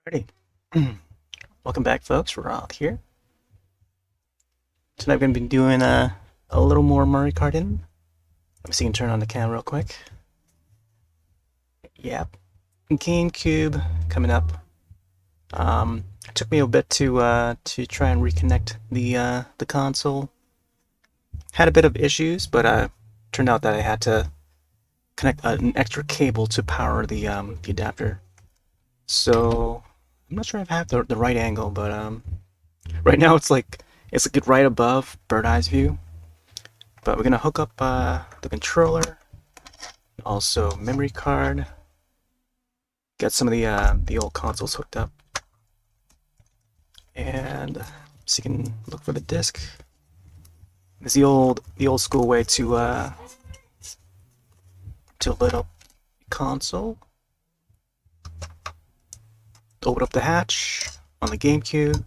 Alrighty. Welcome back, folks. We're out here. Tonight we're going to be doing a little more Mario Kart in. Let me see if I can turn on the camera real quick. Yep. GameCube coming up. It took me a bit to try and reconnect the console. Had a bit of issues, but turned out that I had to connect an extra cable to power the adapter. So I'm not sure if I have the right angle, but right now it's like right above bird eyes view. But we're gonna hook up the controller, also memory card. Get some of the old consoles hooked up, and so you can look for the disc. It's the old school way to lit up console. Open up the hatch on the GameCube,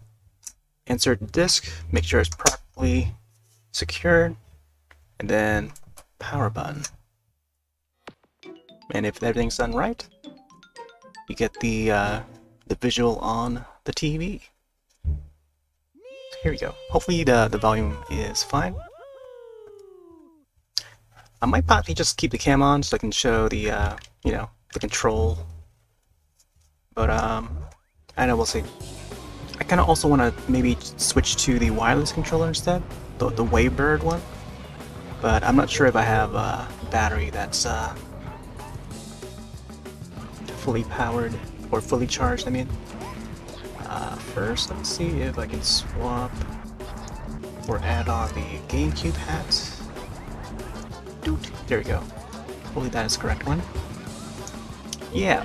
insert the disc, make sure it's properly secured, and then power button. And if everything's done right, you get the visual on the TV. Here we go. Hopefully the volume is fine. I might probably just keep the cam on so I can show the the control. But I know, we'll see. I kind of also want to maybe switch to the wireless controller instead, the Waybird one. But I'm not sure if I have a battery that's fully powered or fully charged. I mean, first let's see if I can swap or add on the GameCube hat. Doot. There we go. Hopefully that is the correct one. Yeah.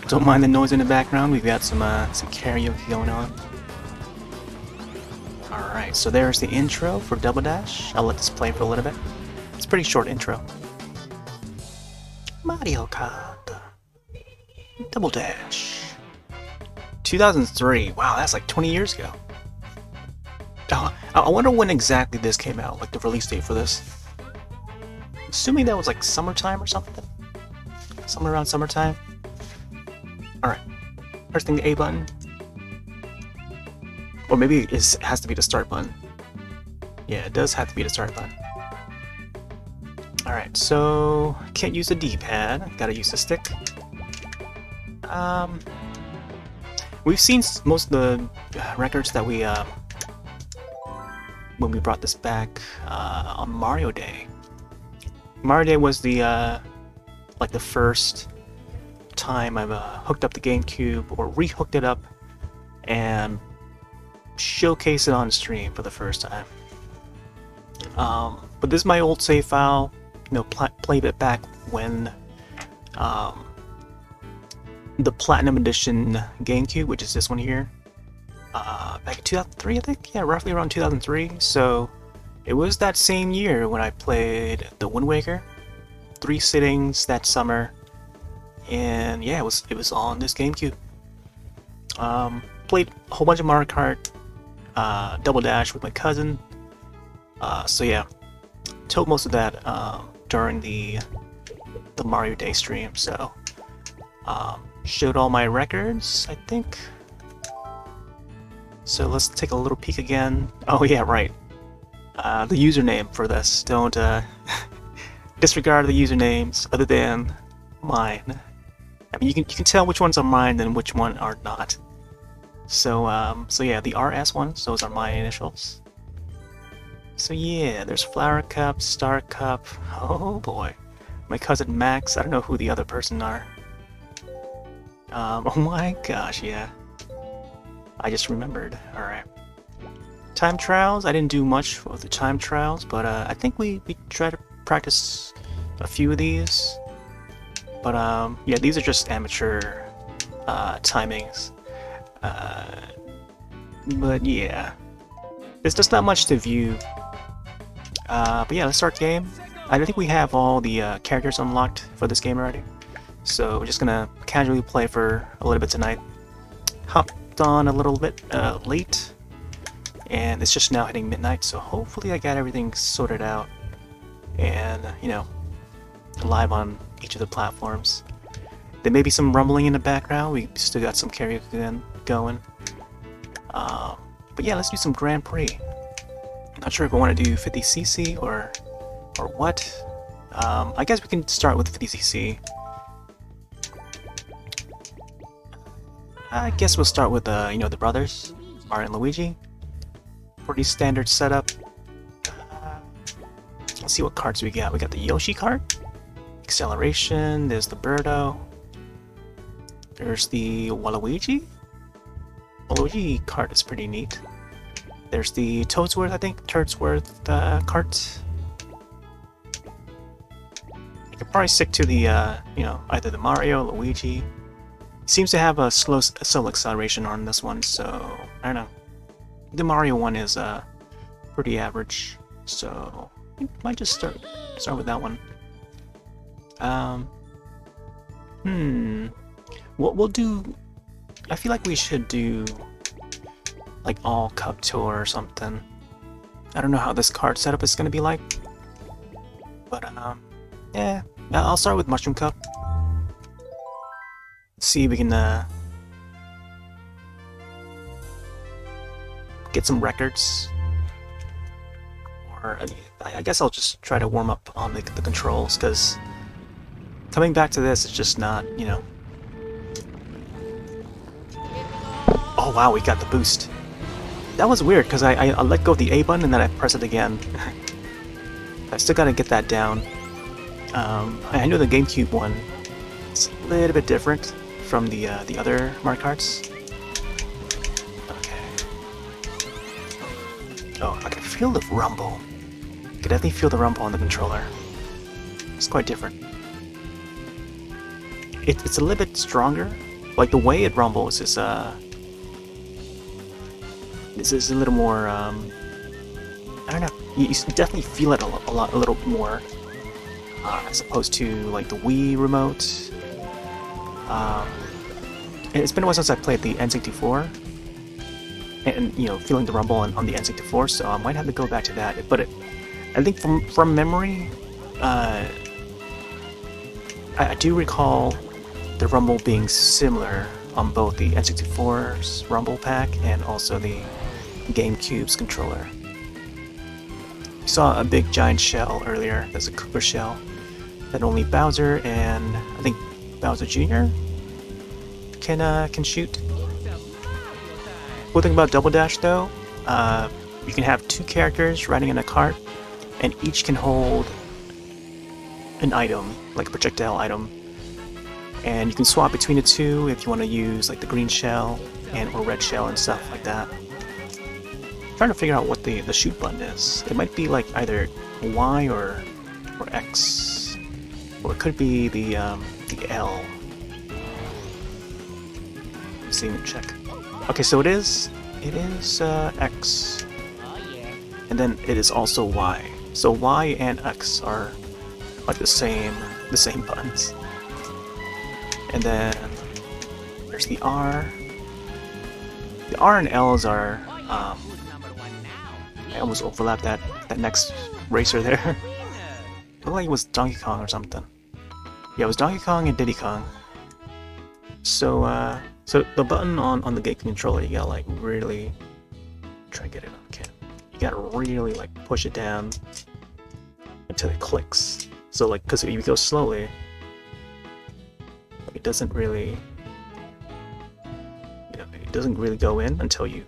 Don't mind the noise in the background. We've got some karaoke going on. Alright, so there's the intro for Double Dash. I'll let this play for a little bit. It's a pretty short intro. Mario Kart Double Dash 2003. Wow, that's like 20 years ago. I wonder when exactly this came out, like the release date for this. Assuming that was like summertime or something. Somewhere around summertime. Alright, first thing, the A button. Or maybe it has to be the start button. Yeah, it does have to be the start button. Alright, so can't use the D-pad, gotta use the stick. We've seen most of the records that we, when we brought this back on Mario Day. Mario Day was the, like the first time I've hooked up the GameCube or rehooked it up and showcased it on stream for the first time. But this is my old save file. You know, played it back when the Platinum Edition GameCube, which is this one here, back in 2003, I think. Yeah, roughly around 2003. So it was that same year when I played the Wind Waker, 3 sittings that summer. And yeah, it was on this GameCube. Played a whole bunch of Mario Kart, Double Dash with my cousin. So yeah, told most of that during the Mario Day stream. So showed all my records, I think. So let's take a little peek again. Oh yeah, right. The username for this. Don't disregard the usernames other than mine. I mean, you can tell which ones are mine and which one are not. So so yeah, the RS ones, those are my initials. So yeah, there's Flower Cup, Star Cup. Oh boy, my cousin Max. I don't know who the other person are. Oh my gosh, yeah. I just remembered. All right. Time trials. I didn't do much with the time trials, but I think we tried to practice a few of these. But yeah, these are just amateur timings. But yeah, there's just not much to view. But yeah, let's start the game. I think we have all the characters unlocked for this game already. So we're just gonna casually play for a little bit tonight. Hopped on a little bit late, and it's just now hitting midnight. So hopefully I got everything sorted out, and you know, live on each of the platforms. There may be some rumbling in the background. We still got some karaoke going. But yeah, let's do some Grand Prix. Not sure if I want to do 50cc or what. I guess we can start with 50cc. I guess we'll start with you know, the brothers, Mario and Luigi. Pretty standard setup. Let's see what carts we got. We got the Yoshi cart, acceleration. There's the Birdo. There's the Waluigi. Waluigi cart is pretty neat. There's the Toadsworth, I think, Turdsworth cart. I could probably stick to the, you know, either the Mario, Luigi. Seems to have a slow acceleration on this one, so I don't know. The Mario one is pretty average, so I might just start with that one. We'll do. I feel like we should do like all cup tour or something. I don't know how this card setup is gonna be like, but yeah, I'll start with Mushroom Cup. See if we can get some records, or I guess I'll just try to warm up on the controls, because coming back to this is just not, you know. Oh wow, we got the boost. That was weird, because I let go of the A button and then I press it again. I still gotta get that down. I know the GameCube one is a little bit different from the other Mario Karts. Okay. Oh, I can feel the rumble. I can definitely feel the rumble on the controller. It's quite different. It's a little bit stronger. Like the way it rumbles is this is a little more. I don't know. You definitely feel it a little more, as opposed to like the Wii remote. It's been a while since I played the N64, and you know, feeling the rumble on the N64, so I might have to go back to that. But I think from memory, I do recall the rumble being similar on both the N64's rumble pack and also the GameCube's controller. We saw a big giant shell earlier. There's a Cooper shell that only Bowser and I think Bowser Jr. can shoot. Cool thing about Double Dash though, you can have two characters riding in a cart, and each can hold an item, like a projectile item, and you can swap between the two if you want to use like the green shell or red shell and stuff like that. I'm trying to figure out what the shoot button is. It might be like either Y or X, or it could be the L. Let's see, check. Okay, so it is X, and then it is also Y. So Y and X are like the same buttons. And then there's the R. The R and L's are I almost overlapped that next racer there. Looked like it was Donkey Kong or something. Yeah, it was Donkey Kong and Diddy Kong. So so the button on the GameCube controller, you gotta like really try to get it on camera. You gotta really like push it down until it clicks. So like, because if you go slowly, it doesn't really, you know, it doesn't really go in until you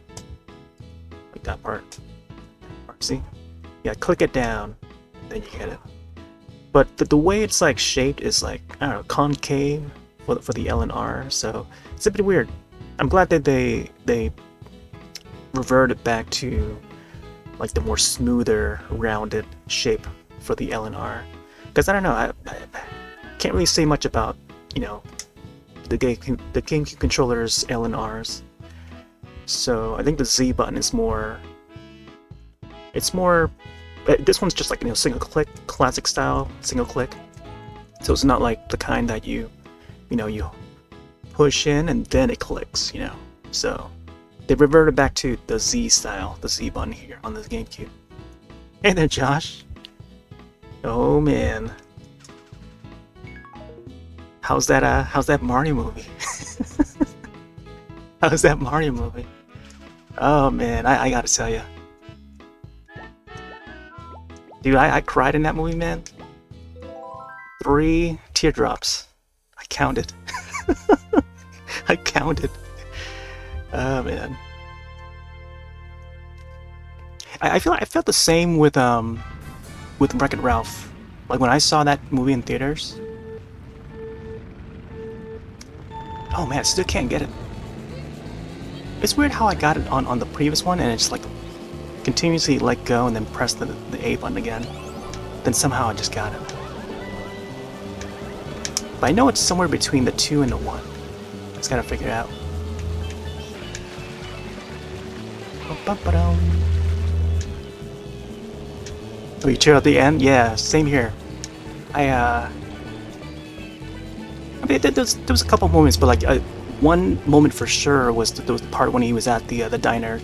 like that part. See? Yeah, click it down, then you get it. But the way it's like shaped is like, I don't know, concave for the L and R, so it's a bit weird. I'm glad that they reverted back to like the more smoother, rounded shape for the L and R. Because I don't know, I can't really say much about, you know, the GameCube controller's L and R's. So I think the Z button is more. It's more. This one's just like, you know, single click, classic style, single click. So it's not like the kind that you know, you push in and then it clicks, you know. So they reverted back to the Z style, the Z button here on the GameCube. Hey there, Josh. Oh man. how's that Mario movie? How's that Mario movie? Oh man, I gotta tell you, dude, I cried in that movie, man. 3 teardrops. I counted. I counted. Oh man. I felt the same with Wreck-It Ralph. Like when I saw that movie in theaters. Oh man, I still can't get it. It's weird how I got it on the previous one and it's like continuously let go and then press the A button again. Then somehow I just got it. But I know it's somewhere between the 2 and the 1. Just gotta figure it out. Oh, you cheer at the end? Yeah, same here. I mean, there was a couple moments, but like one moment for sure was the part when he was at the diner.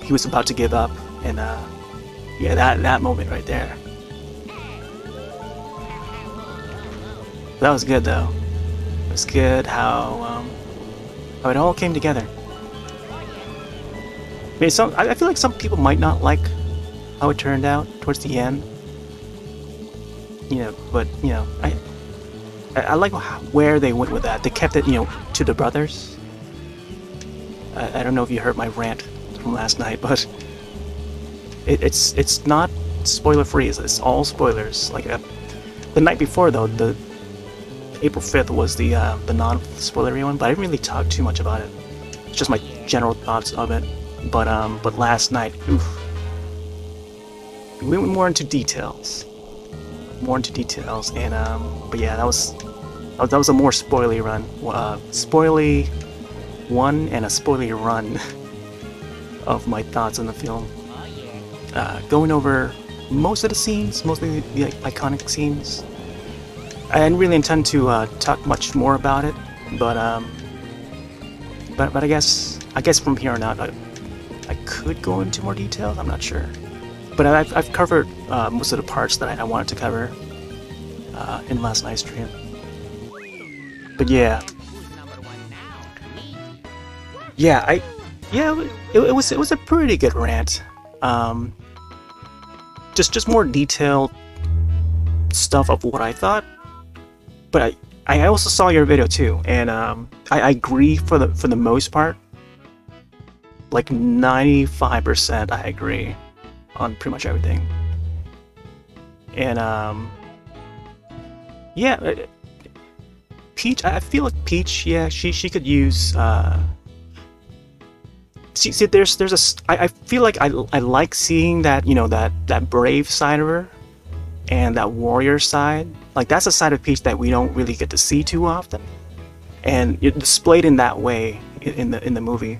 He was about to give up, and yeah, that moment right there. That was good though. It was good how it all came together. I mean, I feel like some people might not like how it turned out towards the end. You know, but you know, I like where they went with that. They kept it, you know, to the brothers. I don't know if you heard my rant from last night, but it's not spoiler free. It's all spoilers. Like the night before, though, the April 5th was the non-spoilery one, but I didn't really talk too much about it. It's just my general thoughts of it. But last night, oof, we went more into details. And but yeah, that was a more spoilery run, spoilery one and a spoilery run of my thoughts on the film. Going over most of the scenes, mostly the iconic scenes. I didn't really intend to talk much more about it, but I guess from here on out, I could go into more details. I'm not sure. But I've covered most of the parts that I wanted to cover in last night's stream. But yeah, it was a pretty good rant. Just more detailed stuff of what I thought. But I also saw your video too, and I agree for the most part. Like 95%, I agree on pretty much everything. And yeah, Peach. I feel like Peach. Yeah, she could use. See, there's I feel like I like seeing that, you know, that brave side of her, and that warrior side. Like that's a side of Peach that we don't really get to see too often, and it's displayed in that way in the movie.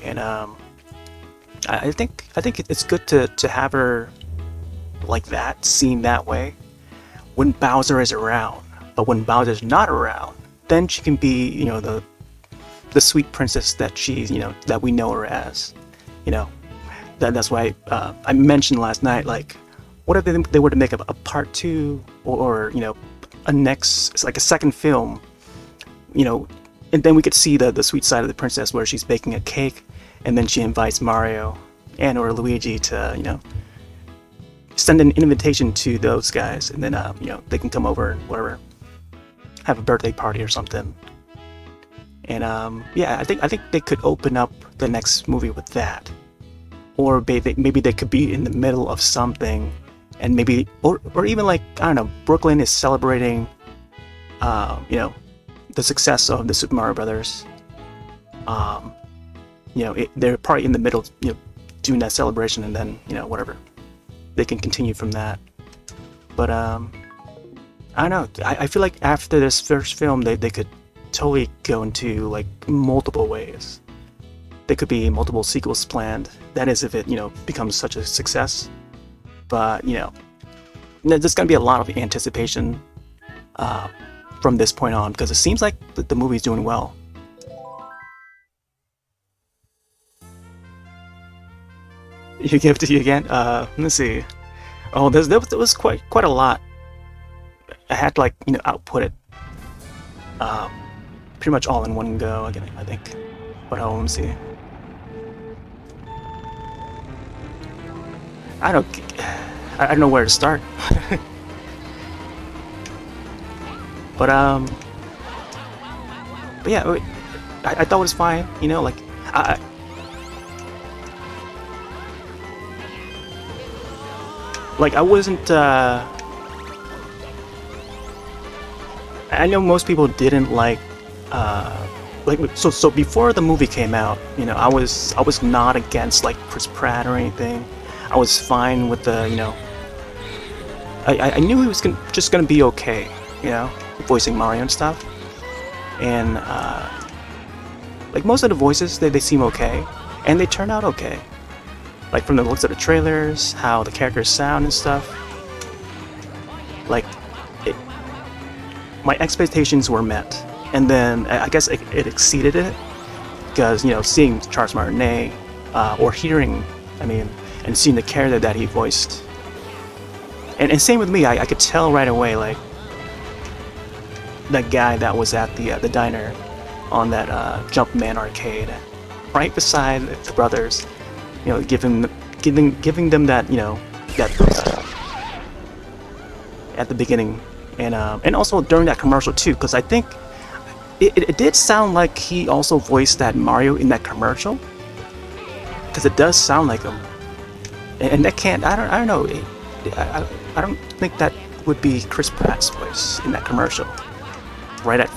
And I think it's good to have her like that, seen that way, when Bowser is around. But when Bowser's not around, then she can be, you know, the sweet princess that she's, you know, that we know her as. You know, that's why I mentioned last night, like, what if they were to make a part 2 or you know, a next, it's like a second film, you know, and then we could see the sweet side of the princess where she's baking a cake, and then she invites Mario and or Luigi to, you know, send an invitation to those guys, and then you know, they can come over and whatever, have a birthday party or something. And yeah, I think they could open up the next movie with that, or maybe they could be in the middle of something, and maybe or even like, I don't know, Brooklyn is celebrating, you know, the success of the Super Mario Brothers. You know, they're probably in the middle, you know, doing that celebration, and then, you know, whatever, they can continue from that. But I don't know. I feel like after this first film, they could totally go into like multiple ways. There could be multiple sequels planned. That is, if it, you know, becomes such a success. But you know, there's gonna be a lot of anticipation from this point on, because it seems like the movie's doing well. You give it to you again? Let's see. Oh, there was quite a lot. I had to, like, you know, output it um, pretty much all in one go again, I think. But let me see. I don't, I don't know where to start. but but yeah, I thought it was fine. You know, like I wasn't. I know most people didn't like so before the movie came out, you know, I was not against like Chris Pratt or anything. I was fine with the, you know, I knew he was just gonna be okay, you know, voicing Mario and stuff. And like most of the voices, they seem okay, and they turn out okay. Like from the looks of the trailers, how the characters sound and stuff. Like my expectations were met, and then I guess it exceeded it because, you know, seeing Charles Martinet or hearing, I mean, and seeing the character that he voiced, and same with me, I could tell right away, like that guy that was at the diner on that Jumpman arcade, right beside the brothers, you know, giving them that, you know, that at the beginning, and also during that commercial too, because I think it did sound like he also voiced that Mario in that commercial, because it does sound like him, and that can't, I don't know, I don't think that would be Chris Pratt's voice in that commercial. Right at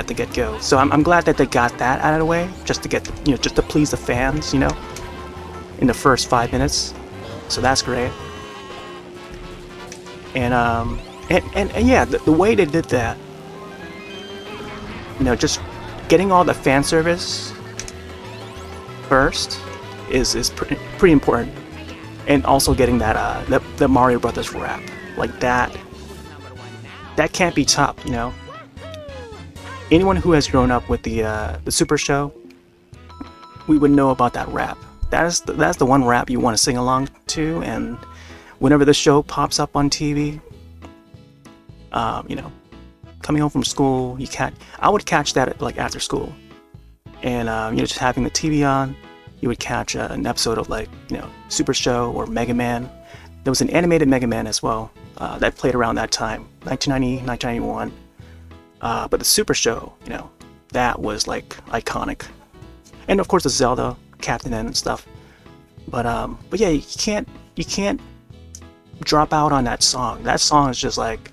the get-go. So I'm glad that they got that out of the way, just to get, you know, just to please the fans, you know, in the first 5 minutes. So that's great. And yeah, the way they did that, you know, just getting all the fan service first is pretty important, and also getting that the Mario Brothers rap, like that can't be topped, you know. Anyone who has grown up with the Super Show, we would know about that rap. That's the one rap you want to sing along to, and whenever the show pops up on TV, you know, coming home from school, I would catch that like after school, and you know, just having the TV on, you would catch an episode of, like, you know, Super Show or Mega Man. There was an animated Mega Man as well that played around that time, 1990, 1991. But the Super Show, you know, that was like iconic, and of course the Zelda, Captain N and stuff. But yeah, you can't drop out on that song. That song is just like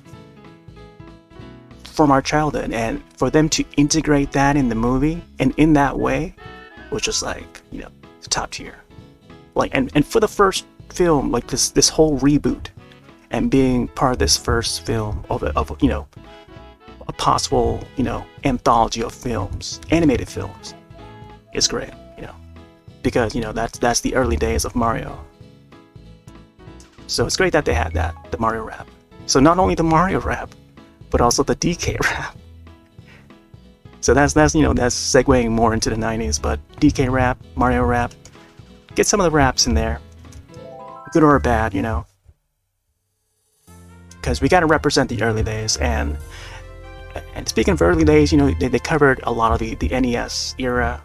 from our childhood, and for them to integrate that in the movie and in that way was just like, you know, top tier. Like, and for the first film, like this whole reboot, and being part of this first film of you know, a possible, you know, anthology of films, animated films, is great, you know, because, you know, that's the early days of Mario. So it's great that they had the Mario rap. So not only the Mario rap, but also the DK rap. So that's you know, that's segueing more into the 90s, but DK rap, Mario rap, get some of the raps in there, good or bad, you know, because we got to represent the early days. And speaking of early days, you know, they covered a lot of the NES era.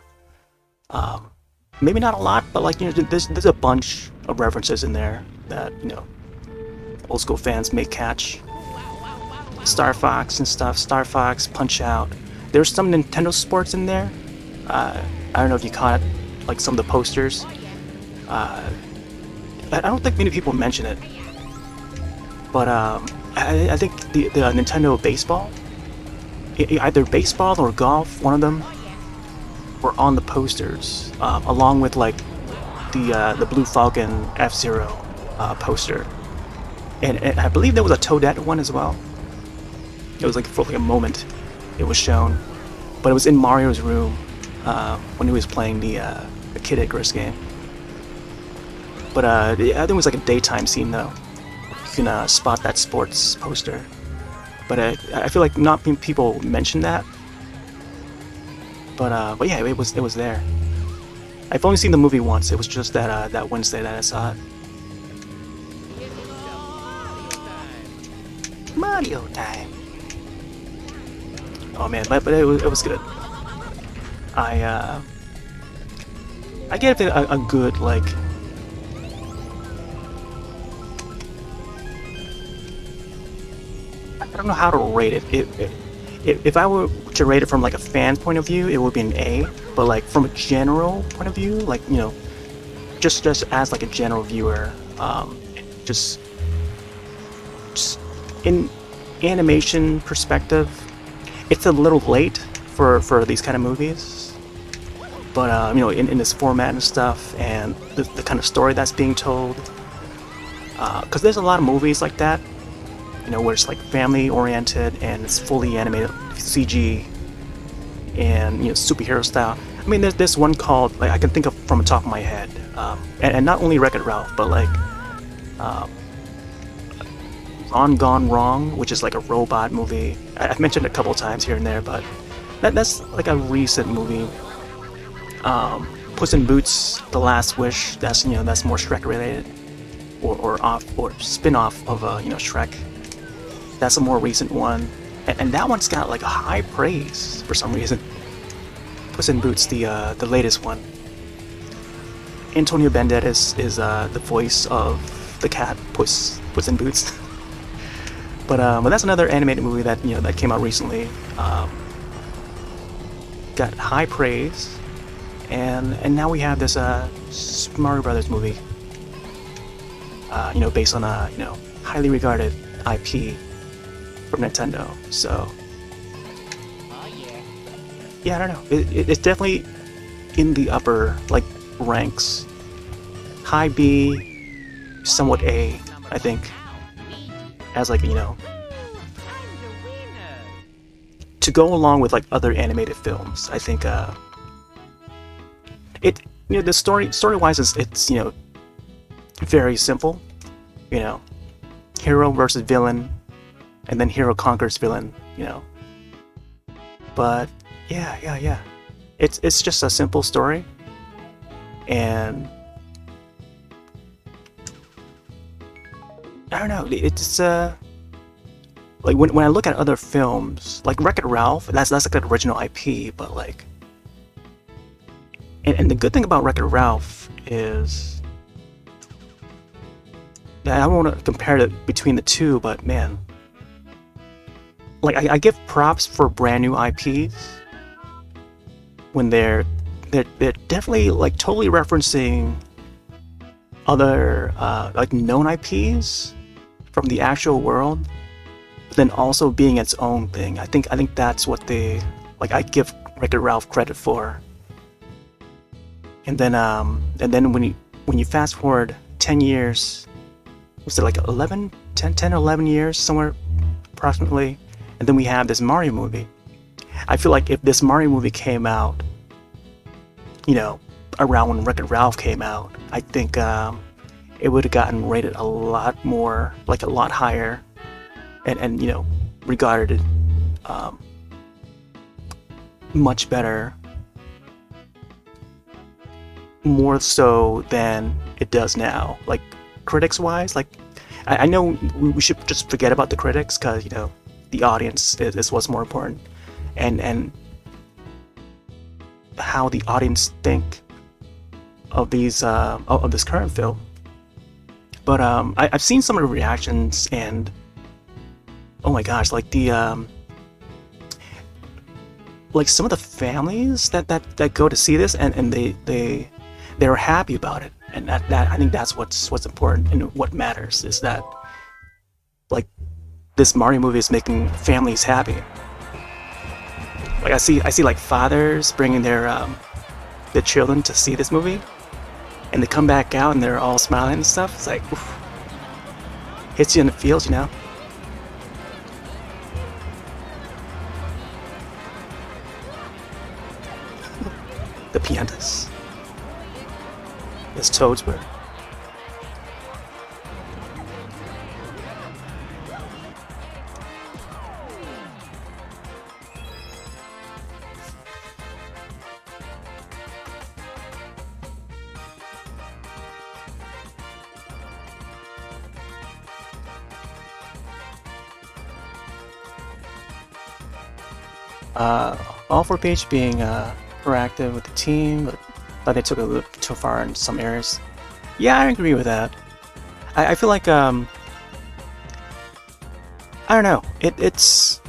Maybe not a lot, but, like, you know, there's a bunch of references in there that, you know, old school fans may catch. Star Fox and stuff, Star Fox, Punch Out. There's some Nintendo sports in there. I don't know if you caught it, like some of the posters. I don't think many people mention it, but I think the Nintendo baseball, either baseball or golf, one of them, were on the posters, along with, like, the Blue Falcon F-Zero poster, and I believe there was a Toadette one as well. It was like for like a moment it was shown, but it was in Mario's room when he was playing the Kid Icarus game. But I think it was like a daytime scene though. You can spot that sports poster, but I feel like not many people mention that. But yeah, it was there. I've only seen the movie once. It was just that Wednesday that I saw it. Mario time. Oh man, but it was good. I uh, I gave it a good like. I don't know how to rate it. If I were to rate it from like a fan point of view, it would be an A. But like from a general point of view, like just as like a general viewer, just just in animation perspective, it's a little late for these kind of movies. But in this format and stuff, and the kind of story that's being told, because there's a lot of movies like that, where it's like family oriented and it's fully animated CG and superhero style. I mean, there's this one called, like, I can think of from the top of my head, and not only Wreck-It Ralph, but like Ron Gone Wrong, which is like a robot movie. I've mentioned it a couple of times here and there, but that's like a recent movie. Puss in Boots: The Last Wish. That's more Shrek related, or spin off of Shrek. That's a more recent one, and that one's got like a high praise for some reason. Puss in Boots, the latest one. Antonio Banderas is the voice of the cat Puss in Boots. But that's another animated movie that that came out recently. Got high praise, and now we have this Super Mario Brothers movie. Based on a highly regarded IP from Nintendo. So yeah, I don't know. It's definitely in the upper like ranks. High B, somewhat A, I think. As like to go along with like other animated films. I think the story wise it's very simple. Hero versus villain, and then hero conquers villain. But yeah. It's just a simple story, and I don't know. It's like when I look at other films, like Wreck-It Ralph, that's like an original IP, but like, and the good thing about Wreck-It Ralph is that I don't want to compare it between the two, but man, like I give props for brand new IPs when they're definitely like totally referencing other like known IPs from the actual world, but then also being its own thing. I think that's what I give Wreck-It Ralph credit for. And then when you fast forward 10 years, was it like 10 or 11 years somewhere approximately, and then we have this Mario movie. I feel like if this Mario movie came out, around when Wreck-It Ralph came out, I think it would have gotten rated a lot more, like a lot higher, and regarded much better, more so than it does now. Like critics wise, like I know we should just forget about the critics, because the audience is what's more important, and how the audience think of these of this current film. But I've seen some of the reactions, and oh my gosh, like like some of the families that go to see this, and they're happy about it, and that I think that's what's important, and what matters is that like this Mario movie is making families happy. Like I see like fathers bringing their children to see this movie, and they come back out and they're all smiling and stuff. It's like, oof, hits you in the feels, The piantas. This Toadsburg. All for Peach being proactive with the team, but they took it a little too far in some areas. Yeah, I agree with that. I feel like I don't know. It's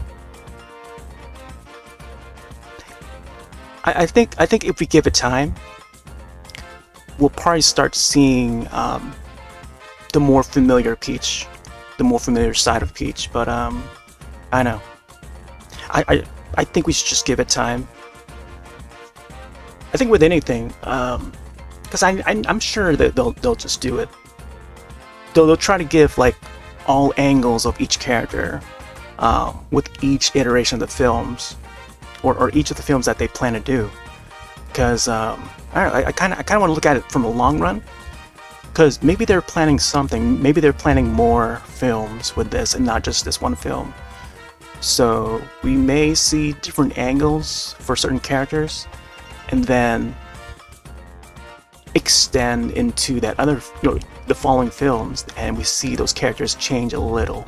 I think if we give it time, we'll probably start seeing the more familiar Peach, the more familiar side of Peach. But I know. I think we should just give it time. I think with anything, because I'm sure that they'll just do it. They'll try to give like all angles of each character with each iteration of the films, or each of the films that they plan to do. Because I don't know, I kind of want to look at it from the long run. Because maybe they're planning something. Maybe they're planning more films with this, and not just this one film. So we may see different angles for certain characters, and then extend into that other, the following films, and we see those characters change a little,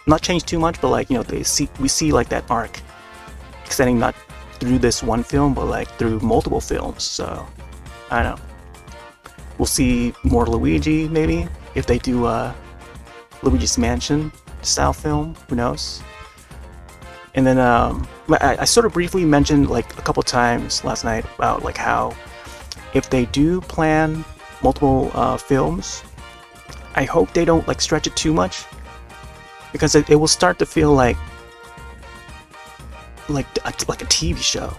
not change too much, but like, we see like that arc extending not through this one film, but like through multiple films. So I don't know. We'll see more Luigi maybe if they do Luigi's Mansion style film. Who knows? And then I sort of briefly mentioned like a couple times last night about like how if they do plan multiple films, I hope they don't like stretch it too much, because it will start to feel like a TV show.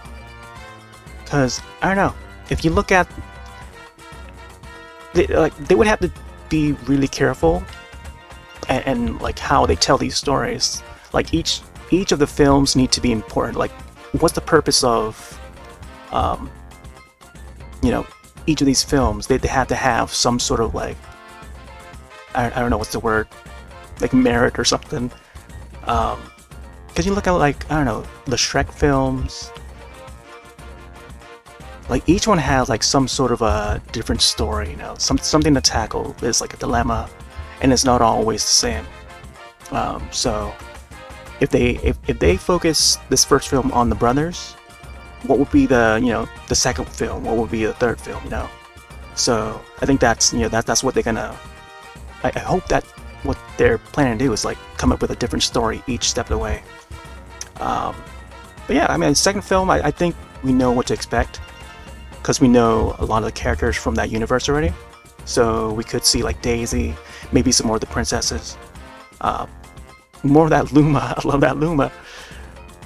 Because I don't know, if you look at they would have to be really careful and like how they tell these stories. Like each of the films need to be important. Like, what's the purpose of each of these films? They have to have some sort of like, I don't know what's the word, like merit or something. Because you look at like, I don't know, the Shrek films, like each one has like some sort of a different story, something to tackle. There's like a dilemma, and it's not always the same. So if they focus this first film on the brothers, what would be the the second film? What would be the third film? So I think that's that's what they're gonna. I hope that what they're planning to do is like come up with a different story each step of the way. But yeah, I mean, the second film, I think we know what to expect, because we know a lot of the characters from that universe already. So we could see like Daisy, maybe some more of the princesses, more of that Luma. I love that Luma.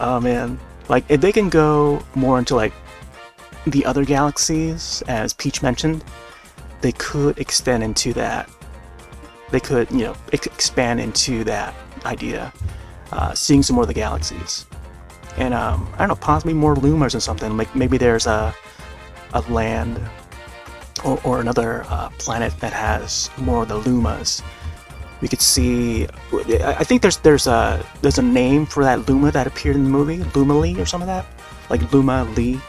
Oh man, like if they can go more into like the other galaxies, as Peach mentioned, they could extend into that. They could, expand into that idea, seeing some more of the galaxies, and I don't know, possibly more Lumas or something. Like maybe there's a land or another planet that has more of the Lumas. We could see. I think there's a name for that Luma that appeared in the movie, Luma Lee or something like that, like Luma Lee.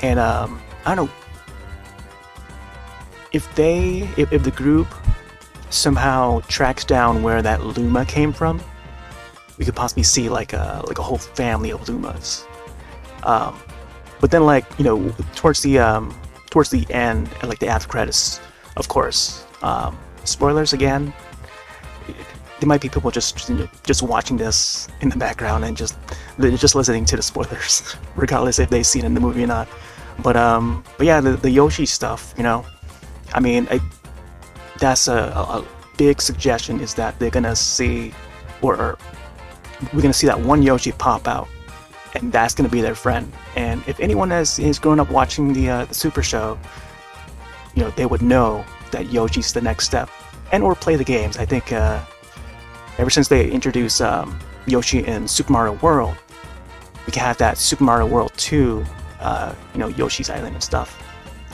And I don't know if the group somehow tracks down where that Luma came from, we could possibly see like a whole family of Lumas. But then towards the end, like the after credits, of course, spoilers again. There might be people just watching this in the background and they're just listening to the spoilers, regardless if they've seen it in the movie or not. But yeah, the Yoshi stuff, I mean, that's a big suggestion, is that they're gonna see, or we're gonna see that one Yoshi pop out, and that's gonna be their friend. And if anyone has grown up watching the Super Show, they would know that Yoshi's the next step, and or play the games. I think ever since they introduced Yoshi in Super Mario World, we can have that Super Mario World 2, Yoshi's Island and stuff.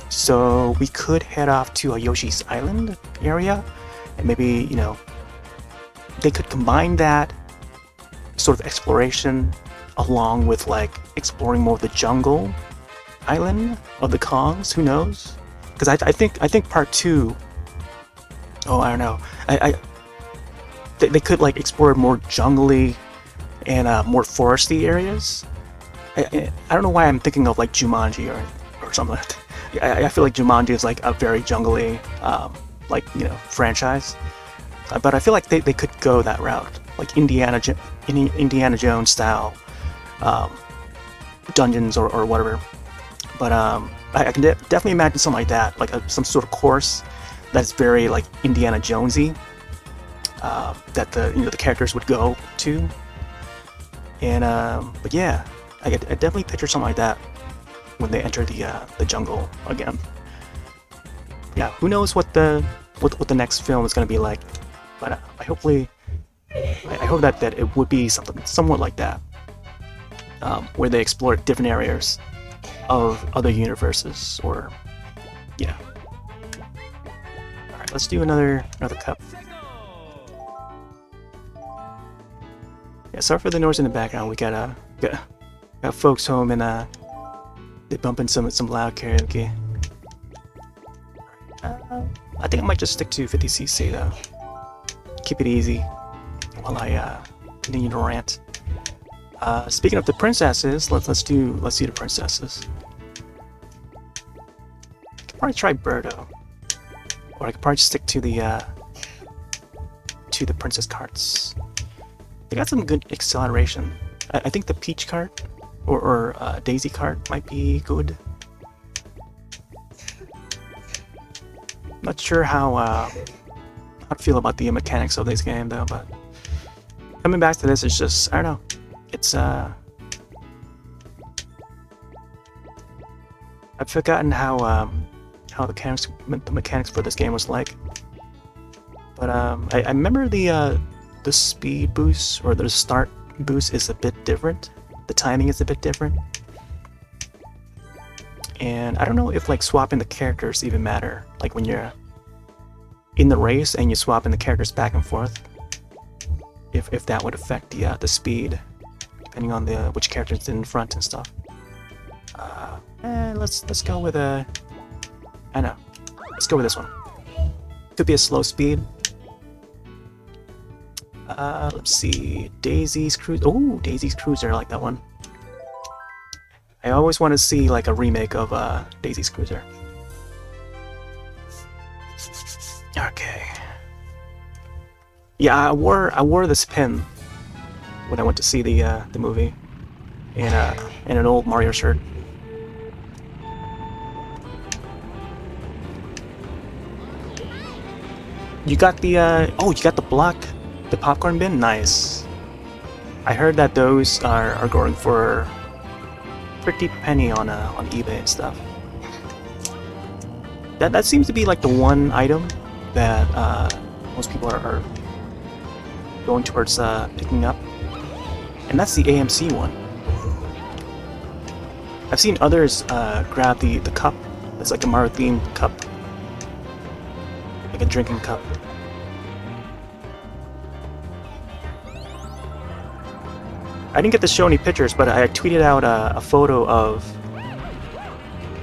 So we could head off to a Yoshi's Island area, and maybe, they could combine that sort of exploration along with like exploring more of the jungle island of the Kongs. Who knows? Because I think part 2. Oh, I don't know. They could like explore more jungly and more foresty areas. I don't know why I'm thinking of like Jumanji or something like that. I feel like Jumanji is like a very jungly, like, you know, franchise. But I feel like they could go that route, like Indiana Jones style dungeons or whatever. But I can definitely imagine something like that, like some sort of course that's very like Indiana Jonesy, that the characters would go to. And but yeah, I definitely picture something like that when they enter the jungle again. Yeah, who knows what the next film is going to be like, but I hope that it would be something somewhat like that, where they explore different areas of other universes, or yeah. All right, let's do another cup. Yeah, sorry for the noise in the background. We got folks home, and they're bumping some loud karaoke. I think I might just stick to 50cc though. Keep it easy while I continue to rant. Speaking of the princesses, let's do the princesses. I could probably try Birdo, or I could probably stick to the princess carts. They got some good acceleration. I think the Peach cart or Daisy cart might be good. Not sure how to feel about the mechanics of this game though, but coming back to this, it's just, I don't know. It's I've forgotten how the mechanics for this game was like. But I remember the speed boost or the start boost is a bit different. The timing is a bit different. And I don't know if like swapping the characters even matter. Like when you're in the race and you're swapping the characters back and forth, if that would affect the speed, depending on which character's in front and stuff. Let's go with I know. Let's go with this one. Could be a slow speed. Let's see. Daisy's Cruise. Oh, Daisy's Cruiser. I like that one. I always want to see like a remake of Daisy's Cruiser. Okay. Yeah, I wore this pin when I went to see the movie, and an old Mario shirt. You got the you got the popcorn bin. Nice. I heard that those are going for pretty penny on eBay and stuff. That seems to be like the one item that most people are going towards picking up, and that's the AMC one. I've seen others grab the cup. It's like a Mario themed cup, like a drinking cup. I didn't get to show any pictures, but I tweeted out a photo of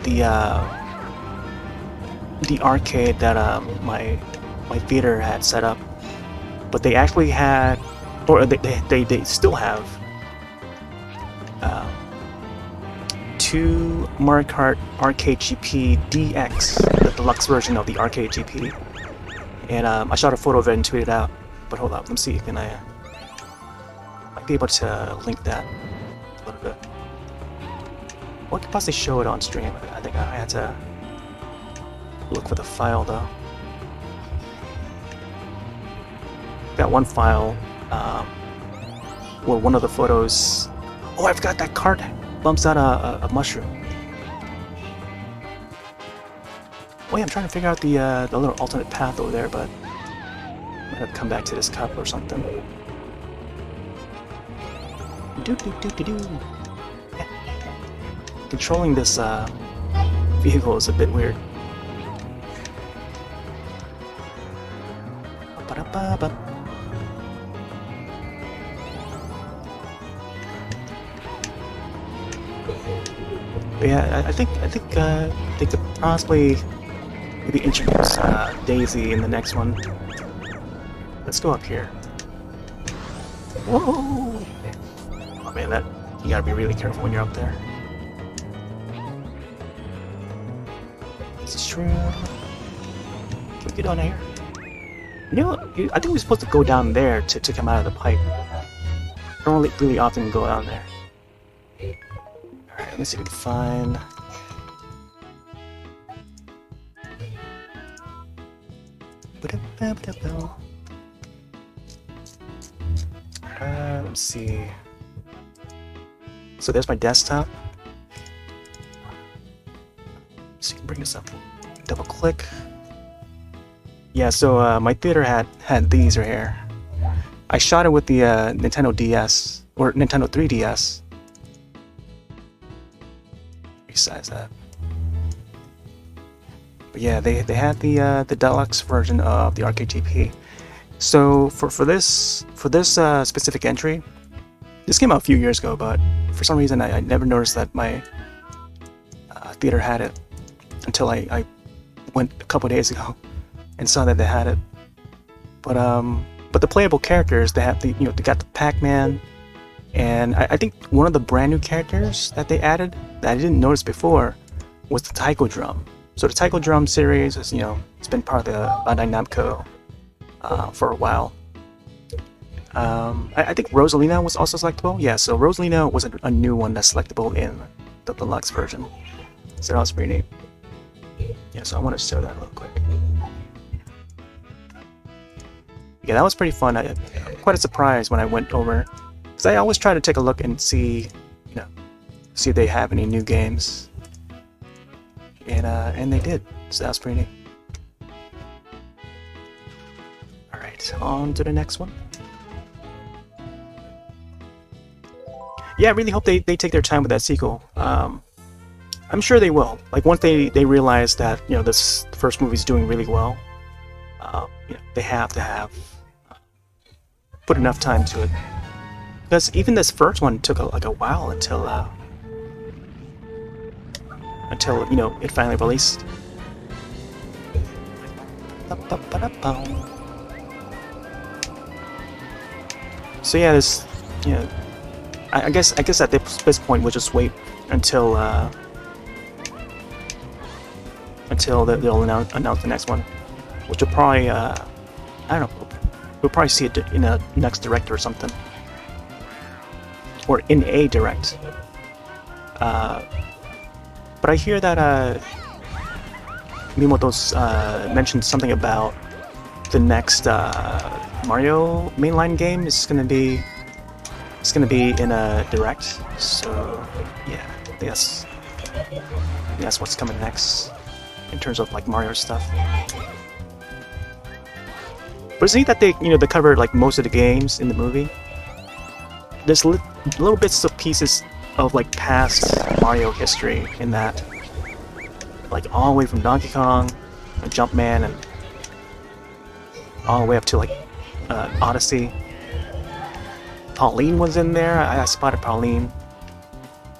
the arcade that my theater had set up. But they actually had, or they still have, 2 Mario Kart Arcade GP DX, the deluxe version of the Arcade GP. And I shot a photo of it and tweeted it out. But hold up, let's see, can I might be able to link that a little bit. Well, I could possibly show it on stream. I think I had to look for the file though. Got one file where one of the photos. Oh, I've got that cart bumps out a mushroom. Oh yeah, I'm trying to figure out the little alternate path over there, but I'm gonna have to come back to this cup or something. Yeah. Controlling this vehicle is a bit weird. But yeah, I think they could possibly maybe introduce Daisy in the next one. Let's go up here. Whoa! Oh man, that you gotta be really careful when you're up there. It's true. Can we get on here? You know, I think we're supposed to go down there to come out of the pipe. I don't really often go down there. Alright, let's see if we can find... let's see. So there's my desktop. So you can bring this up. Double click. Yeah, so my theater had these right here. I shot it with the Nintendo DS or Nintendo 3DS. Resize that. But yeah, they had the deluxe version of the arcade GP. So for this specific entry, this came out a few years ago, but for some reason I never noticed that my theater had it until I went a couple days ago and saw that they had it. But the playable characters, they have they got the Pac-Man, and I think one of the brand new characters that they added that I didn't notice before was the Taiko Drum. So the Taiko Drum series is, it's been part of the Bandai Namco for a while. I think Rosalina was also selectable. Yeah, so Rosalina was a new one that's selectable in the deluxe version. So that was pretty neat. Yeah, so I want to show that real quick. Yeah, that was pretty fun. Quite a surprise when I went over, because I always try to take a look and see, see if they have any new games. And they did, so that was pretty neat. Alright, on to the next one. Yeah, I really hope they take their time with that sequel. I'm sure they will. Like, once they realize that, this first movie's doing really well, they have to have put enough time to it. Because even this first one took like a while until it finally released. So yeah, this I guess at this point we'll just wait until they'll announce the next one, which will probably I don't know, we'll probably see it in a next direct or something, or in a direct. But I hear that Miyamoto's mentioned something about the next Mario mainline game is gonna be in a direct. So yeah, that's what's coming next in terms of like Mario stuff. But it's neat that they covered like most of the games in the movie. There's little bits of pieces of like past Mario history in that, like all the way from Donkey Kong and Jumpman and all the way up to like Odyssey. Pauline was in there. I spotted Pauline.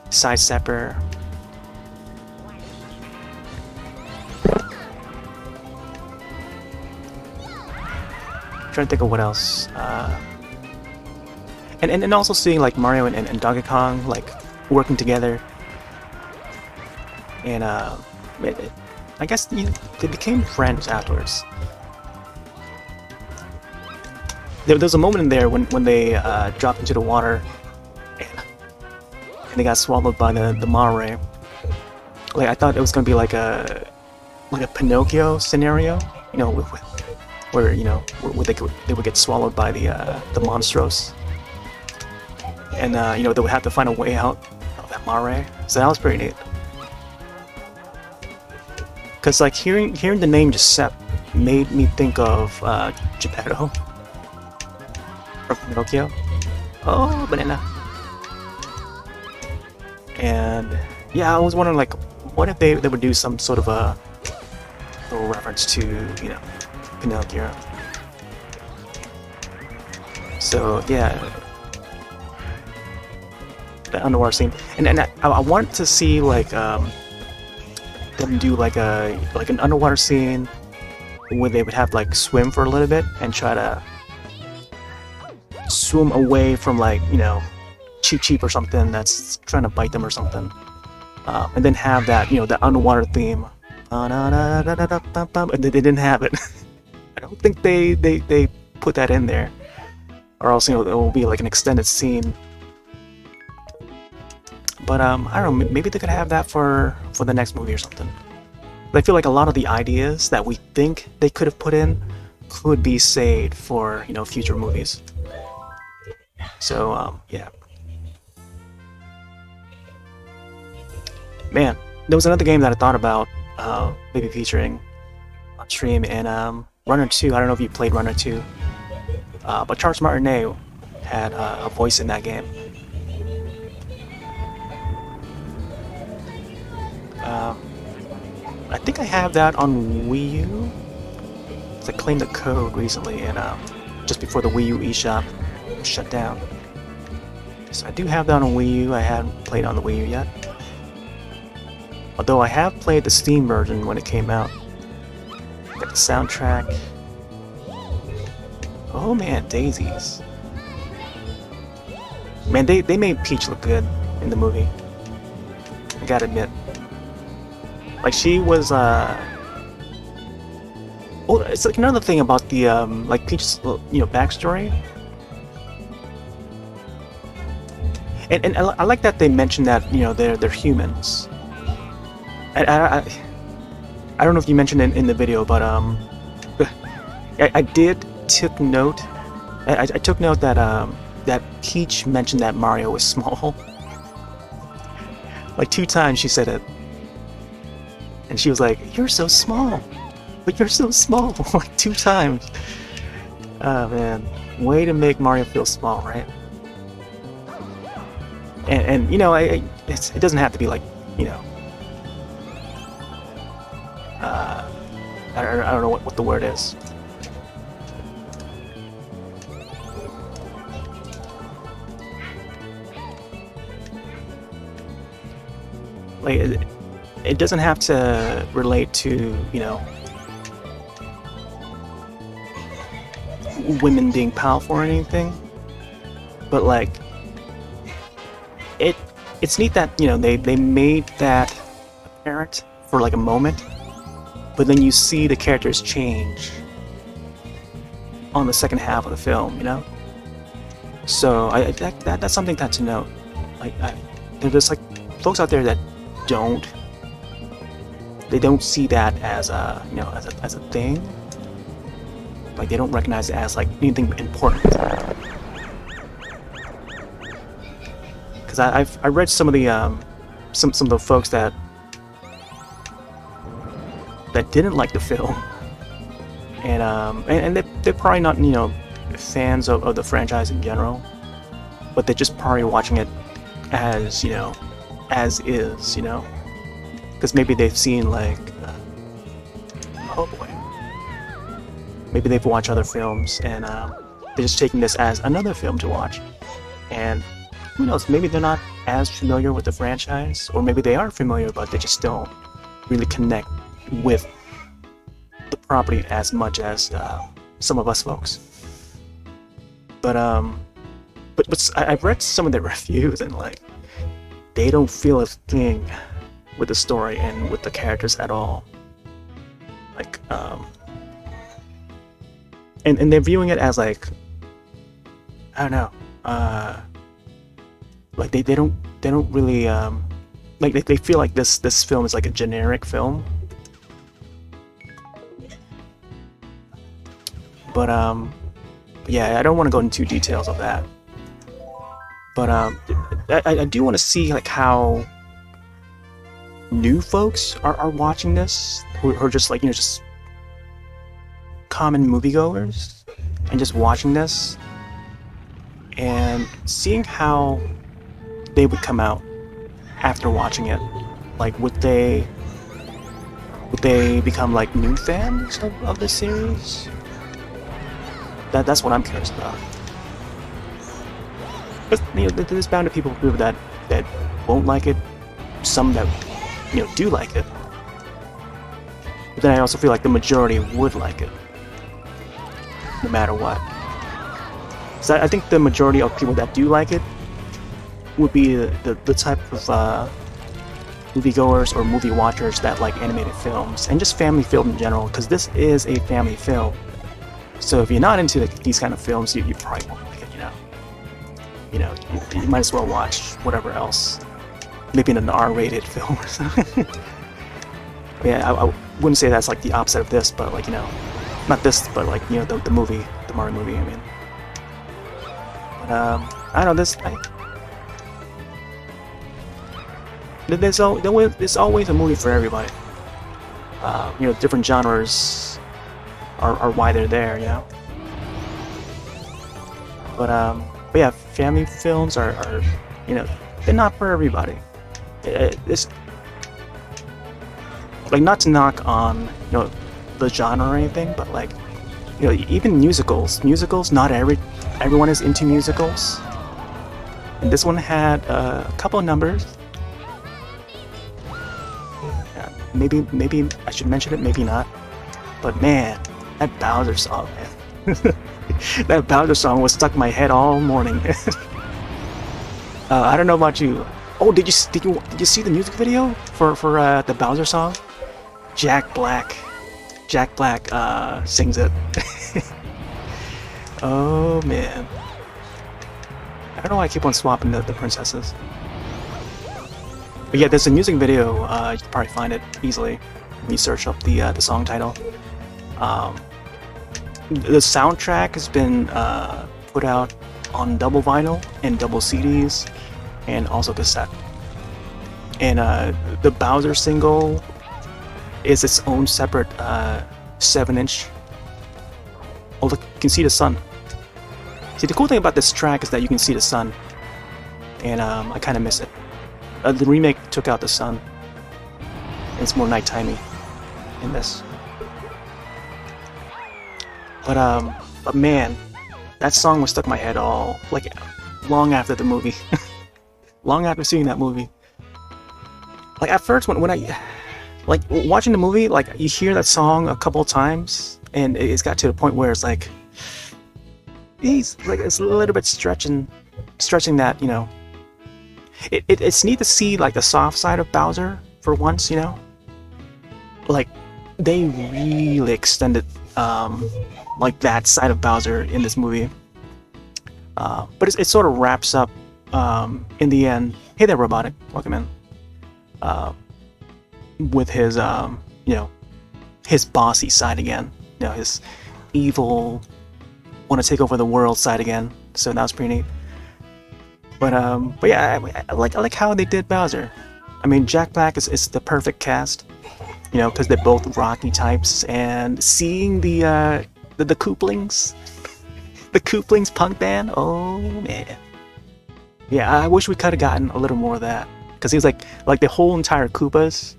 Sidestepper. Trying to think of what else. And also seeing like Mario and Donkey Kong like working together, and I guess they became friends afterwards. There was a moment in there when they dropped into the water and they got swallowed by the Mare. Like, I thought it was gonna be like a Pinocchio scenario, where they would get swallowed by the Monstros, and they would have to find a way out of that Mare. So that was pretty neat. Cause like hearing the name Giuseppe made me think of Geppetto from Pinocchio. Oh, banana. And yeah, I was wondering like, what if they would do some sort of a little reference to Pinocchio. So yeah, the underwater scene, and I want to see like them do like an underwater scene where they would have like swim for a little bit and try to swim away from like Cheep Cheep or something that's trying to bite them or something, and then have that that underwater theme. And they didn't have it. I don't think they put that in there, or else it will be like an extended scene. But I don't know, maybe they could have that for the next movie or something. But I feel like a lot of the ideas that we think they could have put in could be saved for future movies. So yeah. Man, there was another game that I thought about maybe featuring on stream, and Runner 2. I don't know if you played Runner 2, but Charles Martinet had a voice in that game. I think I have that on Wii U. I claimed the code recently, and just before the Wii U eShop was shut down. So I do have that on Wii U. I haven't played on the Wii U yet. Although I have played the Steam version when it came out. Got the soundtrack. Oh man, daisies. Man, they made Peach look good in the movie. I gotta admit. Like, she was oh, it's like another thing about the like Peach's backstory. And I like that they mentioned that they're humans. I don't know if you mentioned it in the video, but I did took note. I took note that that Peach mentioned that Mario was small. Like 2 times she said it, and she was like, "You're so small, but you're so small." Like 2 times. Oh man, way to make Mario feel small, right? And it doesn't have to be like I don't know what the word is. Like it doesn't have to relate to women being powerful or anything, but like it's neat that they made that apparent for like a moment. But then you see the characters change on the second half of the film, So that's something to note. Like there's like folks out there that don't see that as a as a thing. Like they don't recognize it as like anything important. Because I read some of the some of the folks that didn't like the film, and they're probably not fans of the franchise in general, but they're just probably watching it as as is, because maybe they've seen like oh boy, maybe they've watched other films, and they're just taking this as another film to watch, and who knows, maybe they're not as familiar with the franchise, or maybe they are familiar but they just don't really connect with the property as much as some of us folks. But I've read some of the reviews, and like they don't feel a thing with the story and with the characters at all. Like and they're viewing it as like, I don't know, like they don't really like they feel like this film is like a generic film. But yeah, I don't want to go into details of that. But I do want to see like how new folks are watching this, who are just like just common moviegoers, and just watching this and seeing how they would come out after watching it. Like would they become like new fans of the series? That's what I'm curious about. But there's bound to people that won't like it, some that do like it. But then I also feel like the majority would like it, no matter what. So I think the majority of people that do like it would be the type of moviegoers or movie watchers that like animated films and just family film in general, because this is a family film. So if you're not into these kind of films, you probably won't like it. You might as well watch whatever else, maybe an R-rated film or something. Yeah, I wouldn't say that's like the opposite of this, but like not this, but like the movie, the Mario movie. I mean, but I don't know this. There's always a movie for everybody. Different genres are why they're there. But yeah, family films are they're not for everybody. It's like, not to knock on the genre or anything, but like even musicals, not everyone is into musicals, and this one had a couple of numbers. Maybe I should mention it, maybe not, but man, that Bowser song, man. That Bowser song was stuck in my head all morning. I don't know about you. Oh, did you see the music video for the Bowser song? Jack Black sings it. Oh man, I don't know why I keep on swapping the princesses. But yeah, there's a music video. You can probably find it easily when you search up the song title. The soundtrack has been put out on double vinyl and double CDs, and also cassette. And the Bowser single is its own separate 7-inch. Oh look, you can see the sun. See, the cool thing about this track is that you can see the sun, and I kind of miss it. The remake took out the sun, and it's more nighttimey in this. But man, that song was stuck in my head all like long after the movie, long after seeing that movie. Like at first, when I like watching the movie, like you hear that song a couple of times, and it's got to the point where it's like it's a little bit stretching that it's neat to see like the soft side of Bowser for once. Like they really extended like that side of Bowser in this movie, but it sort of wraps up in the end. Hey there, Robotic, welcome in. With his his bossy side again, his evil, want to take over the world side again. So that was pretty neat. But yeah, I like how they did Bowser. I mean, Jack Black is the perfect cast, because they're both Rocky types, and seeing the Kooplings, the Kooplings punk band. Oh man, yeah, I wish we could have gotten a little more of that, because he was like the whole entire Koopas.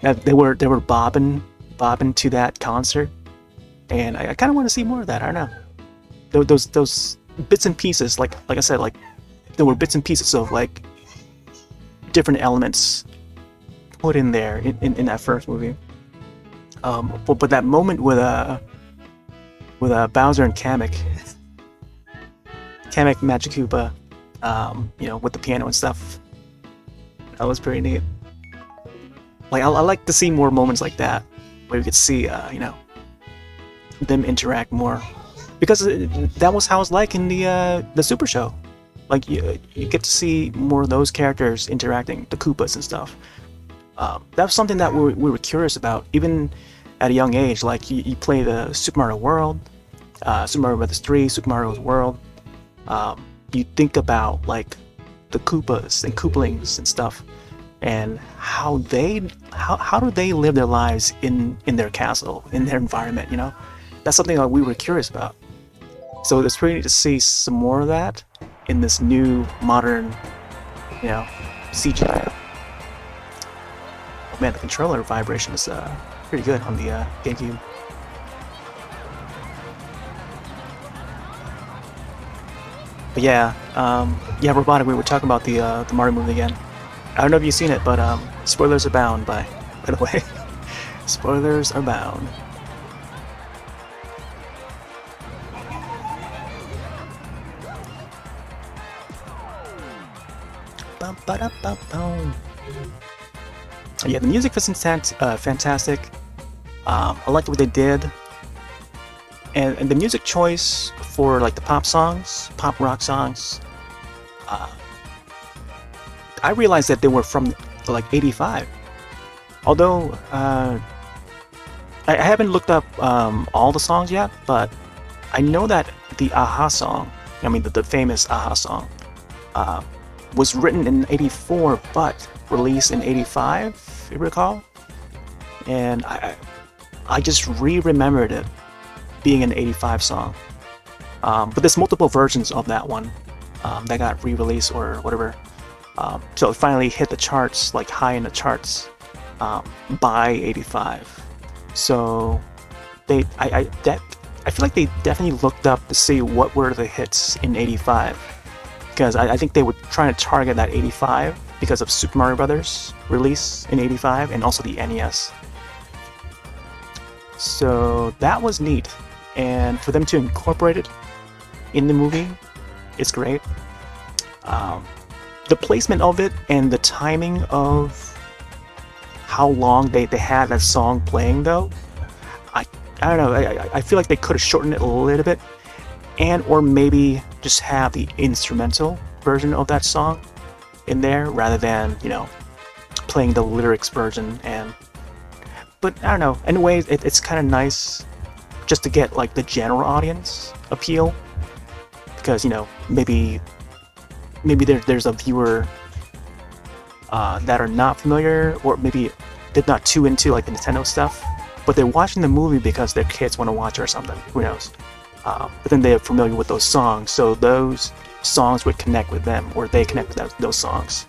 They were bobbing to that concert, and I kind of want to see more of that. I don't know, those bits and pieces, like I said, like there were bits and pieces of like different elements put in there in that first movie. But that moment with Bowser and Kamek Magic Koopa, with the piano and stuff, that was pretty neat. Like I like to see more moments like that, where you could see them interact more, because that was how it's like in the Super Show. Like you get to see more of those characters interacting, the Koopas and stuff. That was something that we were curious about, even at a young age. Like you play the Super Mario World, Super Mario Bros. 3, Super Mario's World. You think about like the Koopas and Kooplings and stuff, and how do they live their lives in their castle, in their environment. That's something that we were curious about. So it's pretty neat to see some more of that in this new modern, CGI. Oh man, the controller vibration is pretty good on the GameCube. But yeah, Robotic, we were talking about the Mario movie again. I don't know if you've seen it, but spoilers abound, by the way. Spoilers abound. Yeah, the music was fantastic. I liked what they did, and the music choice for like the pop songs, pop rock songs. I realized that they were from like '85. Although I haven't looked up all the songs yet, but I know that the Aha song, I mean the famous Aha song, was written in '84 but released in '85, if you recall. And I just re-remembered it being an '85 song. But there's multiple versions of that one that got re-released or whatever. So it finally hit the charts, like high in the charts, by '85. So I feel like they definitely looked up to see what were the hits in '85, because I think they were trying to target that '85 because of Super Mario Brothers release in '85 and also the NES. So that was neat, and for them to incorporate it in the movie, it's great. The placement of it and the timing of how long they had that song playing, though, I don't know. I feel like they could have shortened it a little bit, and or maybe just have the instrumental version of that song in there rather than, you know, playing the lyrics version. But I don't know. Anyway, it's kind of nice just to get like the general audience appeal, because, you know, maybe there's a viewer that are not familiar, or maybe they're not too into like the Nintendo stuff, but they're watching the movie because their kids want to watch it or something. Who knows? But then they're familiar with those songs, so those songs would connect with them, or they connect with those songs.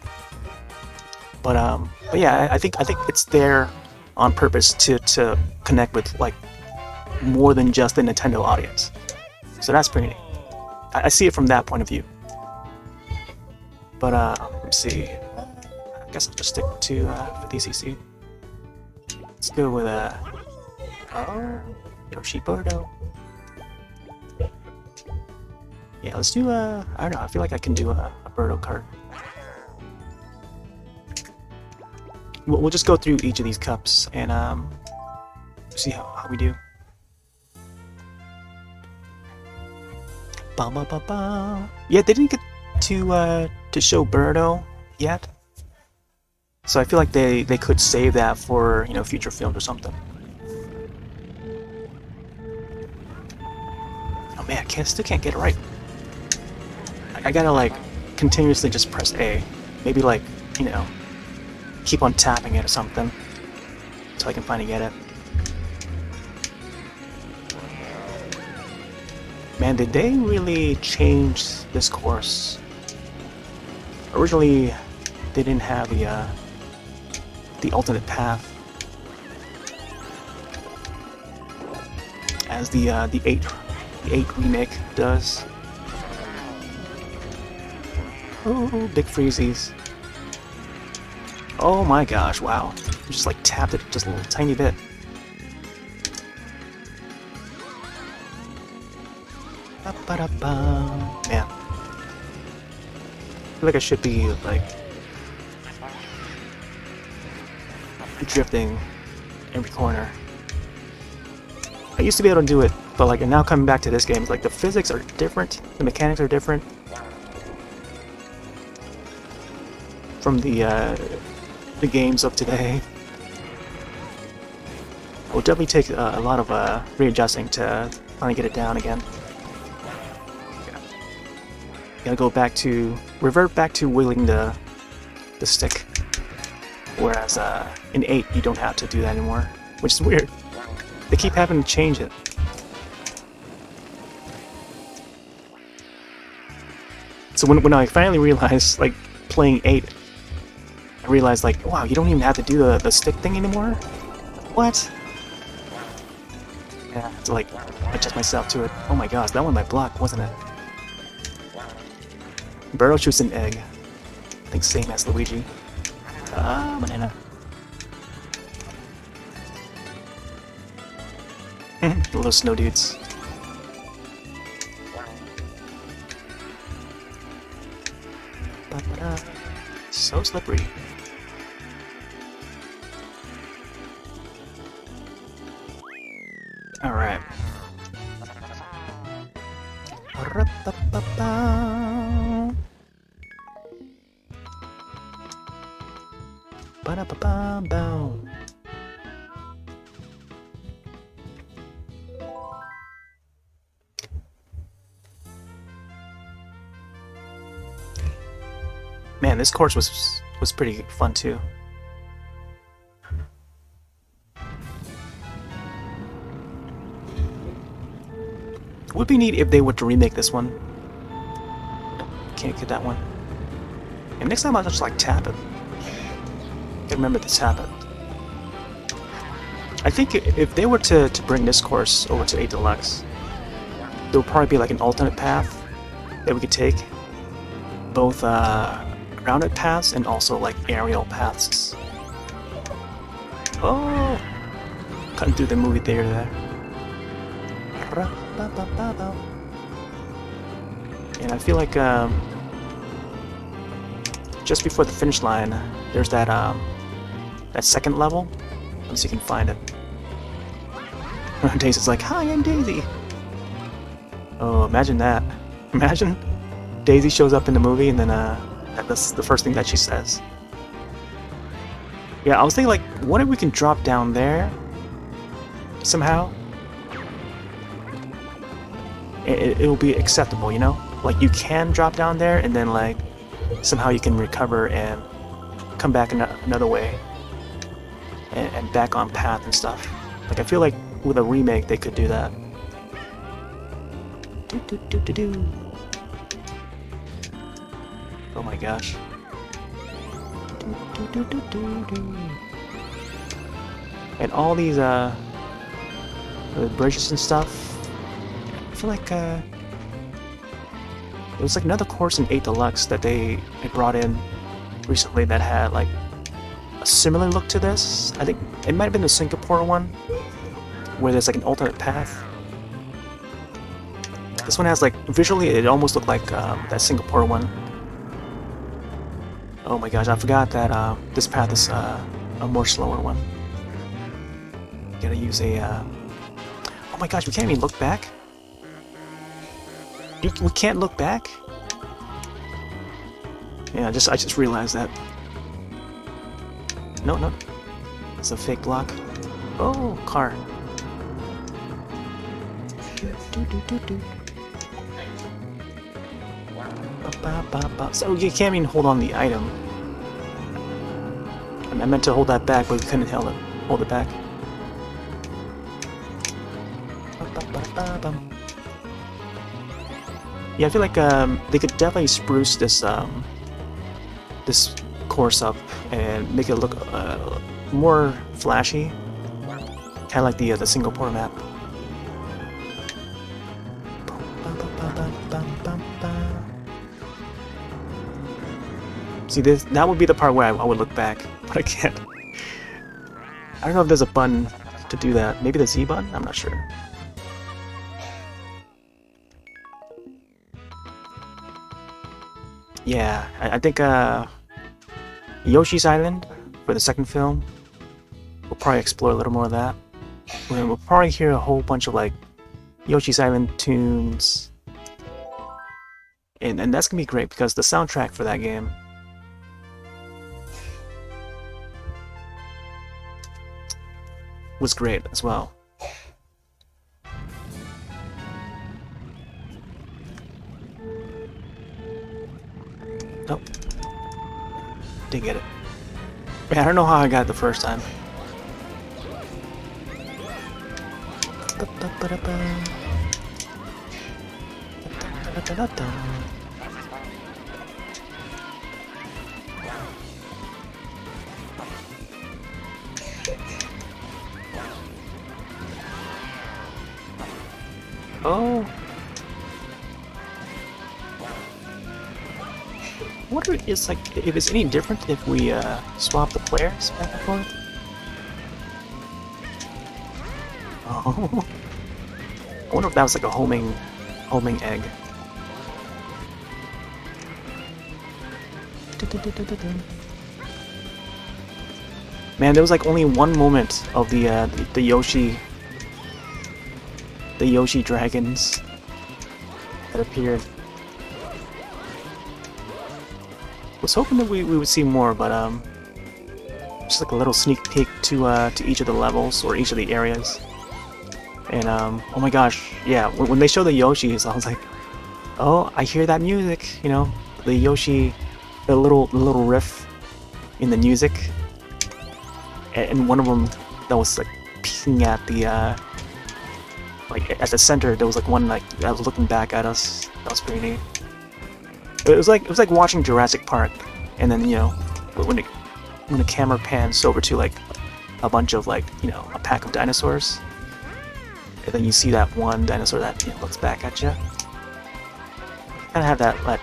But yeah, I think it's there on purpose to connect with like more than just the Nintendo audience. So that's pretty neat. I see it from that point of view. But let's see. I guess I'll just stick to 50cc. Let's go with Yoshi Birdo. Yeah, let's do I don't know. I feel like I can do a Birdo Kart. We'll just go through each of these cups and see how we do. Ba ba ba ba. Yeah, they didn't get to show Birdo yet, so I feel like they could save that for, you know, future films or something. Oh man, still can't get it right. I gotta like continuously just press A. Maybe like, you know, keep on tapping it or something so I can finally get it. Man, did they really change this course? Originally, they didn't have the alternate path as the 8 remake does. Oh, big freezies. Oh my gosh, wow. I just like tapped it just a little tiny bit. Man. I feel like I should be like drifting every corner. I used to be able to do it, but like now coming back to this game, like the physics are different, the mechanics are different from the games of today. It will definitely take a lot of readjusting to finally get it down again. Gotta revert back to wiggling the stick. Whereas in 8 you don't have to do that anymore, which is weird. They keep having to change it. So when I finally realized, like, playing 8, I realized, like, wow, you don't even have to do the stick thing anymore? What? Yeah, I have to, like, adjust myself to it. Oh my gosh, that one might block, wasn't it? Burrow shoots an egg. I think same as Luigi. Banana. Little snow dudes. So slippery. Alright. Ba-da-ba-ba-bow. Man, this course was pretty fun too. Would be neat if they were to remake this one. Can't get that one. And next time I'll just like tap it. I remember to tap it. I think if they were to bring this course over to 8 Deluxe, there would probably be like an alternate path that we could take. Both grounded paths and also like aerial paths. Oh! Cutting through the movie theater there. And I feel like just before the finish line, there's that that second level. Let's see if you can find it. Daisy's like, "Hi, I'm Daisy." Oh, imagine that! Imagine Daisy shows up in the movie, and then that's the first thing that she says. Yeah, I was thinking like, what if we can drop down there somehow? It'll be acceptable, you know? Like, you can drop down there, and then, like, somehow you can recover and come back another way. And back on path and stuff. Like, I feel like with a remake, they could do that. Oh my gosh. And all these, the bridges and stuff, I feel like it was like another course in 8 Deluxe that they brought in recently that had like a similar look to this. I think it might have been the Singapore one where there's like an alternate path. This one has like, visually it almost looked like that Singapore one. Oh my gosh, I forgot that this path is a more slower one. Gotta use a oh my gosh, we can't even look back? We can't look back? Yeah, I just realized that. No. It's a fake block. Oh, car. So you can't even hold on the item. I meant to hold that back, but we couldn't hold it back. Yeah, I feel like they could definitely spruce this this course up and make it look more flashy, kind of like the Singapore map. See, that would be the part where I would look back, but I can't. I don't know if there's a button to do that. Maybe the Z button? I'm not sure. Yeah, I think Yoshi's Island for the second film. We'll probably explore a little more of that. We'll probably hear a whole bunch of like Yoshi's Island tunes, and that's gonna be great because the soundtrack for that game was great as well. Nope. Didn't get it. Man, I don't know how I got it the first time. Oh. I wonder if it's any different if we swap the players back and forth. Oh. I wonder if that was like a homing egg. Man, there was like only one moment of the Yoshi dragons that appeared. I was hoping that we would see more, but just like a little sneak peek to each of the levels or each of the areas. And oh my gosh, yeah, when they show the Yoshis, I was like, oh, I hear that music, you know, the Yoshi, the little riff in the music. And one of them that was like peeking at the like at the center, there was like one like that was looking back at us. That was pretty neat. It was like watching Jurassic Park, and then, you know, when the camera pans over to like a bunch of like, you know, a pack of dinosaurs, and then you see that one dinosaur that, you know, looks back at you. Kind of have that I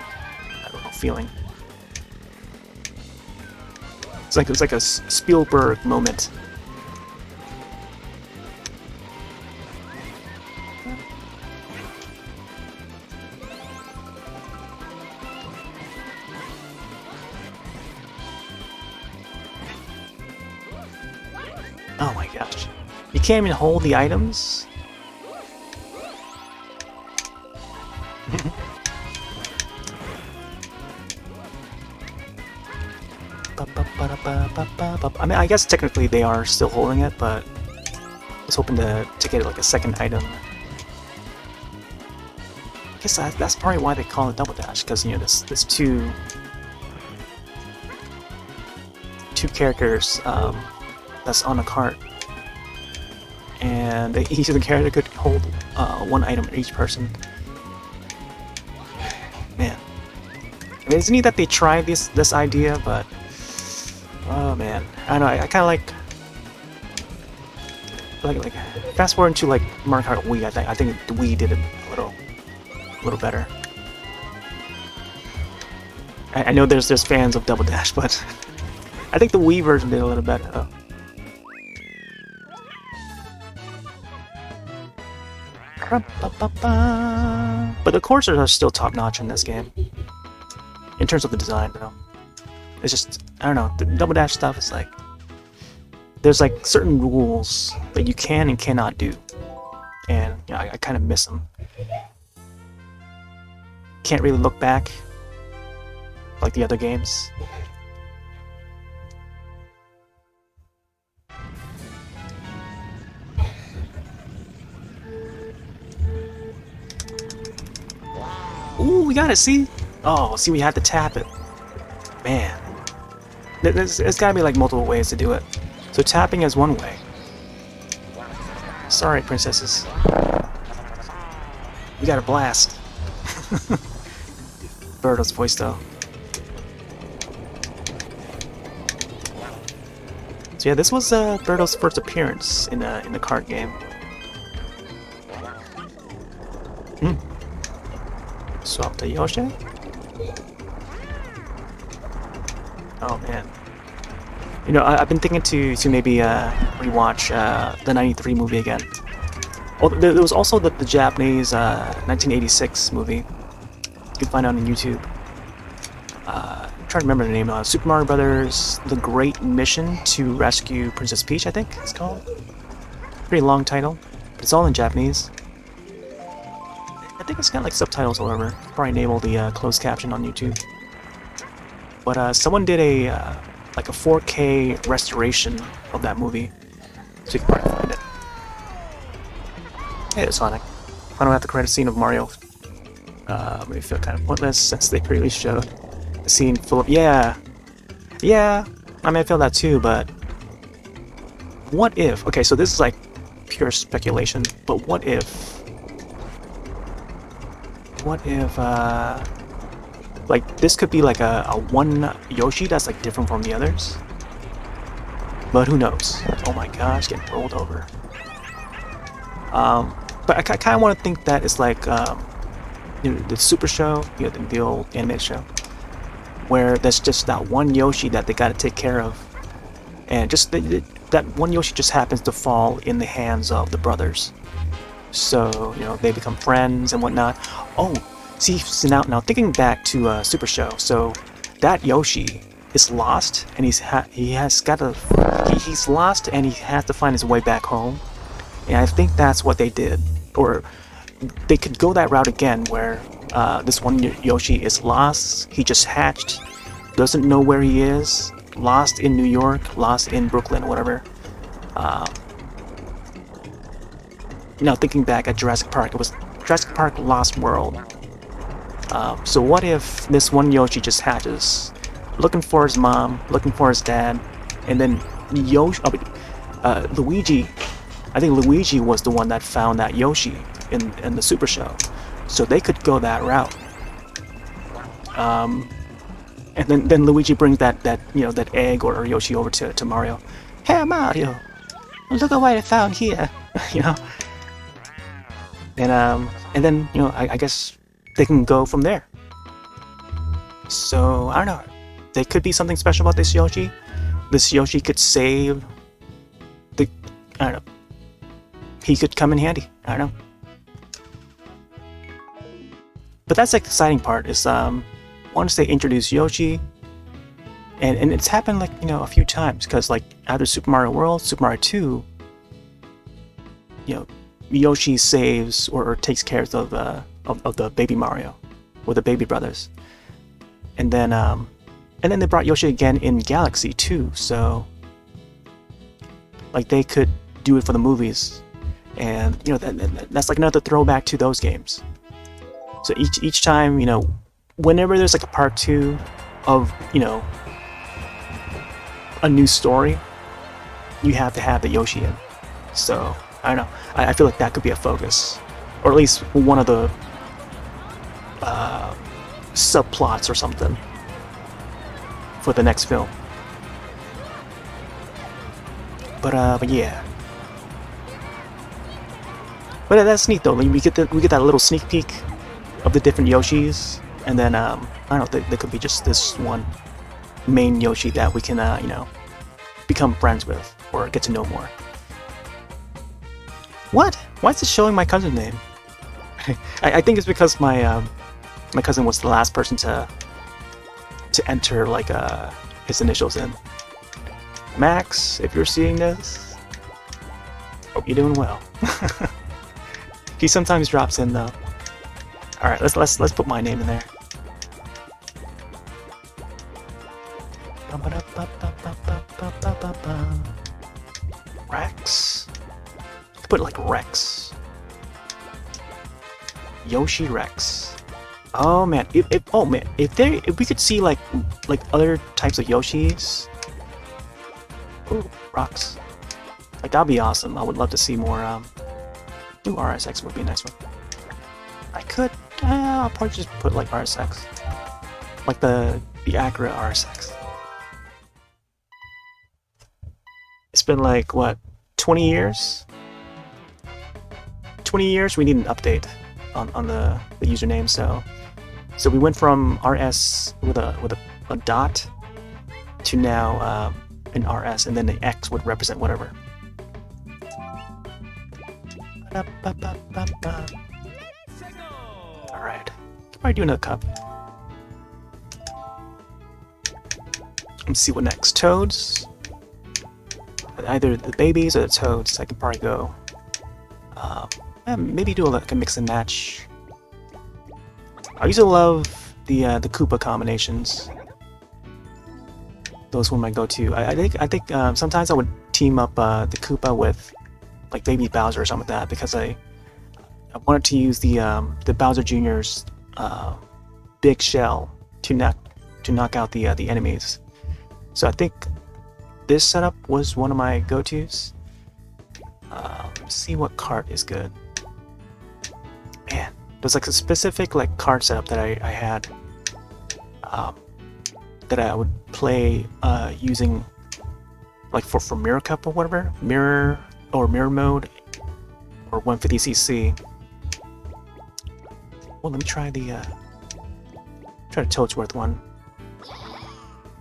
don't know, feeling. It was like a Spielberg moment. Oh my gosh. You can't even hold the items? I mean, I guess technically they are still holding it, but I was hoping to get like a second item. I guess that's probably why they call it Double Dash, because, you know, there's two characters that's on a cart, and each of the character could hold one item each person. Man, I mean, it's neat that they tried this idea, but oh man, I don't know. I kind of like fast forward to like Mario Kart Wii. I think the Wii did it a little better. I know there's fans of Double Dash, but I think the Wii version did a little better though. But the courses are still top notch in this game, in terms of the design though. It's just, I don't know, the Double Dash stuff is like, there's like certain rules that you can and cannot do, and, you know, I kind of miss them. Can't really look back like the other games. Ooh, we got it, see? Oh, see, we had to tap it. Man. There's gotta be like multiple ways to do it. So tapping is one way. Sorry, princesses. We got a blast. Birdo's voice though. So yeah, this was Birdo's first appearance in the card game. Swap to Yoshi. Oh man. You know, I've been thinking to maybe rewatch the '93 movie again. Oh, there was also the Japanese 1986 movie. You can find out on YouTube. I'm trying to remember the name. Super Mario Brothers: The Great Mission to Rescue Princess Peach, I think it's called. Pretty long title, but it's all in Japanese. I think it's got like subtitles, however. Probably enable the closed caption on YouTube. But someone did a like a 4K restoration of that movie, so you can probably find it. Hey, it's Sonic. I don't have the credit scene of Mario. May feel kind of pointless since they previously showed the scene full of yeah. I mean, I feel that too, but what if? Okay, so this is like pure speculation, but what if? Like, this could be like a one Yoshi that's like different from the others, but who knows? Oh my gosh, getting rolled over. But I kind of want to think that it's like you know, the Super Show, you know, the old animated show, where there's just that one Yoshi that they got to take care of, and just that one Yoshi just happens to fall in the hands of the brothers. So, you know, they become friends and whatnot. Oh, see, so now thinking back to Super Show, so that Yoshi is lost, and he's lost, and he has to find his way back home. And I think that's what they did, or they could go that route again, where this one Yoshi is lost. He just hatched, doesn't know where he is, lost in New York, lost in Brooklyn, whatever. Now thinking back at Jurassic Park, it was Jurassic Park Lost World. So what if this one Yoshi just hatches, looking for his mom, looking for his dad, and then Luigi, I think Luigi was the one that found that Yoshi in the Super Show, so they could go that route. And then Luigi brings that egg or Yoshi over to Mario. Hey Mario, look at what I found here. you know, and then I guess they can go from there. So I don't know. There could be something special about this Yoshi. This Yoshi could save the. I don't know. He could come in handy. I don't know. But that's the exciting part. Is once they introduce Yoshi, and it's happened like a few times, because like after Super Mario World, Super Mario 2, Yoshi saves or takes care of the baby Mario, or the baby brothers, and then they brought Yoshi again in Galaxy too. So like they could do it for the movies, and that's like another throwback to those games. So each time, whenever there's like a part 2 of a new story, you have to have the Yoshi in. So I don't know. I feel like that could be a focus, or at least one of the subplots or something for the next film. But yeah. But that's neat though. We get that little sneak peek of the different Yoshis, and then I don't know. There could be just this one main Yoshi that we can become friends with or get to know more. What? Why is it showing my cousin's name? I think it's because my cousin was the last person to enter like his initials in. Max, if you're seeing this, hope you're doing well. He sometimes drops in though. All right, let's put my name in there. Rex. Put like Rex. Yoshi Rex. Oh man, if we could see like other types of Yoshis. Ooh, rocks. Like that'd be awesome. I would love to see more. Ooh, RSX would be a nice one. I could. I'll probably just put like RSX, like the Acura RSX. It's been like what, 20 years? 20 years. We need an update on the username. So we went from RS with a dot to now an RS, and then the X would represent whatever. Alright, probably do another cup. Let's see what next. Toads. Either the babies or the toads. I could probably go. Maybe do like a mix and match. I used to love the Koopa combinations. Those were my go-to. I think sometimes I would team up the Koopa with like Baby Bowser or something like that, because I wanted to use the Bowser Jr.'s big shell to knock out the enemies. So I think this setup was one of my go-tos. Let's see what cart is good. Man, there's like a specific like cart setup that I had that I would play using like for Mirror Cup or whatever, mirror mode or 150cc. Well, let me try the Toadsworth one.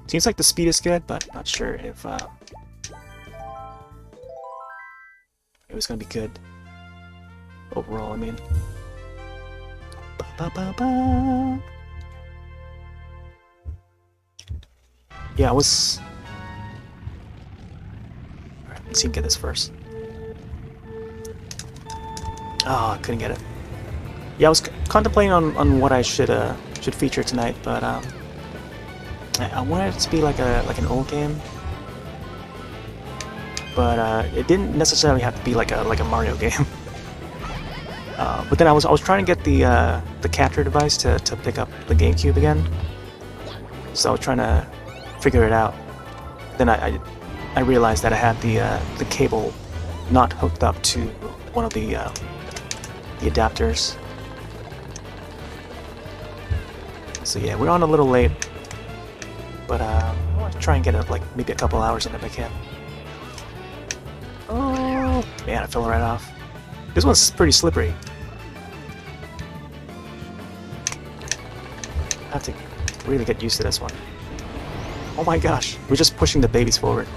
Seems like the speed is good, but not sure if it was gonna be good overall. I mean, Yeah, I was... Alright, let's see if we can get this first. Oh, I couldn't get it. Yeah, I was contemplating on what I should feature tonight, but I wanted it to be like an old game, but it didn't necessarily have to be like a Mario game. But then I was trying to get the capture device to pick up the GameCube again, so I was trying to figure it out. Then I realized that I had the cable not hooked up to one of the adapters. So yeah, we're on a little late, but I want to try and get like maybe a couple hours in if I can. Oh man, I fell right off. This one's pretty slippery. I have to really get used to this one. Oh my gosh, we're just pushing the babies forward.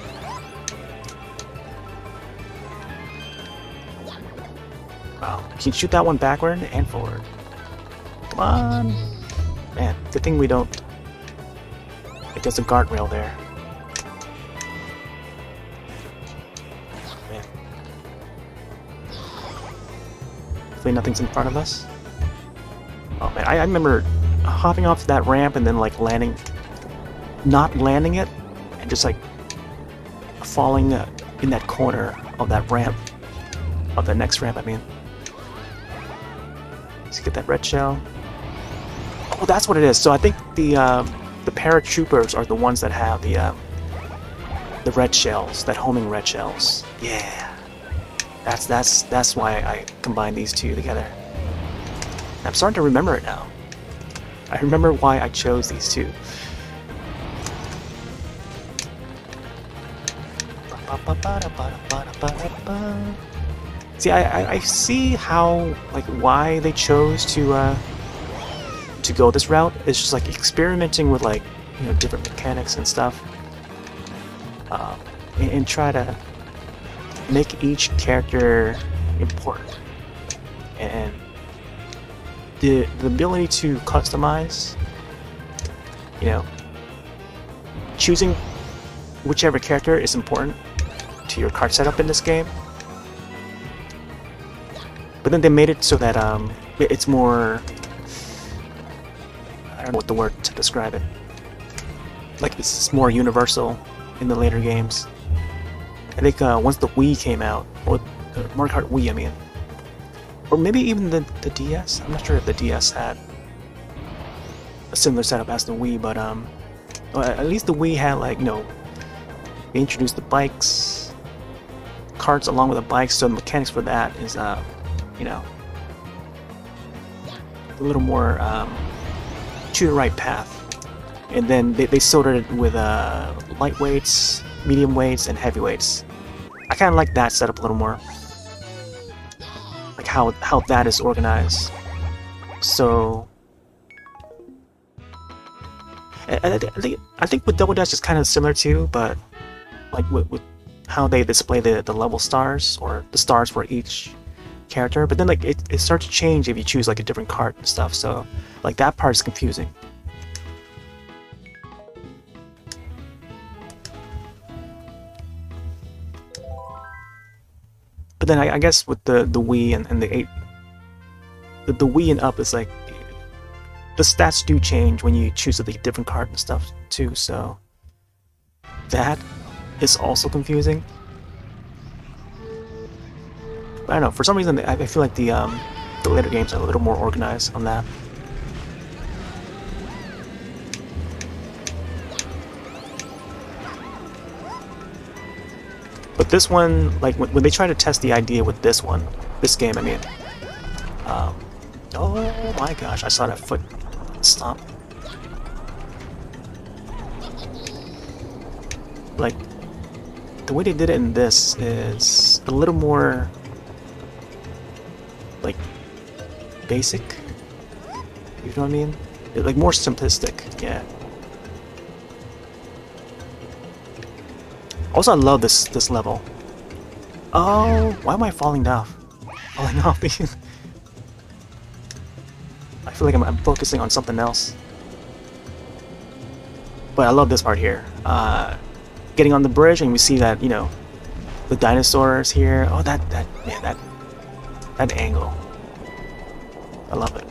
Wow, can you shoot that one backward and forward? Come on! Man, good thing we don't... It does a guardrail there. Man. Hopefully nothing's in front of us. Oh man, I remember hopping off that ramp and then like landing... Not landing it, and just like falling in that corner of that ramp. Of the next ramp, I mean. Let's get that red shell. Oh, that's what it is. So I think the paratroopers are the ones that have the red shells, that homing red shells. Yeah, that's why I combined these two together. I'm starting to remember it now. I remember why I chose these two. See, I see how, like, why they chose to go this route. It's just like experimenting with, like, you know, different mechanics and stuff, and try to make each character important. And the ability to customize, you know, choosing whichever character is important to your card setup in this game. But then they made it so that it's more, I don't know what the word to describe it. Like, it's more universal in the later games. I think once the Wii came out, or Mario Kart Wii, I mean, or maybe even the DS. I'm not sure if the DS had a similar setup as the Wii, but well, at least the Wii had, like, you know, they introduced the bikes, carts along with the bikes, so the mechanics for that is you know, a little more to the right path. And then they sorted it with lightweights, medium weights, and heavyweights. I kind of like that setup a little more, like how that is organized. So I think with Double Dash is kind of similar too, but like with how they display the level stars, or the stars for each character. But then like it starts to change if you choose like a different card and stuff. So like that part is confusing. But then I guess with the Wii and the 8, the Wii and up is like the stats do change when you choose a different card and stuff too. So that is also confusing. But I don't know, for some reason I feel like the later games are a little more organized on that. But this one, like when they try to test the idea with this game, I mean, oh my gosh, I saw that foot stomp. Like, the way they did it in this is a little more, like, basic, you know what I mean? Like, more simplistic, yeah. Also, I love this level. Oh, why am I falling off? Falling off the... I feel like I'm focusing on something else. But I love this part here. Getting on the bridge and we see that, you know, the dinosaurs here. Oh, man, that angle. I love it.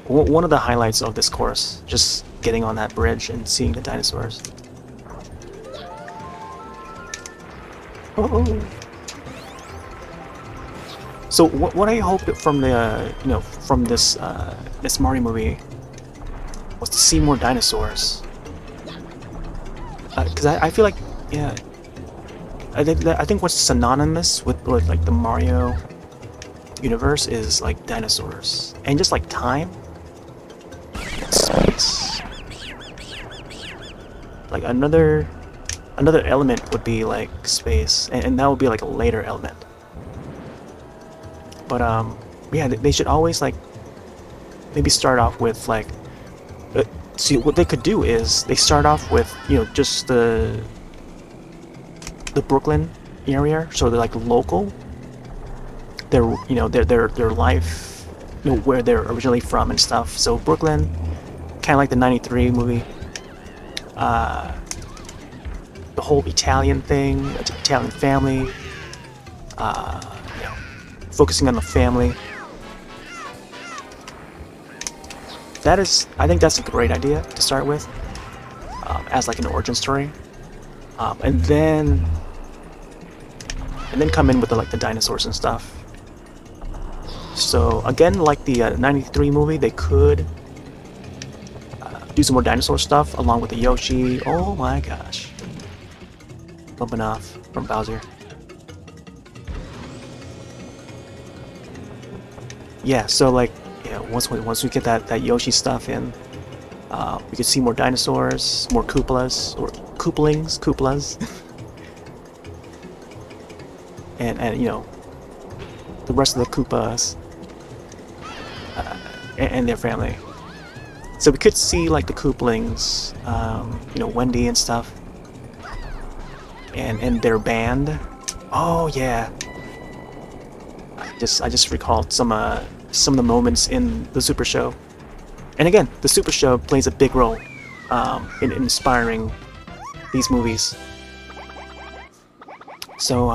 One of the highlights of this course, just getting on that bridge and seeing the dinosaurs. Oh. So what I hoped from the you know, from this this Mario movie was to see more dinosaurs. Because I feel like, yeah, I think what's synonymous with like the Mario universe is like dinosaurs and just like time and space. Like another element would be like space, and that would be like a later element. But yeah, they should always like maybe start off with like. See, what they could do is they start off with, you know, just the Brooklyn area, so they're like local. Their, you know, their life, you know, where they're originally from and stuff. So Brooklyn, kind of like the '93 movie. The whole Italian thing, Italian family. You know, focusing on the family. I think that's a great idea to start with, as like an origin story, and then come in with the dinosaurs and stuff. So again, like the '93 movie, they could do some more dinosaur stuff along with the Yoshi. Oh my gosh, bumping off from Bowser. Yeah, so like. Yeah, once we get that Yoshi stuff in, we could see more dinosaurs, more Koopas, or Koopalas, and you know, the rest of the Koopas and their family. So we could see like the Koopalings, you know, Wendy and stuff, and their band. Oh yeah, I just recalled some of the moments in the Super Show. And again, the Super Show plays a big role in inspiring these movies. So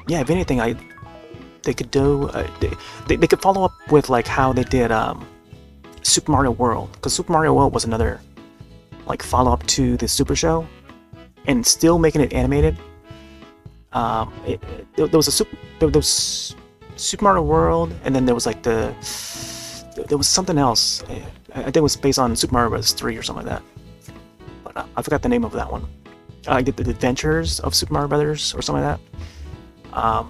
yeah, if anything, they could do they could follow up with like how they did Super Mario World, because Super Mario World was another like follow up to the Super Show, and still making it animated. There was Super Mario World, and then there was like there was something else. I think it was based on Super Mario Bros. 3 or something like that. But I forgot the name of that one. Like the Adventures of Super Mario Brothers or something like that.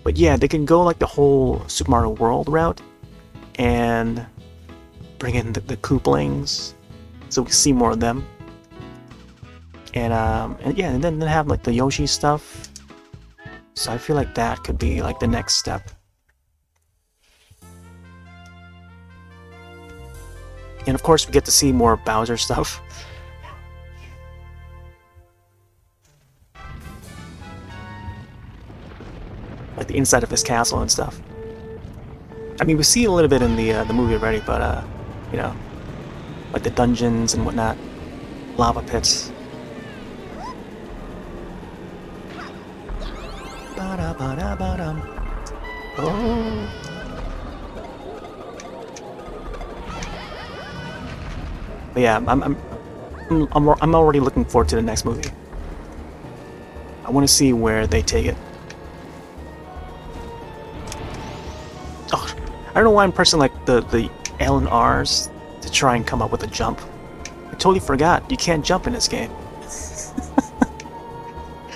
But yeah, they can go like the whole Super Mario World route and bring in the Koopalings, so we can see more of them. And yeah, and then have like the Yoshi stuff. So I feel like that could be like the next step. And of course, we get to see more Bowser stuff. Like the inside of his castle and stuff. I mean, we see a little bit in the movie already, but you know, like the dungeons and whatnot, lava pits. Oh. But yeah, I'm already looking forward to the next movie. I want to see where they take it. Oh, I don't know why I'm pressing like the L and R's to try and come up with a jump. I totally forgot you can't jump in this game.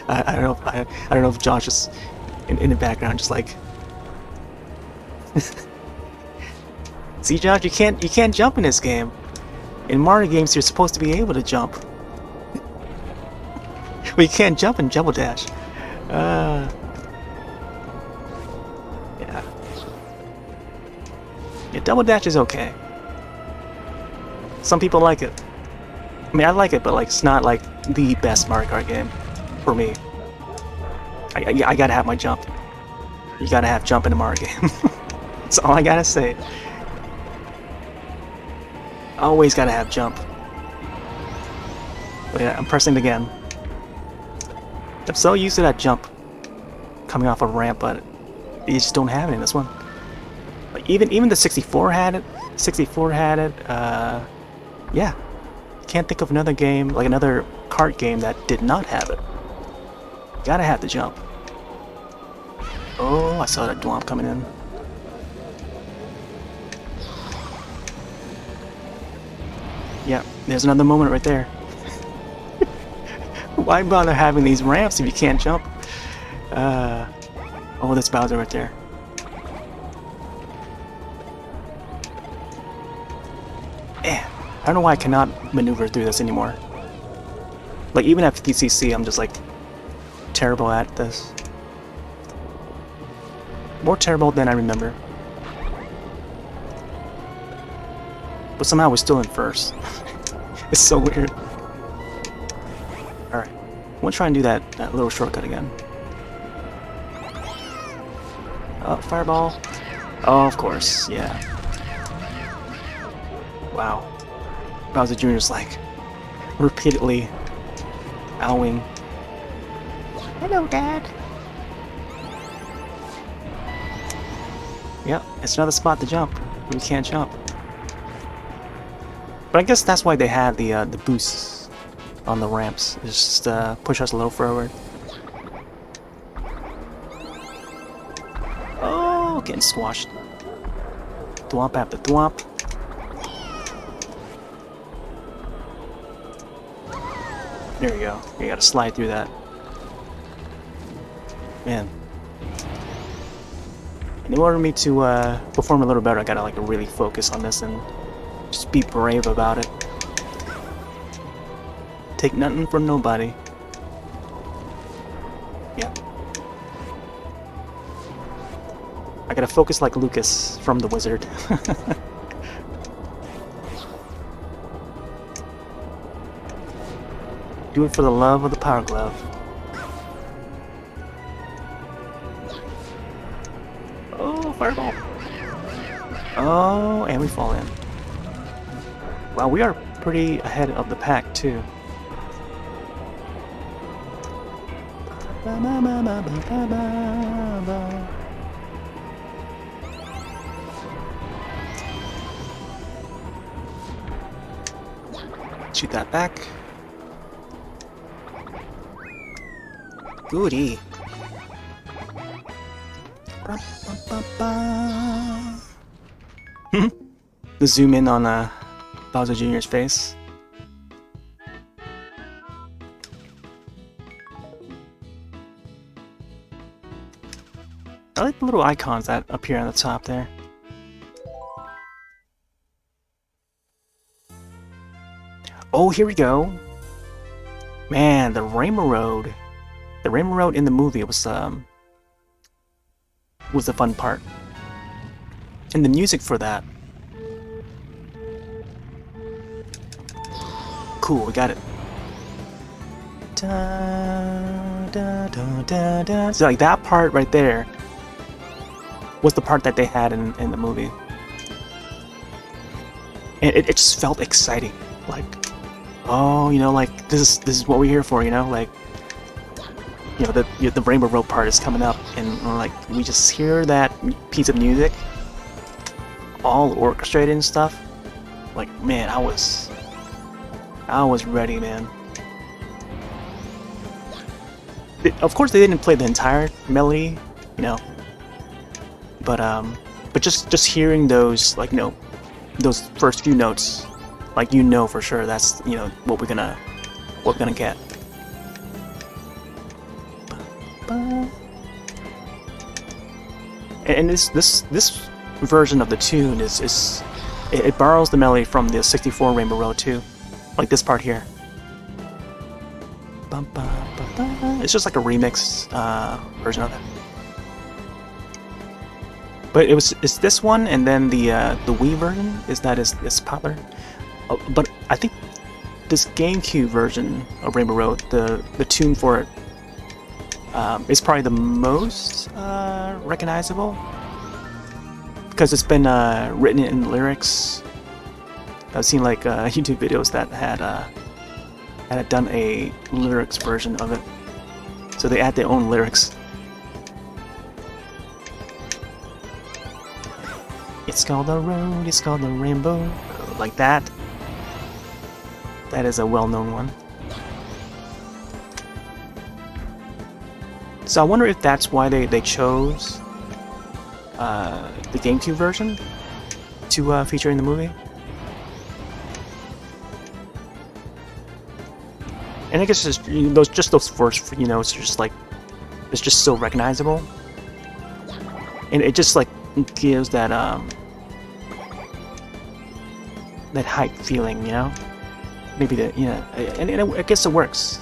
I don't know if Josh is in the background just like. See, Josh, you can't jump in this game. In Mario games, you're supposed to be able to jump. But you can't jump in Double Dash. Yeah. Yeah, Double Dash is okay. Some people like it. I mean, I like it, but like it's not like the best Mario Kart game for me. I gotta have my jump. You gotta have jump in a Mario game. That's all I gotta say. Always gotta have jump. But yeah, I'm pressing it again. I'm so used to that jump coming off a ramp, but you just don't have it in this one. Like even the 64 had it. 64 had it. Yeah. Can't think of another game, like another kart game that did not have it. Gotta have the jump. Oh, I saw that Dwomp coming in. Yeah, there's another moment right there. Why bother having these ramps if you can't jump? Oh, that's Bowser right there. I don't know why I cannot maneuver through this anymore. Like, even at 50cc, I'm just like terrible at this. More terrible than I remember. But somehow we're still in first. It's so weird. Alright. I want to try and do that little shortcut again. Oh, fireball. Oh, of course. Yeah. Wow. Bowser Jr.'s like repeatedly owing. Hello, Dad. Yep, it's another spot to jump. We can't jump. But I guess that's why they had the boosts on the ramps. It's just push us a little forward. Oh, getting squashed. Thwomp after thwomp. There you go. You gotta slide through that. Man. And in order for me to perform a little better, I gotta like really focus on this and just be brave about it. Take nothing from nobody. Yeah. I gotta focus like Lucas from The Wizard. Do it for the love of the Power Glove. Oh, fireball. Oh, and we fall in. Wow, we are pretty ahead of the pack, too. Shoot that back. Goody. The zoom in on Bowser Jr.'s face. I like the little icons that appear on the top there. Oh, here we go. Man, the Rainbow Road. The Rainbow Road in the movie was the fun part. And the music for that. Cool, we got it. Da, da, da, da, da. So like that part right there was the part that they had in the movie. And it just felt exciting. Like, oh, you know, like this is what we're here for, you know, like, you know, the Rainbow Road part is coming up, and like we just hear that piece of music, all orchestrated and stuff. Like, man, I was ready, man. Of course, they didn't play the entire melody, you know, but just hearing those, like, you know, those first few notes, like, you know for sure that's, you know, what we're gonna get. And this version of the tune is it borrows the melody from the 64 Rainbow Road too, like this part here. It's just like a remix version of it. But it's this one, and then the Wii version is popular. But I think this GameCube version of Rainbow Road, the tune for it, is probably the most recognizable, because it's been written in lyrics. I've seen like YouTube videos that had had done a lyrics version of it. So they add their own lyrics. It's called the road, it's called the rainbow. Like that. That is a well-known one. So I wonder if that's why they chose the GameCube version to feature in the movie. And I guess just those first few notes are just like, it's just so recognizable, and it just like gives that that hype feeling, you know. Maybe that, you know, and I guess it works,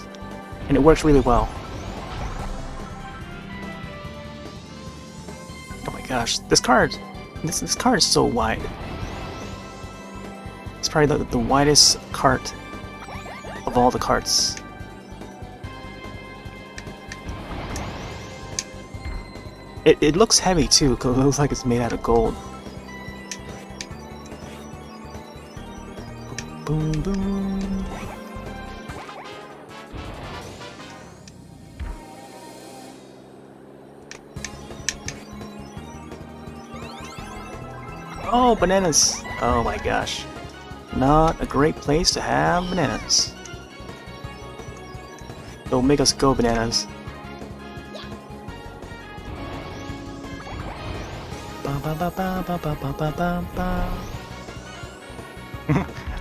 and it works really well. Oh my gosh, this card is so wide. It's probably the widest cart of all the carts. It looks heavy too, because it looks like it's made out of gold. Boom, boom. Oh, bananas! Oh my gosh. Not a great place to have bananas. Don't make us go bananas.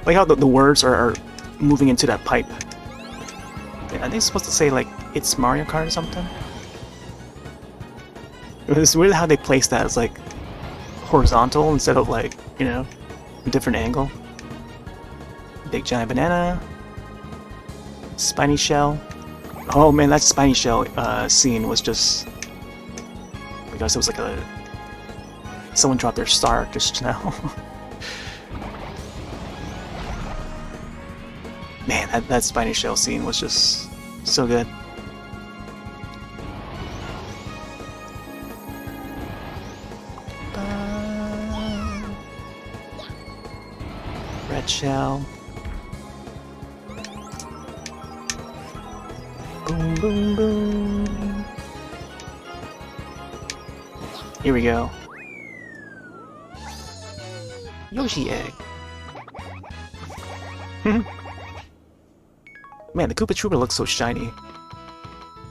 Like how the words are moving into that pipe. I think it's supposed to say like, it's Mario Kart or something. It's weird how they place that as like horizontal instead of like, you know, a different angle. Big giant banana. Spiny shell. Oh man, that spiny shell scene was just... Oh my gosh, it was like a... Someone dropped their star just now. Man, that spiny shell scene was just so good. Red shell. Boom, boom, boom. Here we go. Yoshi egg. Man, the Koopa Troopa looks so shiny.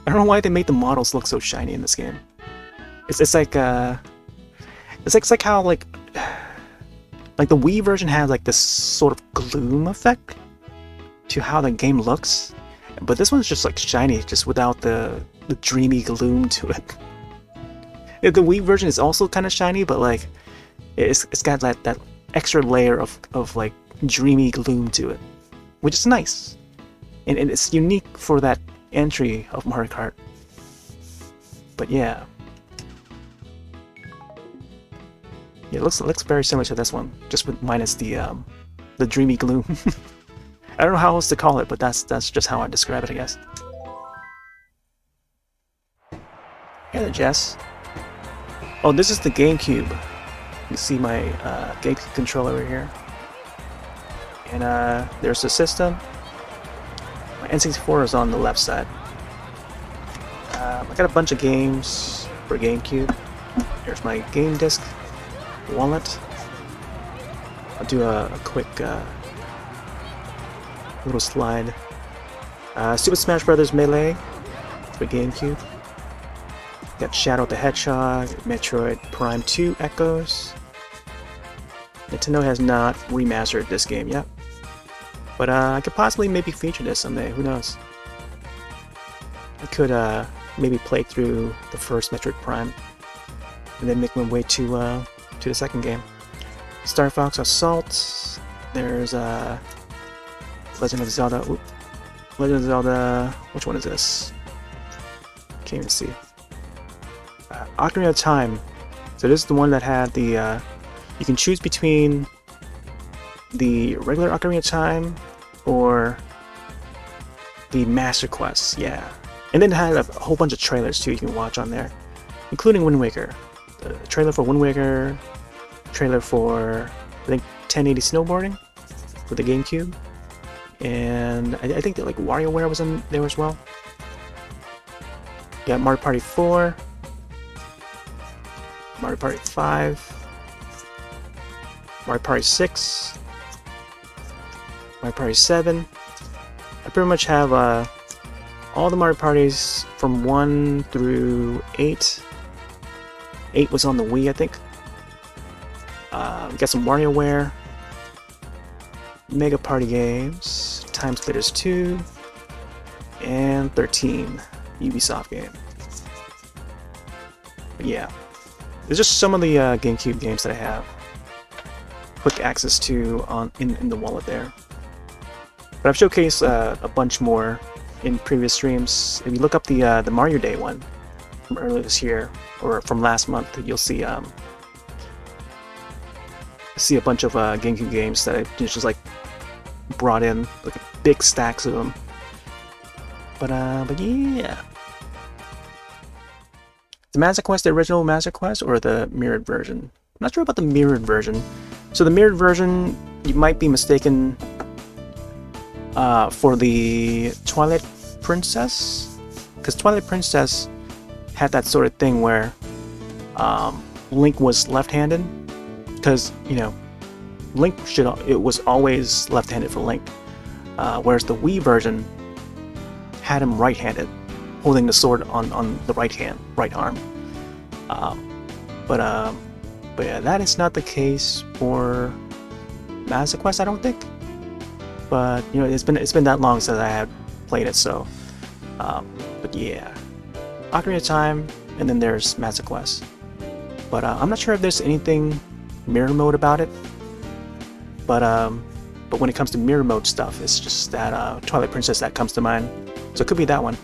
I don't know why they made the models look so shiny in this game. It's like it's like how like the Wii version has like this sort of gloom effect to how the game looks, but this one's just like shiny, just without the dreamy gloom to it. The Wii version is also kind of shiny, but like it's got that extra layer of like dreamy gloom to it, which is nice. And it's unique for that entry of Mario Kart. But yeah. Yeah, it looks very similar to this one, just with minus the dreamy gloom. I don't know how else to call it, but that's just how I describe it, I guess. Hey there, Jess. Oh, this is the GameCube. You see my GameCube controller right here. And there's the system. My N64 is on the left side. I got a bunch of games for GameCube. Here's my game disc wallet. I'll do a quick little slide. Super Smash Bros. Melee for GameCube. Got Shadow the Hedgehog, Metroid Prime 2 Echoes. Nintendo has not remastered this game yet. But I could possibly maybe feature this someday, who knows. I could maybe play through the first Metroid Prime and then make my way to the second game. Star Fox Assault. There's Legend of Zelda. Oop. Legend of Zelda. Which one is this? Can't even see. Ocarina of Time. So this is the one that had the. You can choose between the regular Ocarina of Time or the Master Quest. Yeah, and then it had a whole bunch of trailers too you can watch on there, including Wind Waker. The trailer for Wind Waker. Trailer for I think 1080 snowboarding for the GameCube, And I think that like WarioWare was in there as well. You got Mario Party 4, Mario Party 5, Mario Party 6, Mario Party 7. I pretty much have all the Mario Parties from 1 through 8. 8 was on the Wii, I think. We got some WarioWare, Mega Party games, Time Splitters 2, and 13, Ubisoft game. But yeah, there's just some of the GameCube games that I have quick access to in the wallet there. But I've showcased a bunch more in previous streams. If you look up the Mario Day one from earlier this year or from last month, you'll see a bunch of GameCube games that I just like brought in, like big stacks of them. But yeah. The Master Quest, the original Master Quest, or the mirrored version? I'm not sure about the mirrored version. So the mirrored version, you might be mistaken for the Twilight Princess, because Twilight Princess had that sort of thing where Link was left-handed, because you know Link it was always left-handed for Link, whereas the Wii version had him right-handed, holding the sword on the right arm. But yeah, that is not the case for Master Quest, I don't think. But you know, it's been that long since I had played it, so. But yeah, Ocarina of Time, and then there's Master Quest. But I'm not sure if there's anything mirror mode about it. But when it comes to mirror mode stuff, it's just that Twilight Princess that comes to mind. So it could be that one.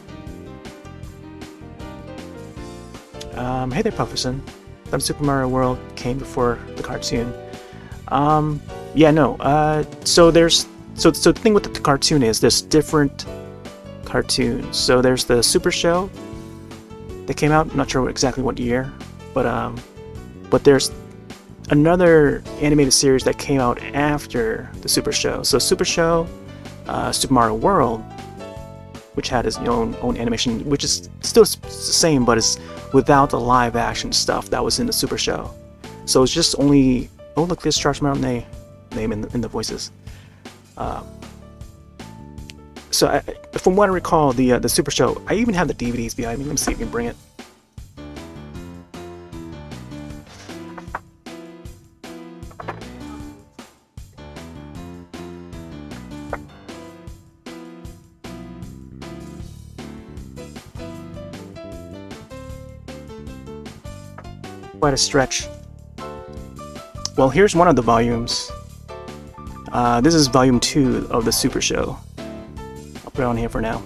Hey there, Pufferson. Thought Super Mario World came before the cartoon. Yeah, no. So the thing with the cartoon is there's different cartoons. So there's the Super Show that came out. I'm not sure exactly what year, but there's another animated series that came out after the Super Show. So Super Show, Super Mario World, which had its own animation, which is still the same, but it's without the live action stuff that was in the Super Show. So it's just only, oh look, there's Charles Mountain name in the voices. So from what I recall, the Super Show, I even have the DVDs behind me. Let me see if I can bring it. Quite a stretch. Well, here's one of the volumes. This is volume 2 of the Super Show. I'll put it on here for now.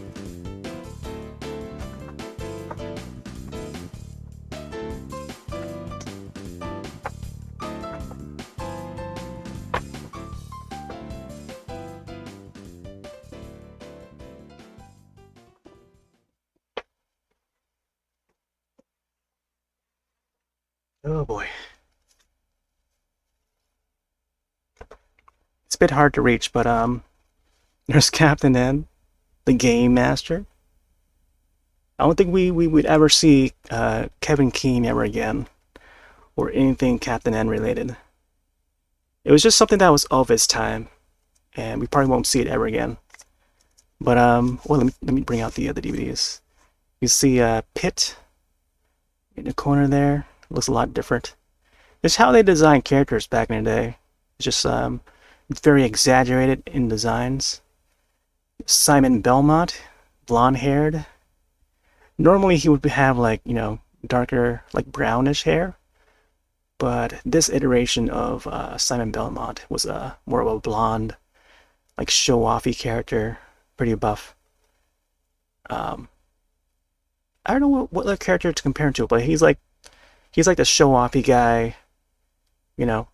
Oh boy. It's a bit hard to reach, but there's Captain N, the Game Master. I don't think we would ever see Kevin Keane ever again, or anything Captain N related. It was just something that was of its time, and we probably won't see it ever again. But well, let me bring out the DVDs. You see Pit in the corner there. Looks a lot different. It's how they designed characters back in the day. It's just very exaggerated in designs. Simon Belmont, blonde-haired. Normally he would have like, you know, darker, like brownish hair. But this iteration of Simon Belmont was more of a blonde, like show-offy character, pretty buff. I don't know what other character to compare him to, but he's like the show-offy guy, you know.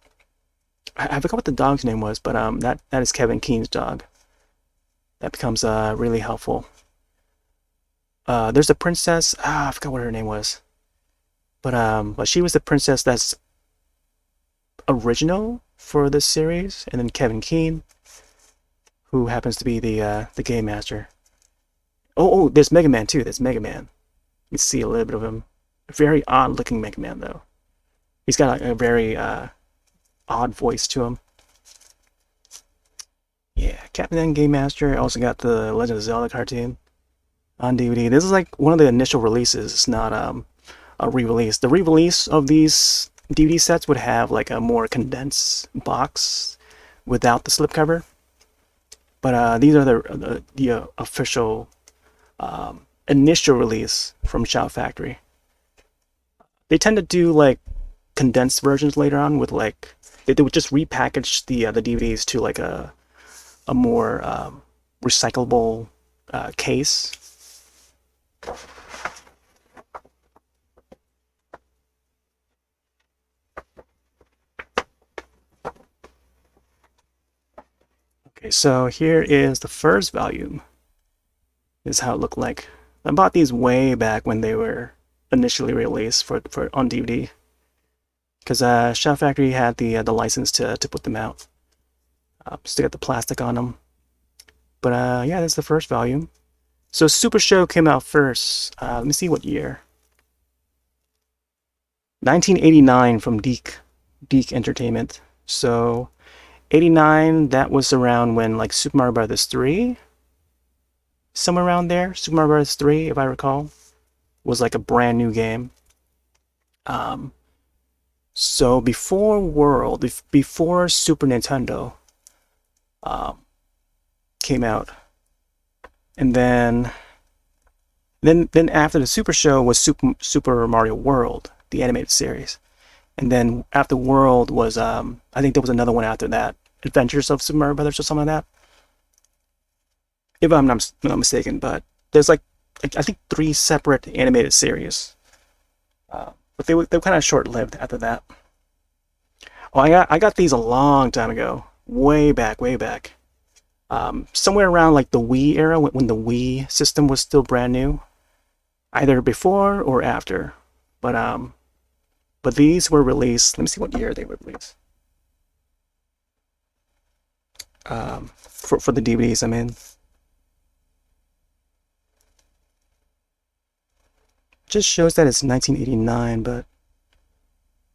I forgot what the dog's name was, but that is Kevin Keane's dog. That becomes really helpful. There's a princess. I forgot what her name was, but she was the princess that's original for this series, and then Kevin Keane. who happens to be the game master. Oh, there's Mega Man too. There's Mega Man. You see a little bit of him. A very odd looking Mega Man though. He's got a very odd voice to him. Yeah, Captain N Game Master. I also got the Legend of Zelda cartoon on DVD. This is like one of the initial releases. It's not a re-release. The re-release of these DVD sets would have like a more condensed box without the slipcover. But these are the official initial release from Shout Factory. They tend to do like condensed versions later on with like they would just repackage the DVDs to like a more recyclable case. Okay, so here is the first volume. This is how it looked like. I bought these way back when they were initially released for on DVD, because Shout Factory had the license to put them out. Still got the plastic on them. But yeah, that's the first volume. So Super Show came out first. Let me see what year. 1989 from Deke Entertainment. So 89, that was around when like Super Mario Bros. 3, somewhere around there. Super Mario Bros. 3, if I recall, was like a brand new game. So before World, before Super Nintendo came out, and then after the Super Show was Super Mario World, the animated series, and then after World was I think there was another one after that, Adventures of Super Mario Brothers or something like that, if I'm not mistaken. But there's like I think 3 separate animated series, but they were kind of short-lived after that. Oh, I got these a long time ago, way back. Somewhere around like the Wii era, when the Wii system was still brand new, either before or after. But these were released. Let me see what year they were released. For the DVDs, I mean. Just shows that it's 1989, but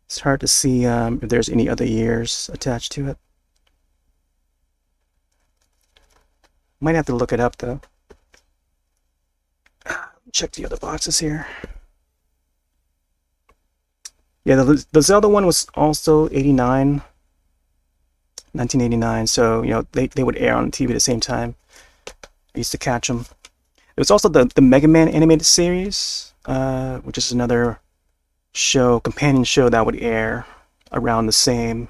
it's hard to see if there's any other years attached to it. Might have to look it up though. Check the other boxes here. Yeah, the Zelda one was also 1989. So you know they would air on TV at the same time. I used to catch them. There was also the Mega Man animated series, which is another show, companion show that would air around the same.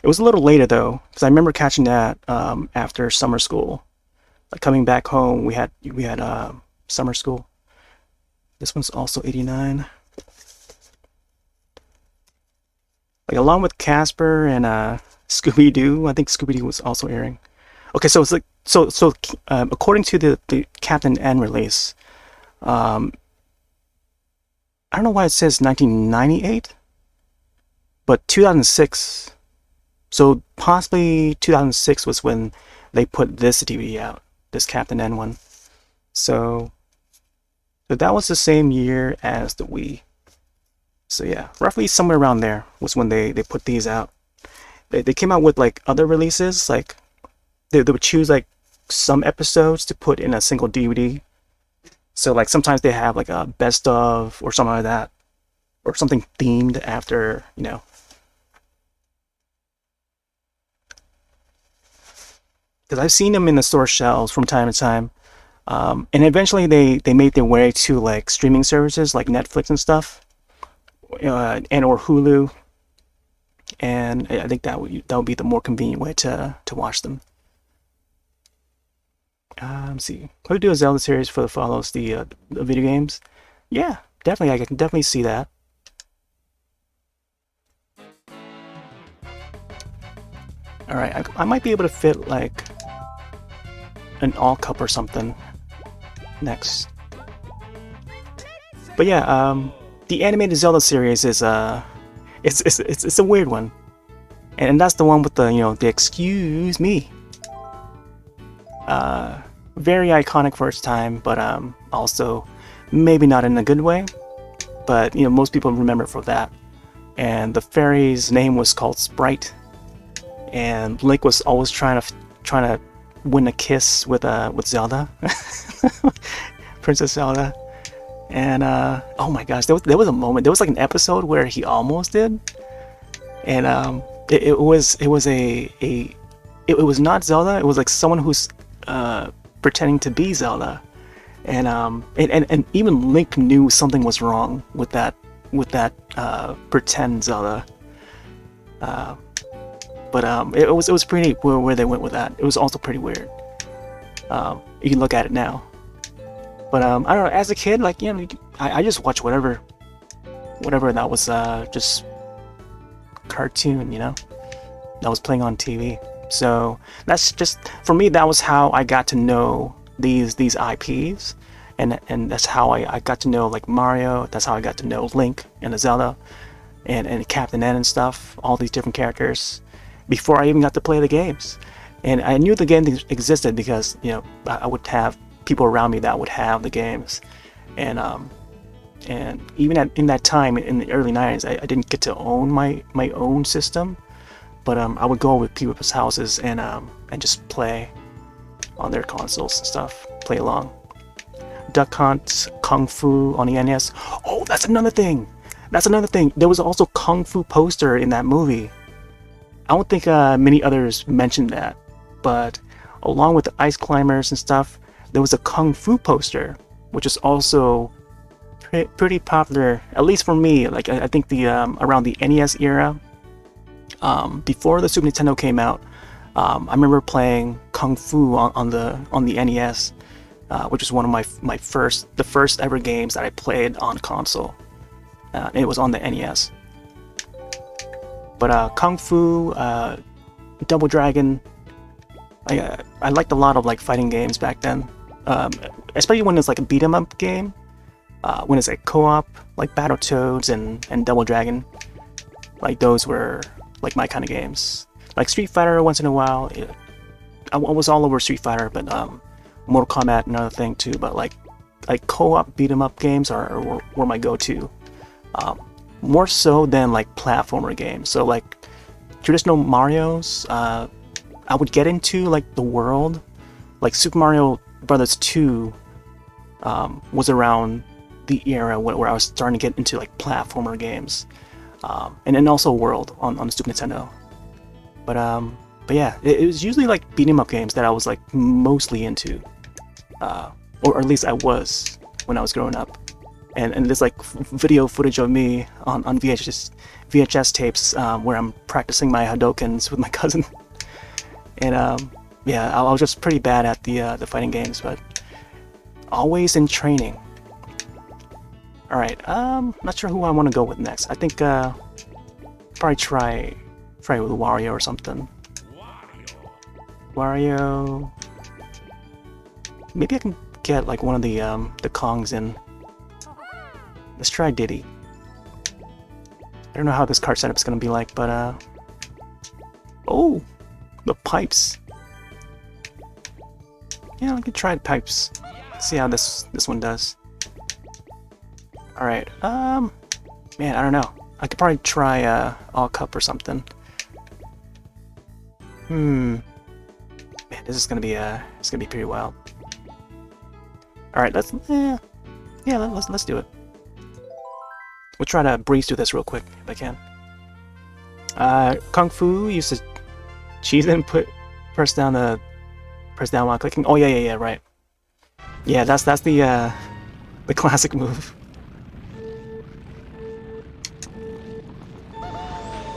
It was a little later though, because I remember catching that after summer school. Like coming back home, we had summer school. This one's also 89. Like along with Casper and Scooby-Doo, I think Scooby-Doo was also airing. Okay, so it's like according to the Captain N release, I don't know why it says 1998, but 2006. So possibly 2006 was when they put this DVD out, this Captain N one. So that was the same year as the Wii. So yeah, roughly somewhere around there was when they put these out. They came out with like other releases, like they would choose like some episodes to put in a single DVD. So like sometimes they have like a best of or something like that, or something themed after, you know. Because I've seen them in the store shelves from time to time, and eventually they made their way to like streaming services like Netflix and stuff, and or Hulu, and I think that would be the more convenient way to watch them. Let's see. Could we do a Zelda series for the follows the video games? Yeah, definitely. I can definitely see that. All right, I might be able to fit like an all cup or something next. But yeah, the animated Zelda series is it's a weird one. And that's the one with the, the excuse me. Very iconic first time, but also maybe not in a good way. But most people remember for that. And the fairy's name was called Sprite, and Link was always trying to win a kiss with Zelda, Princess Zelda. And oh my gosh, there was a moment, there was like an episode where he almost did, and it was not Zelda. It was like someone who's pretending to be Zelda, and even Link knew something was wrong with that pretend Zelda. But it was pretty where they went with that. It was also pretty weird. You can look at it now. But I don't know. As a kid, like I just watched whatever that was just cartoon, that was playing on TV. So that's just, for me, that was how I got to know these IPs, and that's how I got to know like Mario. That's how I got to know Link and the Zelda, and Captain N and stuff. All these different characters before I even got to play the games. And I knew the game existed because I would have people around me that would have the games, and even in that time in the early 90s, I didn't get to own my own system, but I would go with people's houses and just play on their consoles and stuff, play along. Duck Hunt, Kung Fu on the NES. Oh, that's another thing. There was also Kung Fu poster in that movie. I don't think many others mentioned that, but along with the Ice Climbers and stuff, there was a Kung Fu poster, which is also pretty popular, at least for me. Like I think the around the NES era, before the Super Nintendo came out, I remember playing Kung Fu on the NES, which was one of my first ever games that I played on console. And it was on the NES. But Kung Fu, Double Dragon, I liked a lot of like fighting games back then, especially when it's like a beat 'em up game. When it's a co-op, like Battletoads and Double Dragon, like those were like my kind of games. Like Street Fighter once in a while. I was all over Street Fighter, but Mortal Kombat another thing too. But like co-op beat 'em up games were my go-to. More so than like platformer games. So like traditional Mario's, I would get into like the world. Like Super Mario Brothers 2 was around the era where I was starting to get into like platformer games, and then also World on the Super Nintendo. But yeah, it was usually like beat 'em up games that I was like mostly into, or at least I was when I was growing up. And there's like video footage of me on VHS tapes where I'm practicing my Hadokens with my cousin. And yeah, I was just pretty bad at the fighting games, but always in training. All right, not sure who I want to go with next. I think probably try with Wario or something. Wario. Maybe I can get like one of the Kongs in. Let's try Diddy. I don't know how this card setup is gonna be like, but oh, the pipes. Yeah, I can try the pipes. See how this one does. All right. Man, I don't know. I could probably try all cup or something. Man, this is gonna be it's gonna be pretty wild. All right, let's do it. We'll try to breeze through this real quick if I can. Kung Fu used to cheese and press down while clicking. Oh yeah, right. Yeah, that's the classic move.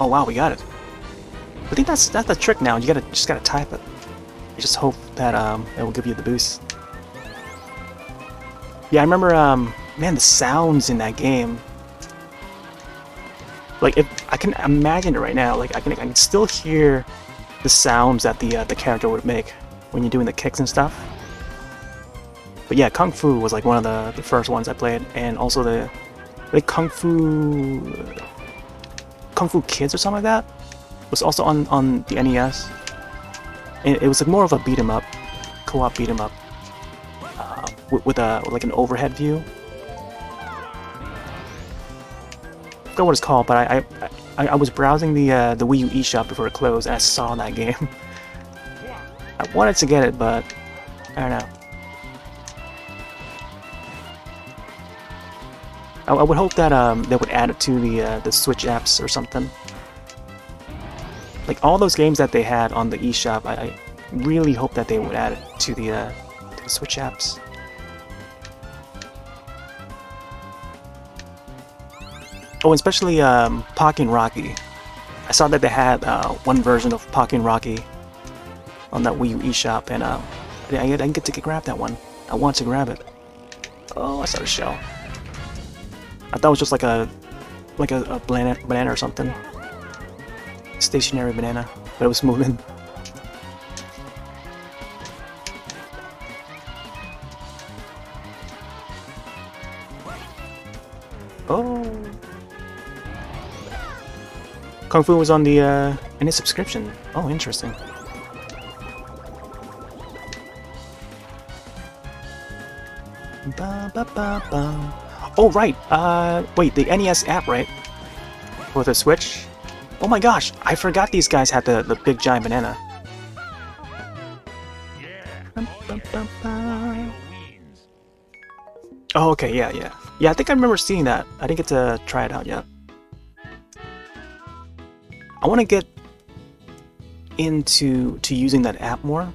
Oh wow, we got it. I think that's the trick now. You just gotta type it. You just hope that it will give you the boost. Yeah, I remember man, the sounds in that game. Like, if I can imagine it right now, like I can still hear the sounds that the character would make when you're doing the kicks and stuff. But yeah, Kung Fu was like one of the first ones I played, and also the Kung Fu Kids or something like that. was also on the NES. And it was like more of a beat 'em up, co-op beat 'em up, with a like an overhead view. I forgot what it's called, but I was browsing the Wii U eShop before it closed, and I saw that game. I wanted to get it, but I don't know. I would hope that they would add it to the Switch apps or something. Like all those games that they had on the eShop, I really hope that they would add it to the Switch apps. Oh, especially Pocky and Rocky. I saw that they had one version of Pocky and Rocky on that Wii U eShop, and I didn't get to grab that one. I want to grab it. Oh, I saw a shell. I thought it was just like a banana or something. Stationary banana, but it was moving. Oh, Kung Fu was on the in his subscription. Oh, interesting. Ba, ba, ba, ba. Oh right. Wait, the NES app, right? For the Switch. Oh my gosh, I forgot these guys had the big giant banana. Oh, okay, yeah. Yeah, I think I remember seeing that. I didn't get to try it out yet. I want to get into using that app more.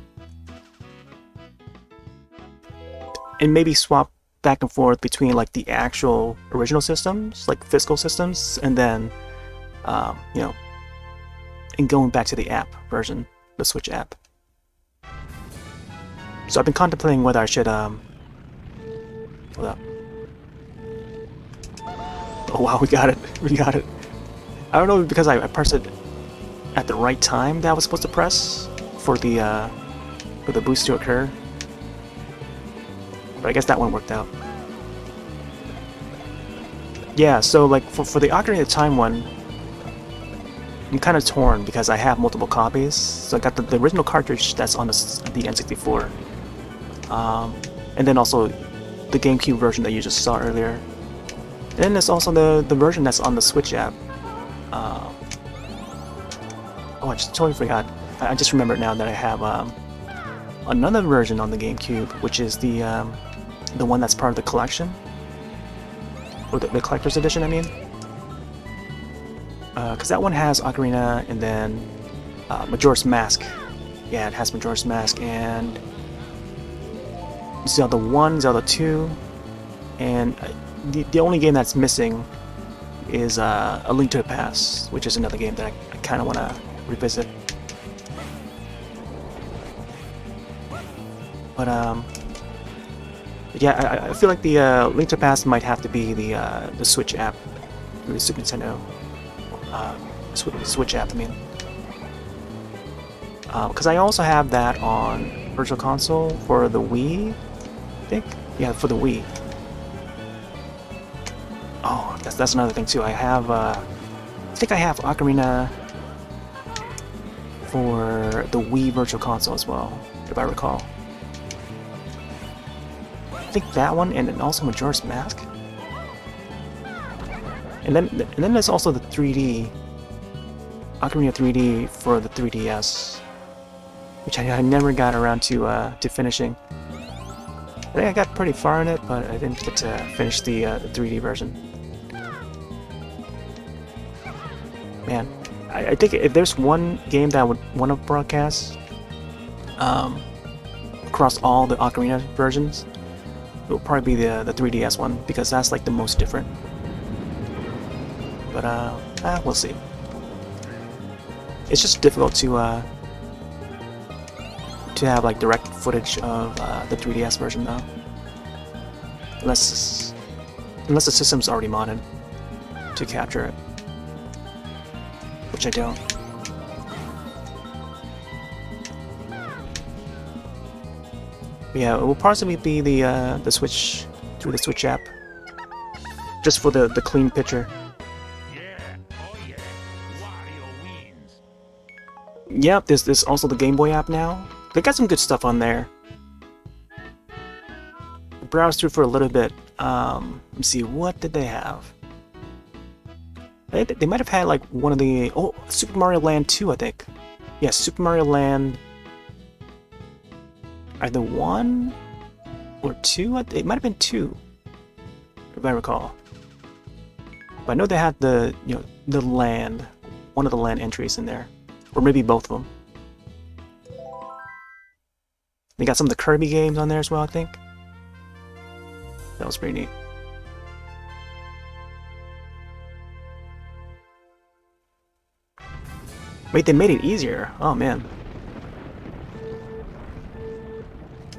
And maybe swap back and forth between like the actual original systems, like physical systems, and then you know, and going back to the app version, the Switch app. So I've been contemplating whether I should hold up. Oh wow, we got it. We got it. I don't know, because I pressed it at the right time that I was supposed to press for the boost to occur. But I guess that one worked out. Yeah, so like for the Ocarina of Time one, I'm kind of torn because I have multiple copies. So I got the original cartridge that's on the N64, and then also the GameCube version that you just saw earlier. And then there's also the version that's on the Switch app. Oh, I just totally forgot. I just remembered now that I have another version on the GameCube, which is the one that's part of the collection, or the collector's edition, I mean. Because that one has Ocarina and then Majora's Mask. Yeah, it has Majora's Mask and Zelda 1, Zelda 2, and the only game that's missing is A Link to the Past, which is another game that I kind of want to revisit. But yeah, I feel like the Link to the Past might have to be the Switch app, the Super Nintendo Switch app, I mean. Because I also have that on Virtual Console for the Wii, I think. Yeah, for the Wii. Oh, that's another thing too. I have, I think I have Ocarina for the Wii Virtual Console as well, if I recall. I think that one, and then also Majora's Mask. And then there's also the 3D, Ocarina 3D for the 3DS, which I never got around to finishing. I think I got pretty far in it, but I didn't get to finish the 3D version. Man, I think if there's one game that I would want to broadcast across all the Ocarina versions, it will probably be the 3DS one, because that's like the most different. But we'll see. It's just difficult to have like direct footage of the 3DS version though, unless the system's already modded to capture it, which I don't. But yeah, it will possibly be the Switch, through the Switch app, just for the clean picture. Yep, there's also the Game Boy app now. They got some good stuff on there. Browse through for a little bit. Let's see, what did they have? They might have had like one of the... Oh, Super Mario Land 2, I think. Yeah, Super Mario Land... Either 1 or 2? It might have been 2, if I recall. But I know they had the, you know, the land, one of the land entries in there. Or maybe both of them. They got some of the Kirby games on there as well, I think. That was pretty neat. Wait, they made it easier. Oh, man.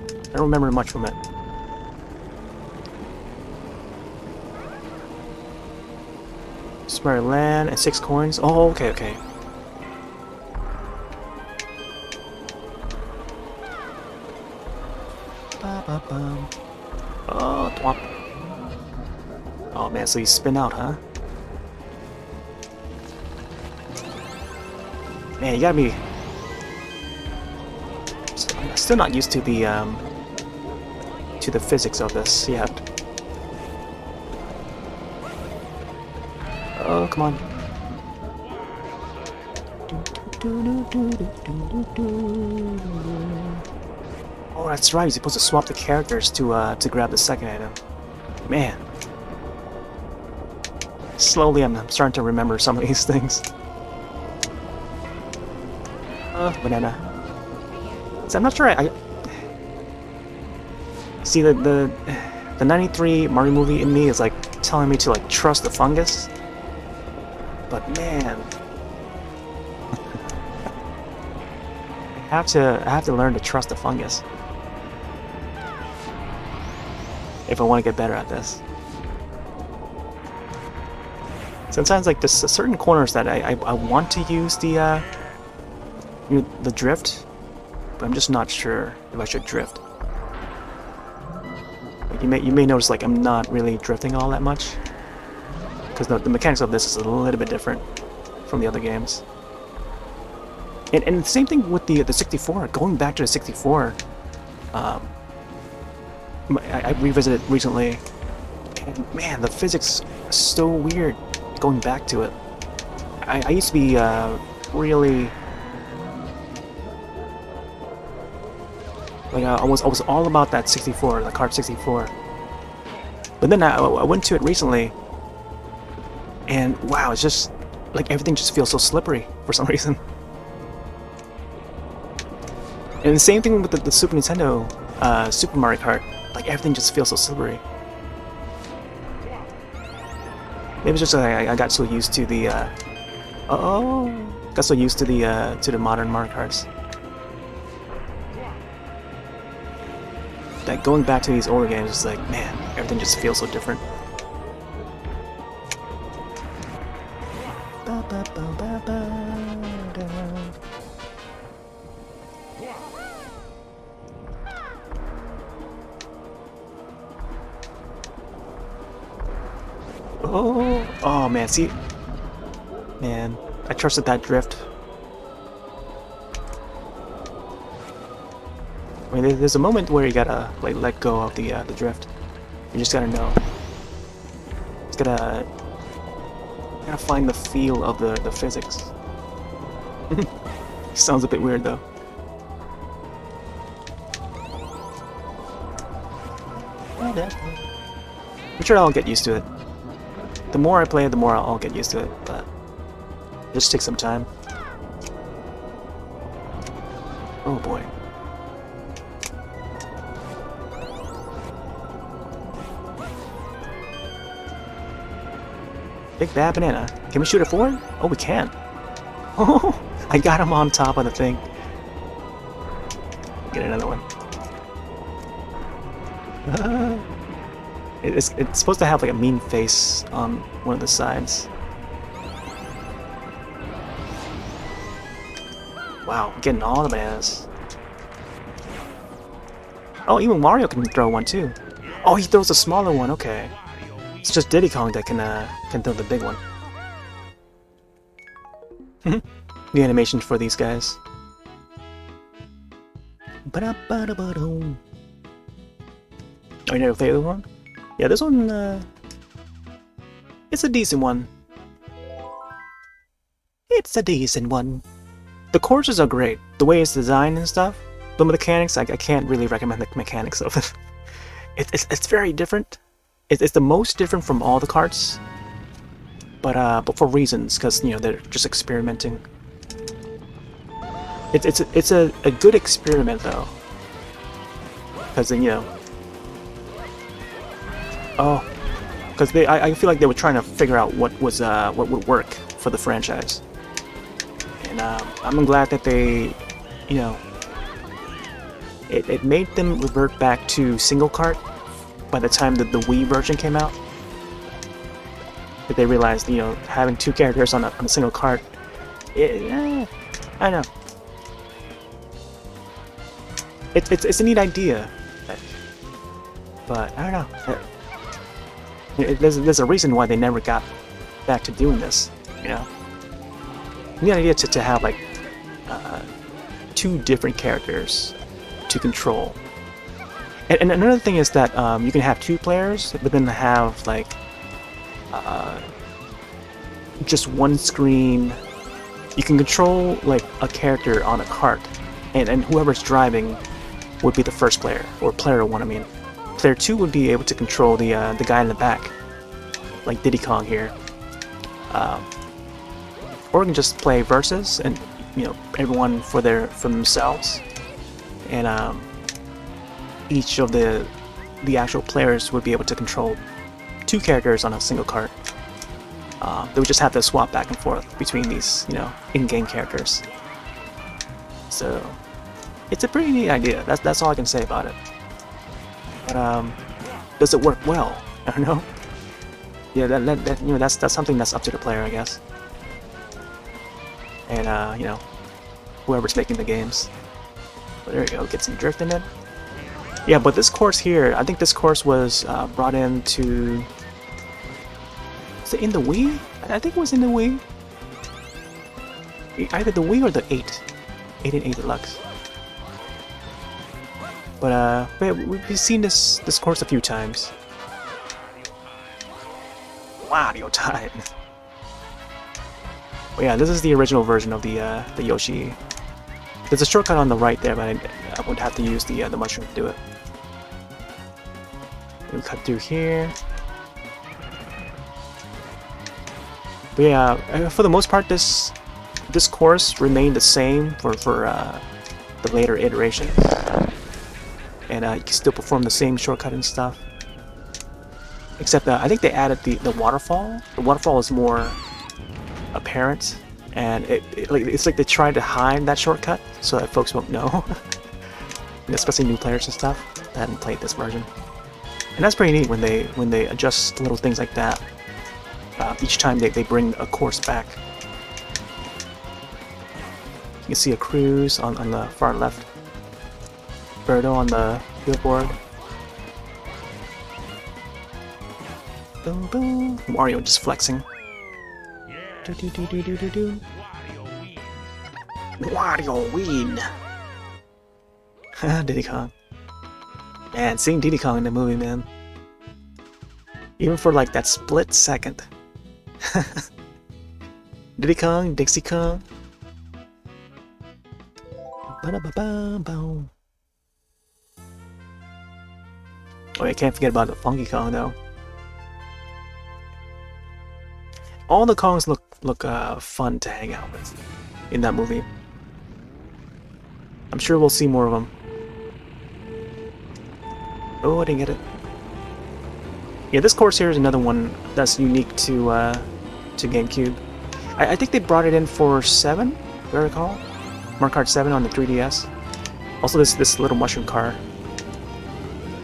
I don't remember much from it. Super Land and 6 coins. Oh, okay, okay. Oh, thwomp. Oh man, so you spin out, huh? Man, you gotta be... I'm still not used to the physics of this yet. Oh, come on. Oh, that's right. You're supposed to swap the characters to grab the second item. Man. Slowly, I'm starting to remember some of these things. Banana. So I'm not sure. I see the 93 Mario movie in me is like telling me to like trust the fungus. But man, I have to learn to trust the fungus if I want to get better at this. Sometimes like there's certain corners that I want to use the drift, but I'm just not sure if I should drift. Like you may notice like I'm not really drifting all that much, because the mechanics of this is a little bit different from the other games. And the same thing with the 64. Going back to the 64, I revisited recently, and man, the physics are so weird. Going back to it, I used to be really like I was all about that 64, the Kart 64. But then I went to it recently, and wow, it's just like everything just feels so slippery for some reason. And the same thing with the Super Nintendo Super Mario Kart, like everything just feels so slippery. Maybe it's just I got so used to the got so used to the modern Mario Karts that going back to these older games is like, man, everything just feels so different. Oh man, see, man, I trusted that drift. I mean, there's a moment where you gotta like let go of the drift. You just gotta know. It's gotta find the feel of the physics. Sounds a bit weird though. I'm sure I'll get used to it. The more I play, the more I'll get used to it, but it just takes some time. Oh boy. Big bad banana. Can we shoot it forward? Oh, we can. Oh, I got him on top of the thing. Get another one. It's supposed to have like a mean face on one of the sides. Wow, I'm getting all the bananas. Oh, even Mario can throw one too. Oh, he throws a smaller one. Okay, it's just Diddy Kong that can throw the big one. The animation for these guys. Oh, you never played this one? Yeah, this one, it's a decent one. It's a decent one. The courses are great. The way it's designed and stuff. The mechanics, I can't really recommend the mechanics of it. It's very different. It's the most different from all the karts. But for reasons, because, you know, they're just experimenting. It's a good experiment, though. Because, you know... Oh, because I feel like they were trying to figure out what would work for the franchise, and I'm glad that they, you know, it made them revert back to single kart by the time that the Wii version came out. That they realized, you know, having two characters on a single kart, I know, it's a neat idea, but I don't know. There's a reason why they never got back to doing this, you know? The idea to have, like, two different characters to control. And another thing is that you can have two players, but then have, like, just one screen. You can control, like, a character on a kart, and whoever's driving would be the first player, or player one, I mean. Player 2 would be able to control the guy in the back, like Diddy Kong here, or we can just play versus, and you know, everyone for themselves, and each of the actual players would be able to control two characters on a single kart. They would just have to swap back and forth between these, you know, in-game characters. So it's a pretty neat idea. That's all I can say about it. But does it work well? I don't know. Yeah, that you know, that's something that's up to the player, I guess. And you know, whoever's making the games. But there you go, get some drifting in. Yeah, but this course here, I think this course was brought in to. Is it in the Wii? I think it was in the Wii. Either the Wii or the 8 and 8 Deluxe. But we've seen this course a few times. Wario time. But yeah, this is the original version of the Yoshi. There's a shortcut on the right there, but I would have to use the mushroom to do it. We cut through here. But yeah, for the most part, this course remained the same for the later iterations. And you can still perform the same shortcut and stuff. Except I think they added the waterfall. The waterfall is more apparent, and it's like they tried to hide that shortcut so that folks won't know. Especially new players and stuff that hadn't played this version. And that's pretty neat when they adjust little things like that. Each time they bring a course back. You can see a cruise on the far left. Birdo on the billboard. Boom boom. Mario just flexing. Do do do do do do do. Wario win. Diddy Kong. Man, seeing Diddy Kong in the movie, man. Even for like that split second. Diddy Kong, Dixie Kong. Ba-da-ba-ba-boom. Oh, I can't forget about the Funky Kong though. All the Kongs look fun to hang out with in that movie. I'm sure we'll see more of them. Oh, I didn't get it. Yeah, this course here is another one that's unique to GameCube. I think they brought it in for 7, if I recall. Mario Kart 7 on the 3DS. Also, this little mushroom car.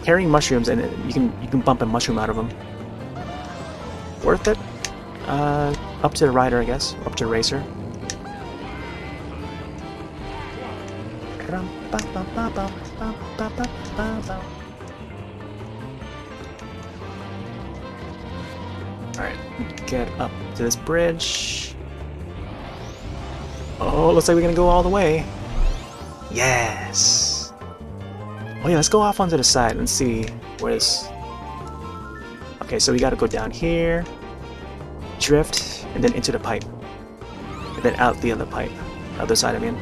Carrying mushrooms, and you can bump a mushroom out of them. Worth it? Up to the rider, I guess. Up to the racer. Alright, get up to this bridge. Oh, looks like we're gonna go all the way. Yes! Oh yeah, let's go off onto the side and see where this... Okay, so we gotta go down here, drift, and then into the pipe. And then out the other pipe. Other side, I mean.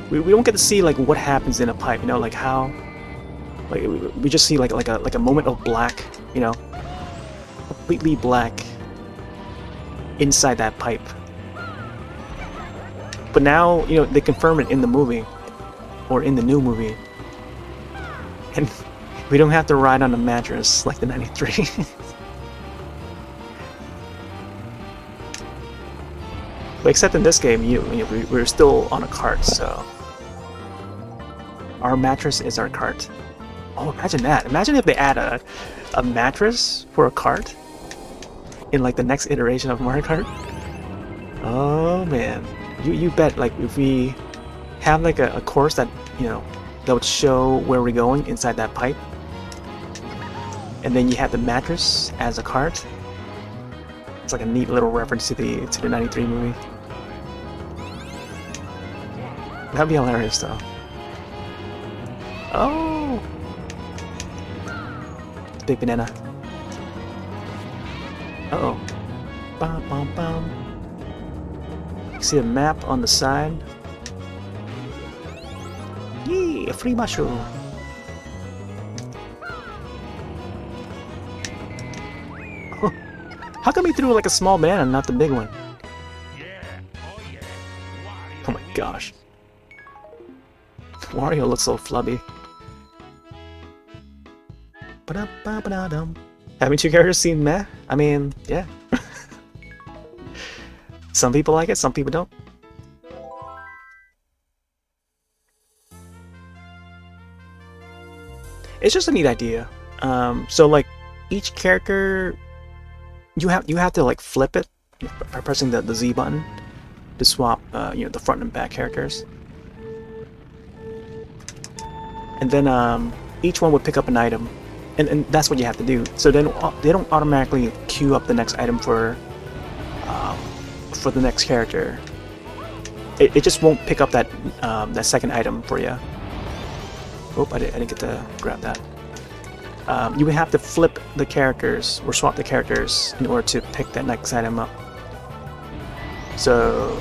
We don't get to see like what happens in a pipe, you know, like how... Like we just see like a moment of black, you know, completely black inside that pipe. But now, you know, they confirm it in the movie, or in the new movie, and we don't have to ride on a mattress like the 93. But except in this game, we're still on a cart, so our mattress is our cart. Oh, imagine that! Imagine if they add a mattress for a cart in like the next iteration of Mario Kart. Oh man, you bet! Like if we have like a course that, you know, that would show where we're going inside that pipe, and then you have the mattress as a cart. It's like a neat little reference to the 93 movie. That'd be hilarious though. Oh! Big banana. Uh-oh. Bum, bum, bum. You see a map on the side. Yee! A free mushroom! How come he threw like a small banana and not the big one? Oh my gosh. Wario looks so flubby. Haven't you ever seen Meh? I mean, yeah. Some people like it, some people don't. It's just a neat idea. So like each character, you have to like flip it by pressing the Z button to swap you know, the front and back characters. And then each one would pick up an item, and that's what you have to do. So then they don't automatically queue up the next item for the next character. It just won't pick up that that second item for you. Oh, I didn't get to grab that. You would have to flip the characters or swap the characters in order to pick that next item up. So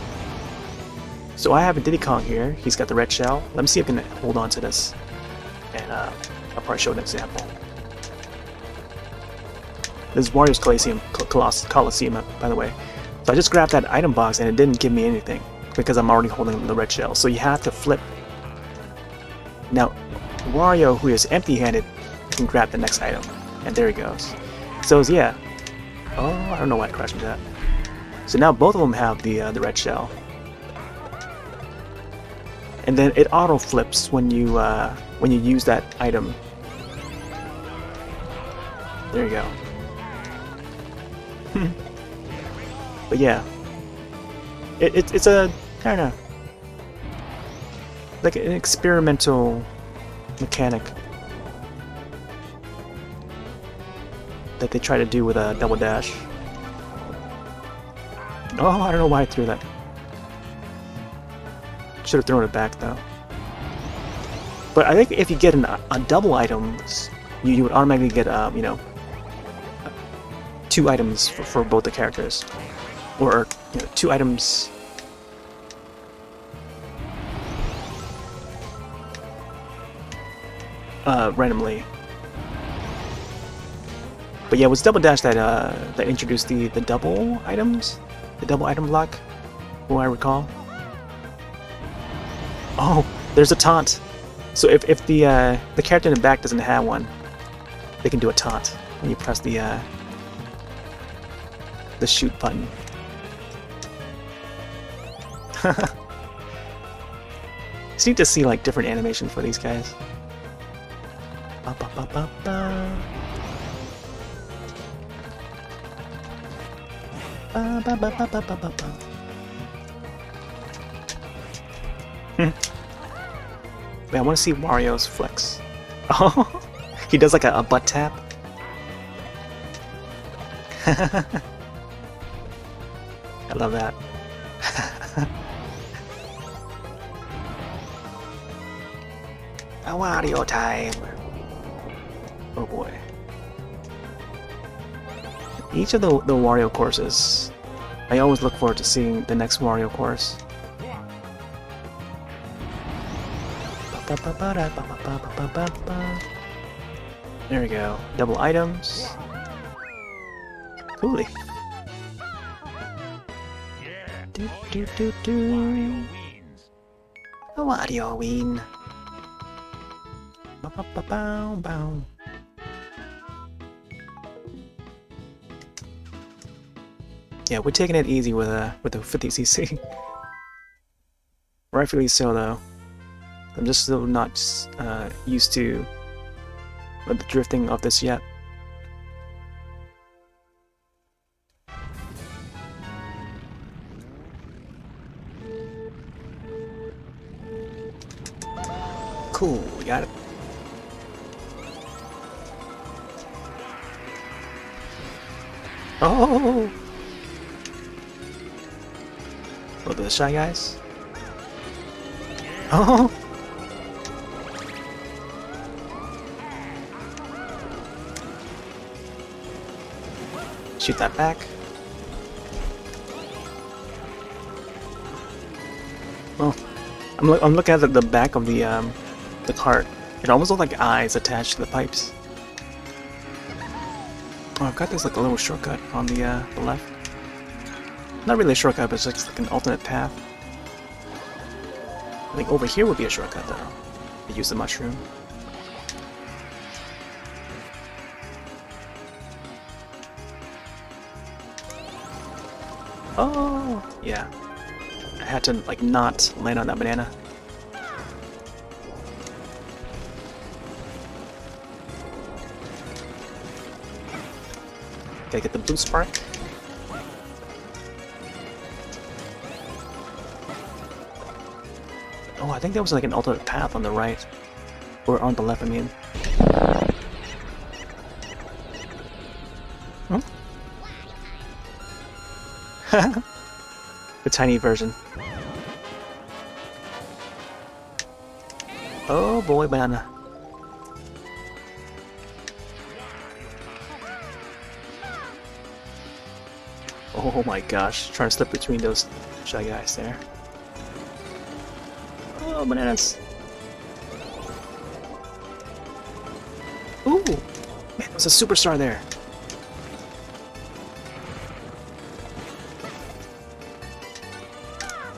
I have a Diddy Kong here. He's got the red shell. Let me see if I can hold on to this. And I'll probably show an example. This is Wario's Coliseum, by the way. So I just grabbed that item box and it didn't give me anything because I'm already holding the red shell. So you have to flip. Now, Wario, who is empty-handed, can grab the next item. And there he goes. So yeah. Oh, I don't know why I crashed into that. So now both of them have the red shell. And then it auto flips when you use that item. There you go. But yeah, it's a kind of like an experimental mechanic that they try to do with a double dash. Oh, I don't know why I threw that. Should have thrown it back though. But I think if you get a double items, you would automatically get you know, 2 items for both the characters, or you know, 2 items. Randomly. But yeah, it was Double Dash that introduced the double items, the double item block, who I recall. Oh, there's a taunt. So if the character in the back doesn't have one, they can do a taunt when you press the shoot button. Just need to see like different animation for these guys. Ba, ba, ba, ba, ba. Ba, ba, ba, ba, ba, ba, ba, ba. Man, I want to see Wario's flex. Oh, he does like a butt tap. I love that. Wario time! Oh boy. Each of the Wario courses, I always look forward to seeing the next Wario course. There we go. Double items. Coolly. Do do do do. Wario win. Bow bow bow bow. Yeah, we're taking it easy with the 50cc. Rightfully so, though. I'm just still not used to the drifting of this yet. Cool, we got it. Oh! Look at the Shy Guys. Oh! Shoot that back. Oh, I'm looking at the back of the cart. It almost looks like eyes attached to the pipes. Oh, I've got this like a little shortcut on the left. Not really a shortcut, but it's just like an alternate path. I think over here would be a shortcut though. To use the mushroom. Oh, yeah. I had to like not land on that banana. Gotta get the blue spark. Oh, I think there was like an alternate path on the right. Or on the left, I mean. Hmm? The tiny version. Oh boy, banana. Oh my gosh, trying to slip between those Shy Guys there. Oh, bananas. Ooh, man, there's a superstar there.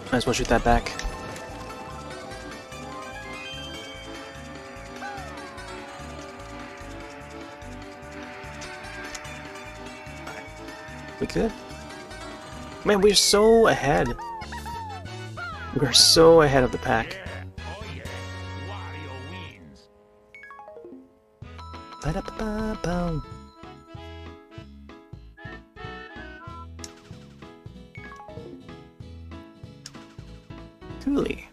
Might as well shoot that back. We good? Man, we're so ahead. We're so ahead of the pack. Ba-da-ba-ba-boom. Coolly.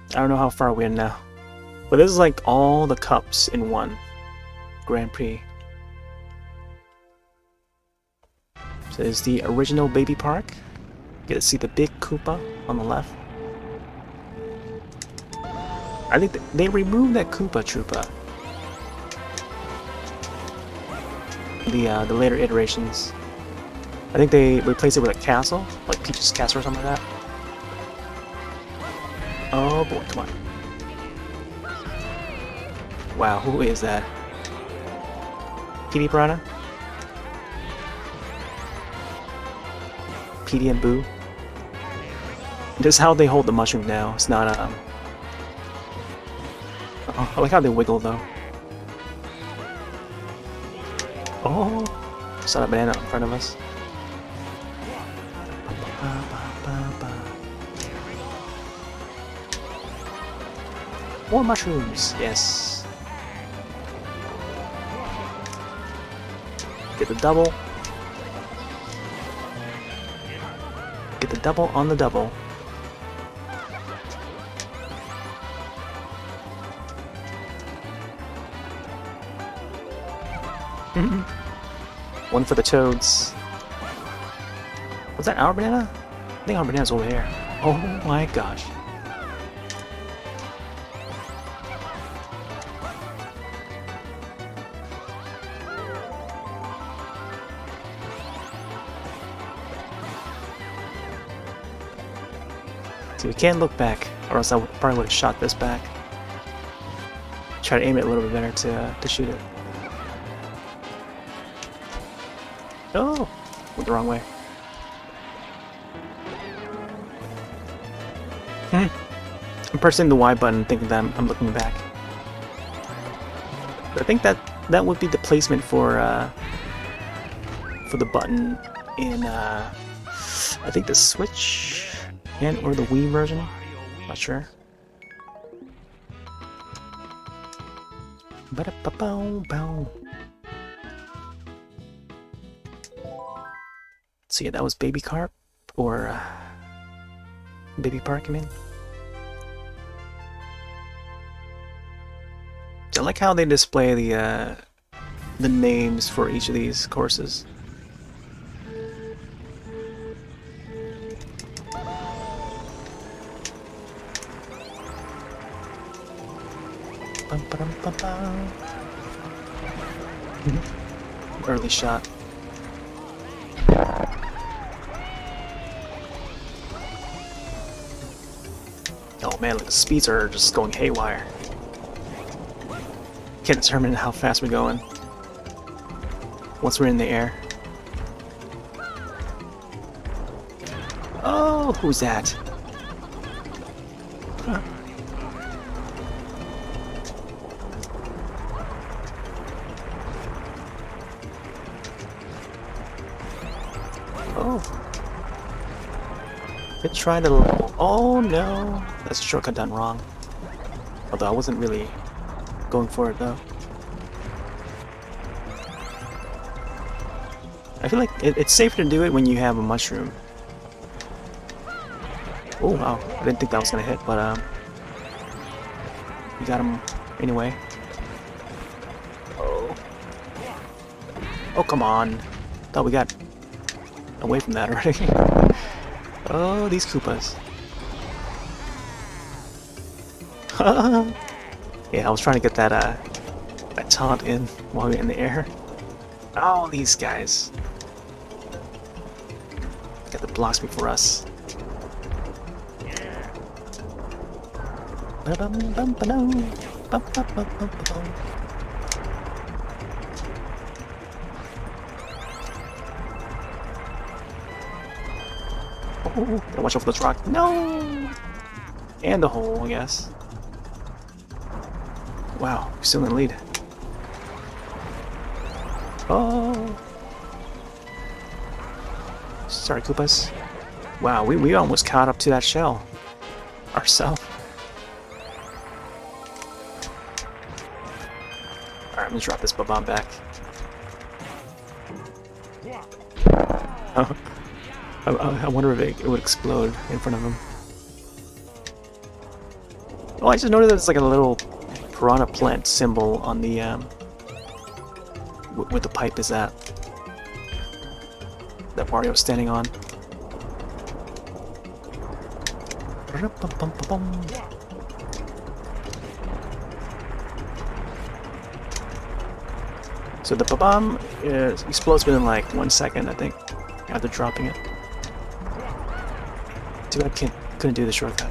I don't know how far we're in now. But this is like all the cups in one Grand Prix. So this is the original Baby Park. You get to see the big Koopa on the left. I think they removed that Koopa Troopa. The later iterations. I think they replaced it with a castle, like Peach's Castle or something like that. Oh boy, come on. Wow, who is that? Petey Piranha? Petey and Boo? This is how they hold the mushroom now. It's not, oh, I like how they wiggle though. Oh! Saw that banana in front of us. More mushrooms! Yes! Get the double. Get the double on the double. One for the toads. Was that our banana? I think our banana's over here. Oh my gosh. So you can't look back, or else I probably would have shot this back. Try to aim it a little bit better to shoot it. Oh! Went the wrong way. I'm pressing the Y button thinking that I'm looking back. But I think that would be the placement for the button in I think the Switch and or the Wii version. Not sure. So yeah, that was Baby Kart or Baby Park, I mean. I like how they display the names for each of these courses. Early shot. Oh man, like the speeds are just going haywire. Can't determine how fast we're going once we're in the air. Oh, who's that? Huh. Oh. It tried to... Oh no! That's a shortcut done wrong. Although I wasn't really going for it though. I feel like it's safer to do it when you have a mushroom. Oh wow, I didn't think that was gonna hit, but we got him anyway. Oh. Oh come on. Thought we got away from that already. Oh, these Koopas. Yeah, I was trying to get that that taunt in while we were in the air. Oh, these guys. Got the blocks before us. Oh, gotta watch out for this rock. No! And the hole, I guess. Wow, we're still in the lead. Oh! Sorry, Koopas. Wow, we almost caught up to that shell ourselves. Alright, I'm gonna drop this bomb back. Oh. I wonder if it would explode in front of him. Oh, I just noticed there's like a little piranha plant symbol on the where the pipe is at. That Mario's standing on. So the bomb explodes within like 1 second, I think, after dropping it. Too bad I couldn't do the shortcut.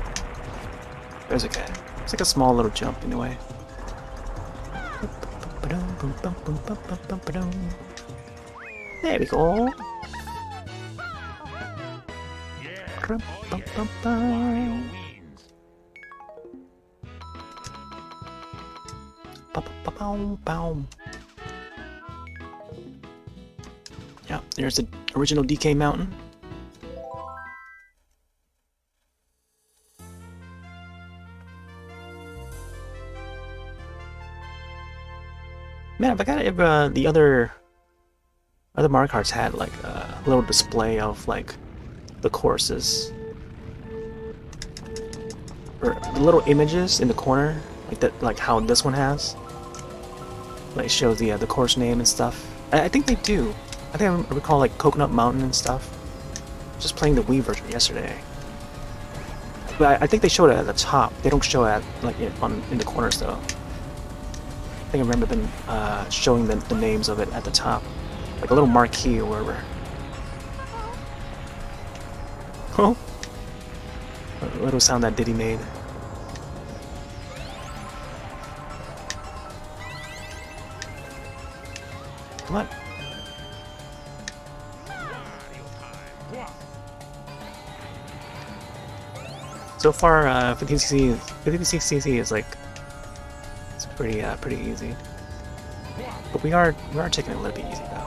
It was okay. It's like a small little jump anyway. There we go. Yeah, there's the original DK Mountain. Man, if the other Mario Karts had like a little display of like the courses, or the little images in the corner, like that, like how this one has, like it shows the course name and stuff. I think they do. I think I recall like Coconut Mountain and stuff. Just playing the Wii version yesterday, but I think they showed it at the top. They don't show it like in the corners though. I think I remember them showing the names of it at the top, like a little marquee or wherever. Oh, little sound that Diddy made. Come on. So far, 56cc is like, it's pretty easy. But we are taking it a little bit easy though.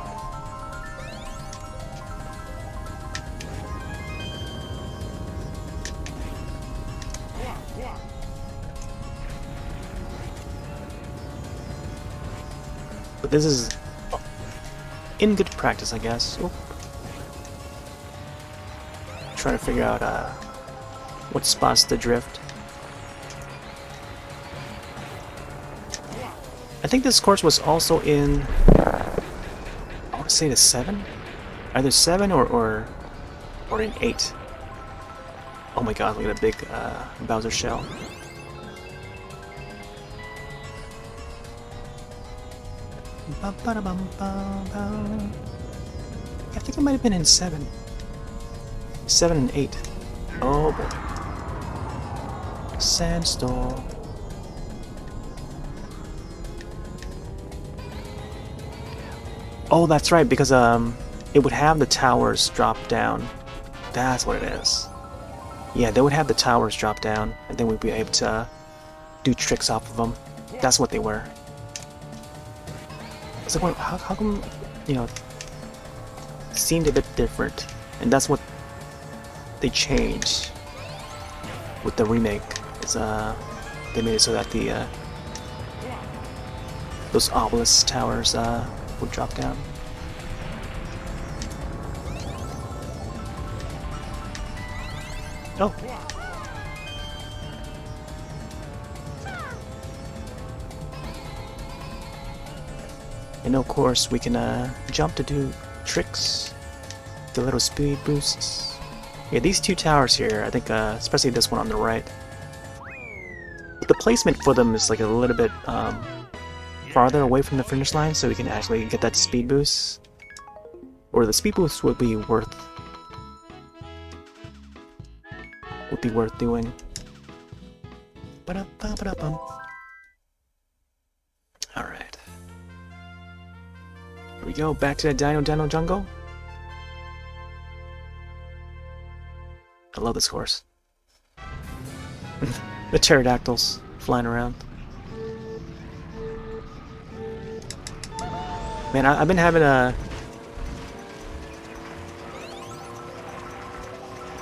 But this is in good practice, I guess. Oop. Trying to figure out what spots to drift. I think this course was also in, I want to say the 7? Either 7 or in 8. Oh my god, look at a big Bowser shell. I think it might have been in 7. 7 and 8. Oh boy. Sandstorm. Oh, that's right, because it would have the towers drop down. That's what it is. Yeah, they would have the towers drop down, and then we'd be able to do tricks off of them. That's what they were. It's like, how come, you know, it seemed a bit different, and that's what they changed with the remake. Is they made it so that the those obelisk towers would drop down. Oh. And of course we can jump to do tricks, the little speed boosts. Yeah, these two towers here, I think especially this one on the right, the placement for them is like a little bit farther away from the finish line, so we can actually get that speed boost. Or the speed boost would be worth doing. Alright. Here we go, back to the Dino Jungle. I love this course. The pterodactyls flying around. Man, I've been having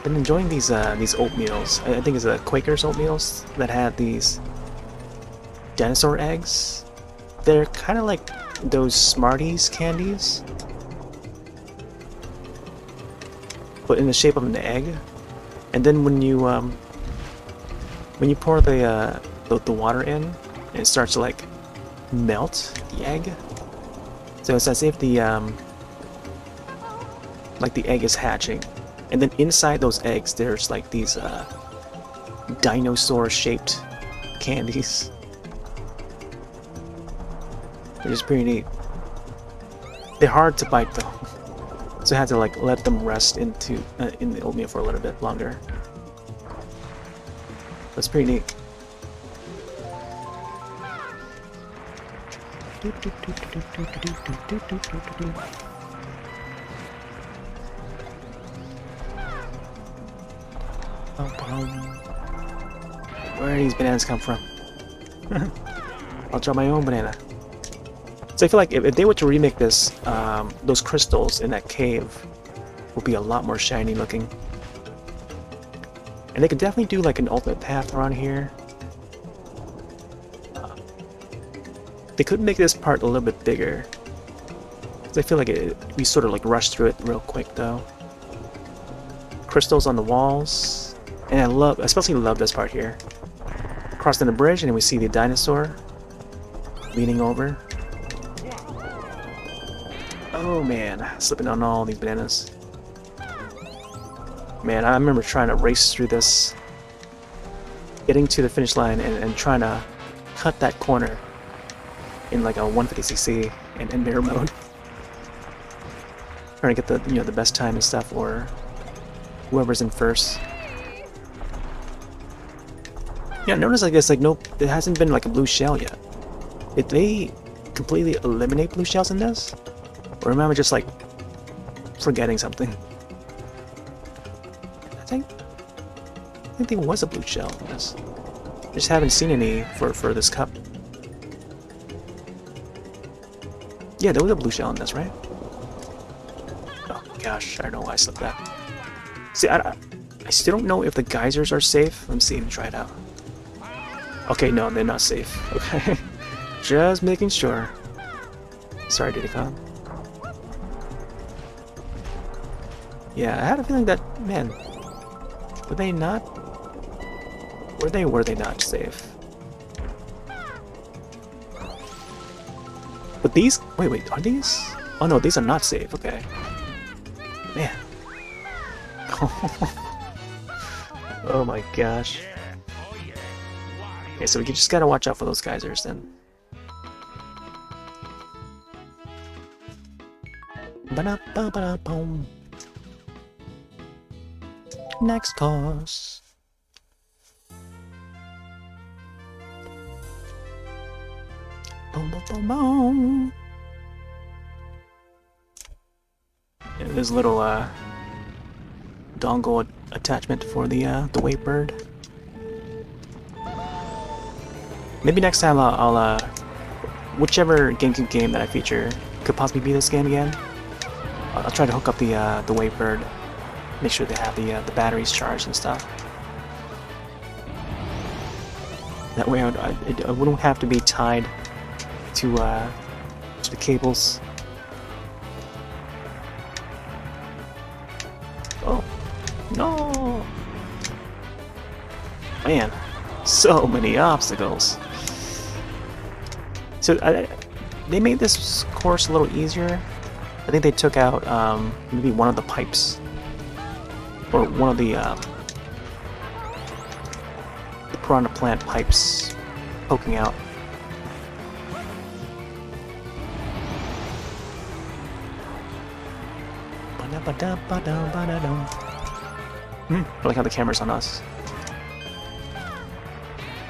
been enjoying these oatmeals. I think it's Quaker's oatmeals that had these dinosaur eggs. They're kind of like those Smarties candies, but in the shape of an egg. And then when you pour the water in, it starts to like melt the egg. So it's as if the like the egg is hatching, and then inside those eggs there's like these dinosaur-shaped candies, which is pretty neat. They're hard to bite though, so I had to like let them rest in the oatmeal for a little bit longer. That's pretty neat. Where do these bananas come from? I'll drop my own banana. So I feel like if they were to remake this, those crystals in that cave would be a lot more shiny looking. And they could definitely do like an ultimate path around here. They could make this part a little bit bigger. I feel like we sort of like rushed through it real quick though. Crystals on the walls. And I especially love this part here. Crossing the bridge and then we see the dinosaur leaning over. Oh man, slipping on all these bananas. Man, I remember trying to race through this, getting to the finish line and trying to cut that corner in like a 150cc in mirror mode. Trying to get the the best time and stuff, or whoever's in first. Yeah, notice like this, like nope, there hasn't been like a blue shell yet. Did they completely eliminate blue shells in this? Or am I just like forgetting something? I think there was a blue shell in this. Just haven't seen any for this cup. Yeah, there was a blue shell in this, right? Oh gosh, I don't know why I slipped that. See, I still don't know if the geysers are safe. Let me see, let me try it out. Okay, no, they're not safe. Okay, just making sure. Sorry, Diddycon. Yeah, I had a feeling that, man, were they not? Were they not safe? But these, wait, are these? Oh no, these are not safe. Okay, man. Oh my gosh. Okay, so we just gotta watch out for those geysers then. Ba-da-ba-ba-da-boom. Next course. Boom, boom, boom, boom. Yeah, there's a little dongle attachment for the wave bird. Maybe next time I'll whichever GameCube game that I feature could possibly be this game again. I'll try to hook up the wave bird, make sure they have the batteries charged and stuff. That way I wouldn't have to be tied to the cables. Oh no, man, so many obstacles. So they made this course a little easier. I think they took out maybe one of the pipes, or one of the piranha plant pipes poking out. I like how the camera's on us.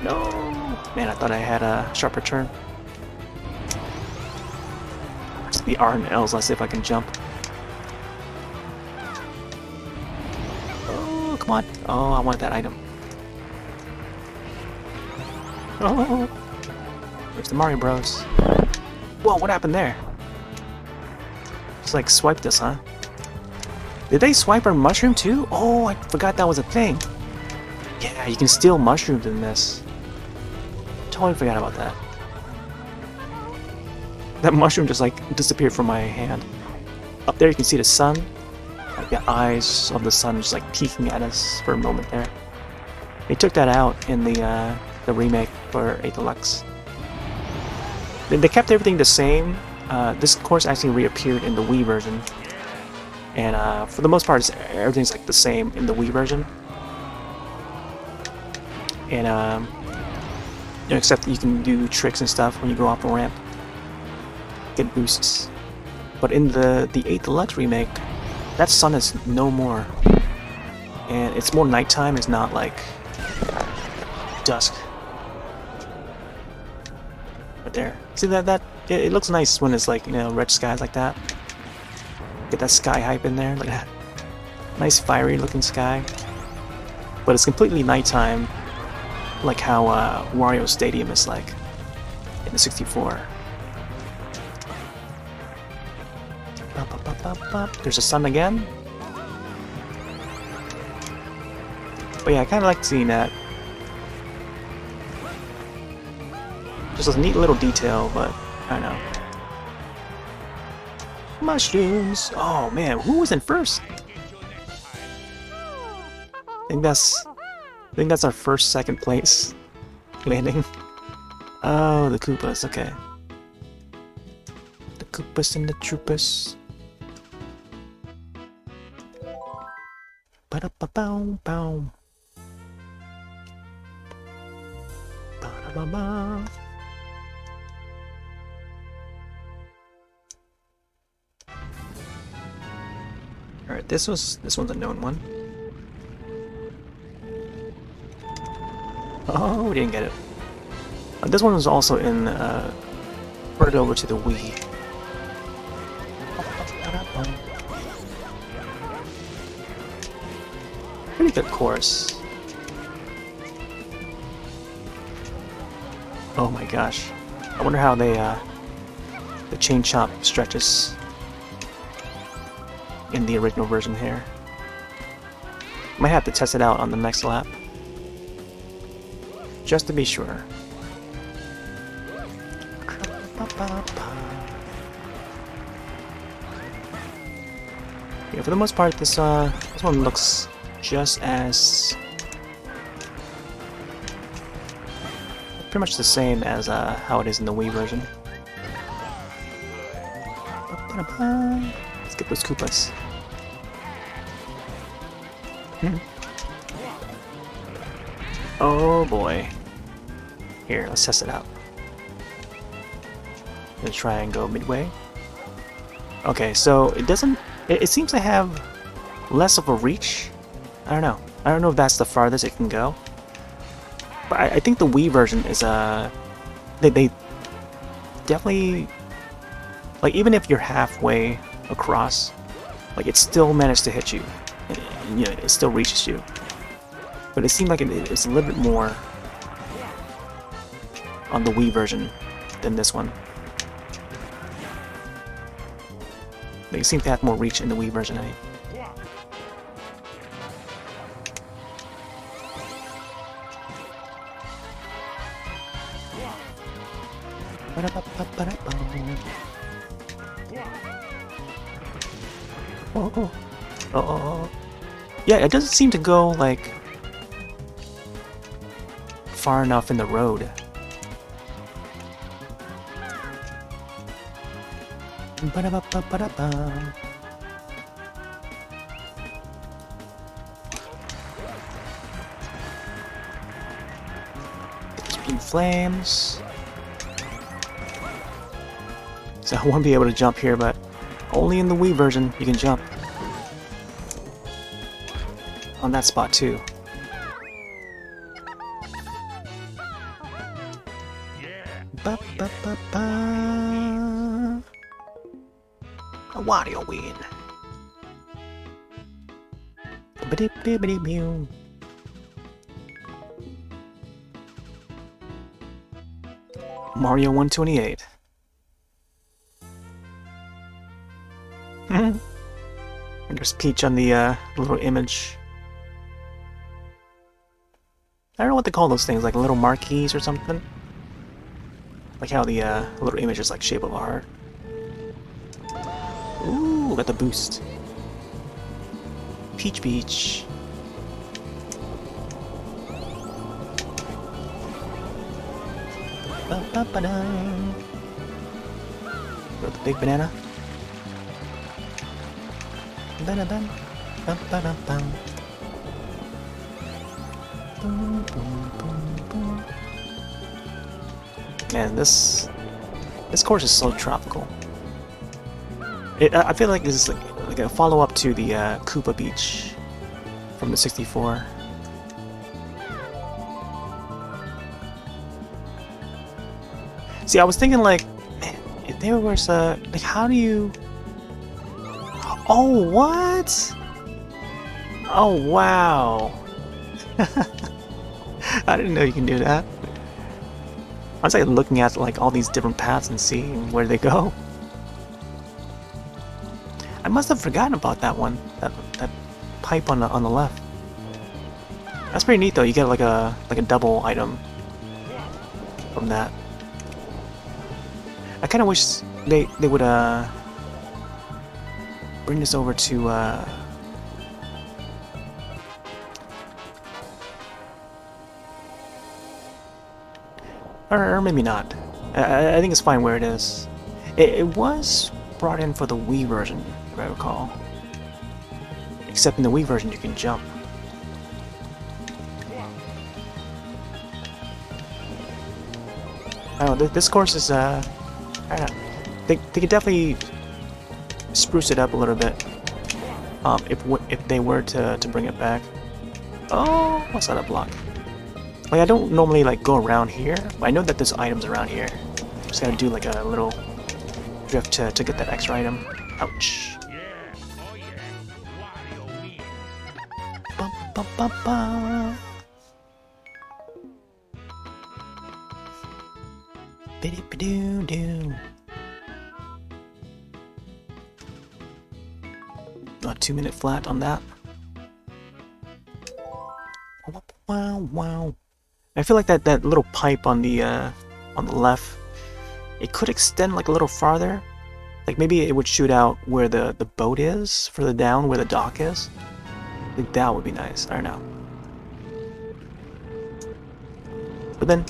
No! Man, I thought I had a sharper turn. Just the R and L's, let's see if I can jump. Oh, come on. Oh, I want that item. Oh! Where's the Mario Bros? Whoa, what happened there? Just like swiped us, huh? Did they swipe our mushroom too? Oh, I forgot that was a thing. Yeah, you can steal mushrooms in this. Totally forgot about that. That mushroom just like disappeared from my hand. Up there you can see the sun. Like the eyes of the sun just like peeking at us for a moment there. They took that out in the remake for 8 Deluxe. They kept everything the same. This course actually reappeared in the Wii version. And for the most part, everything's like the same in the Wii version. And you know, except you can do tricks and stuff when you go off a ramp, get boosts. But in the 8 Deluxe remake, that sun is no more, and it's more nighttime. It's not like dusk. Right there, see that it looks nice when it's like, you know, red skies like that. Get that sky hype in there, like that. Nice fiery looking sky. But it's completely nighttime, like how Wario Stadium is like in the 64. There's a sun again. But yeah, I kind of like seeing that. Just a neat little detail, but I don't know. Mushrooms! Oh man, who was in first? I think that's our first second place landing. Oh, the Koopas, okay. The Koopas and the Troopas. Ba-da-ba-bow-bow. Ba-da-ba-ba. Alright, this one's a known one. Oh, we didn't get it. This one was also in, ported over to the Wii. Pretty good course. Oh my gosh. I wonder how they, the chain chomp stretches in the original version here. Might have to test it out on the next lap. Just to be sure. Yeah, for the most part, this one looks just as pretty much the same as how it is in the Wii version. Let's get those Koopas. Oh boy. Here, let's test it out. Gonna try and go midway. Okay, so it doesn't. It seems to have less of a reach. I don't know. I don't know if that's the farthest it can go. But I think the Wii version is they definitely, like, even if you're halfway across, like, it still managed to hit you. And, you know, it still reaches you. But it seemed like it's a little bit more on the Wii version than this one. They seem to have more reach in the Wii version, I think. Oh, oh. Yeah, it doesn't seem to go, like, far enough in the road. In flames. So I won't be able to jump here, but only in the Wii version you can jump. On that spot too. Ba ba ba ba. A Wario win. Ba-dee-bee-bee-bee. Mario 128. And there's Peach on the little image. I don't know what they call those things, like little marquees or something. Like how the little image is like shape of a heart. Ooh, got the boost. Peach Beach. Ba-ba-ba-da. Got the big banana. Ba-da-bam. Ba-ba-da-bam. Boom, boom, boom, boom. Man, this course is so tropical. I feel like this is like a follow-up to the Koopa Beach from the 64. See, I was thinking like, man, if there was like, how do you? Oh, what? Oh, wow. I didn't know you can do that. I was like looking at like all these different paths and seeing where they go. I must have forgotten about that one. That pipe on the left. That's pretty neat though. You get like a double item from that. I kind of wish they would bring this over to or maybe not. I think it's fine where it is. It was brought in for the Wii version, if I recall. Except in the Wii version you can jump. Oh, this course is I don't know. They could definitely spruce it up a little bit. If they were to bring it back. Oh, what's that, a block? Like, I don't normally like go around here, but I know that there's items around here. Just gotta do like a little drift to get that extra item. Ouch. Bum, bum, bum, bum. Biddy-ba-doo-doo. A 2-minute flat on that. Wow, wow. I feel like that little pipe on the left, it could extend like a little farther. Like maybe it would shoot out where the boat is, further down where the dock is. I think that would be nice. I don't know. But then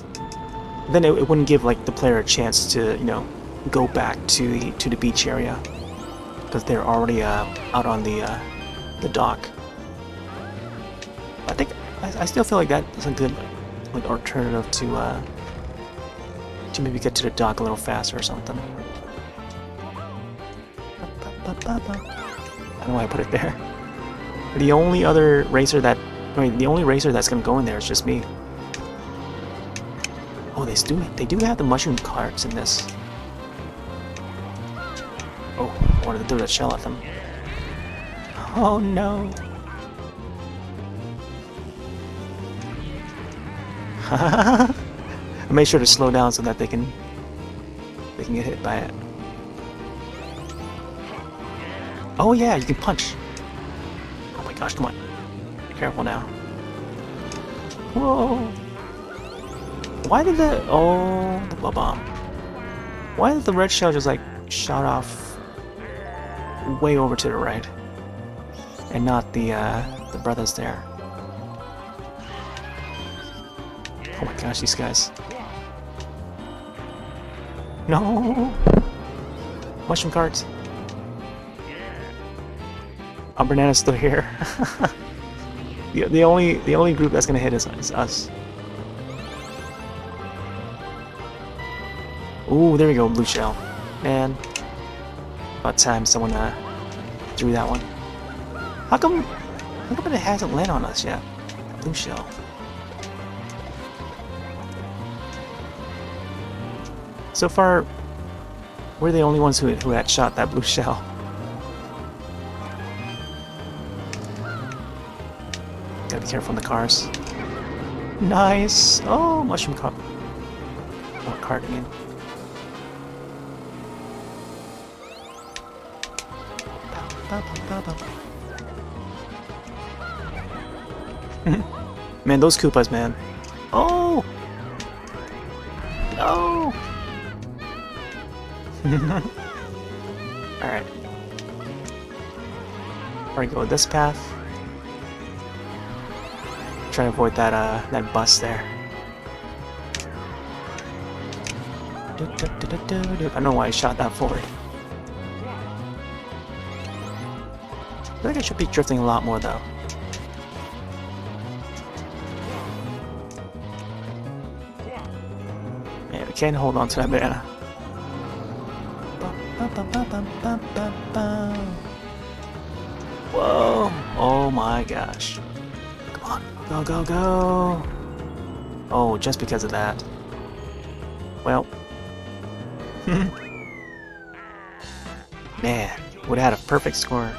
it wouldn't give like the player a chance to, you know, go back to the beach area because they're already out on the dock. I think I still feel like that is a good like alternative to maybe get to the dock a little faster or something. I don't know why I put it there. The only other racer that, the only racer that's gonna go in there is just me. Oh, they do have the mushroom carts in this. Oh, I wanted to throw that shell at them. Oh no. I made sure to slow down so that they can get hit by it. Oh yeah, you can punch. Oh my gosh, come on. Careful now. Whoa. Why did the bomb. Why did the red shell just like shot off way over to the right? And not the brothers there. Oh my gosh, these guys. No! Mushroom carts. Oh, Banana's still here. the only group that's gonna hit is us. Ooh, there we go, blue shell. Man, about time someone threw that one. How come it hasn't landed on us yet? Blue shell. So far, we're the only ones who had shot that blue shell. Gotta be careful on the cars. Nice! Oh, mushroom cart. Oh, cart again. Man, those Koopas, man. Oh! No! Alright. Alright, go this path. Try to avoid that bus there. I don't know why I shot that forward. I think I should be drifting a lot more though. Man, we can't hold on to that banana. Whoa! Oh my gosh. Come on. Go, go, go! Oh, just because of that. Well. Man, would have had a perfect score.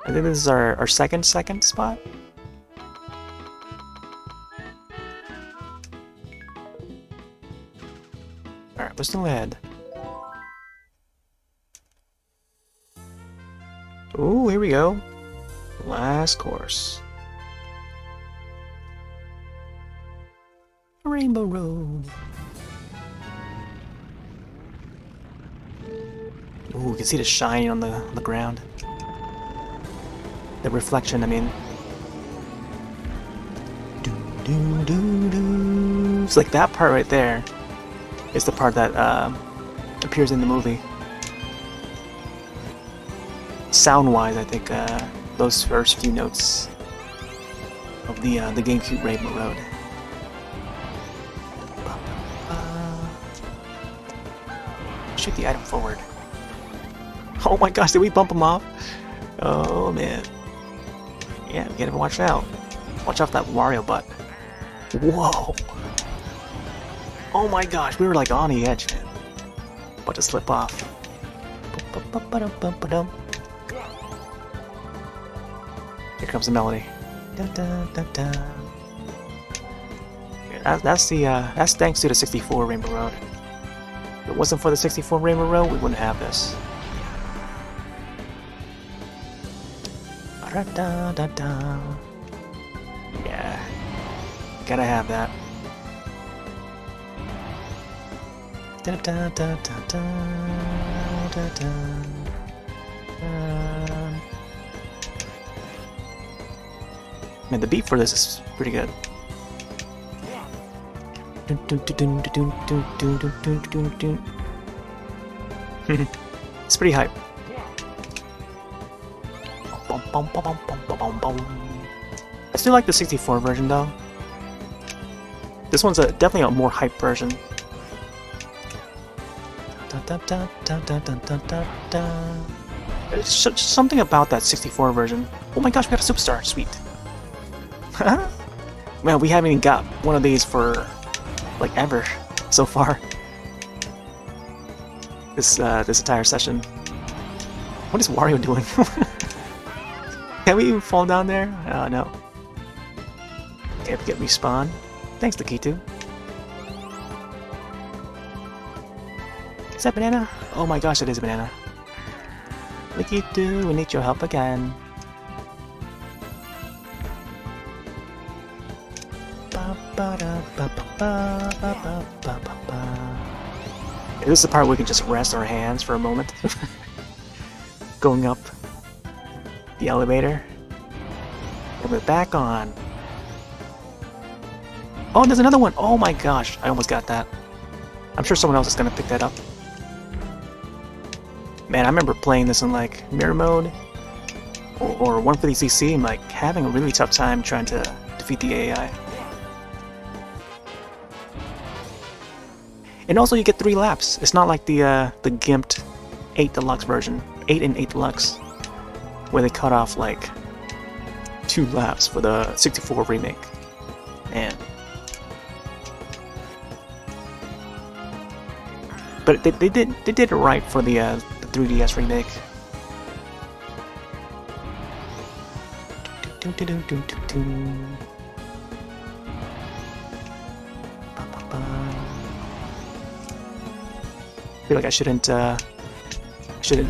I think this is our second spot. Alright, we're still ahead. Ooh, here we go. Last course. Rainbow Road. Ooh, you can see the shine on the ground. The reflection, I mean. It's like that part right there is the part that appears in the movie. Sound-wise, I think those first few notes of the GameCube Rainbow Road. Shoot the item forward. Oh my gosh, did we bump him off? Oh man. Yeah, we gotta watch out. Watch out for that Wario butt. Whoa! Oh my gosh, we were like on the edge, man. About to slip off. Here comes the melody. That's thanks to the 64 Rainbow Road. If it wasn't for the 64 Rainbow Road, we wouldn't have this. Yeah, gotta have that. Man, the beat for this is pretty good. It's pretty hype. I still like the 64 version though. This one's definitely a more hype version. There's something about that 64 version. Oh my gosh, we got a superstar! Sweet. Man, we haven't even got one of these for like ever so far. This entire session. What is Wario doing? Can we even fall down there? No. Can't get respawn. Thanks, Lakitu. Is that banana? Oh my gosh, it is a banana. Lakitu, we need your help again. This is the part where we can just rest our hands for a moment. Going up the elevator. And we're back on. Oh, there's another one! Oh my gosh, I almost got that. I'm sure someone else is gonna pick that up. Man, I remember playing this in like mirror mode or 150cc and like having a really tough time trying to defeat the AI. And also you get 3 laps. It's not like the gimped 8 Deluxe version, 8 and 8 Deluxe, where they cut off like 2 laps for the 64 remake. Man. But they did it right for the 3DS remake. I feel like I shouldn't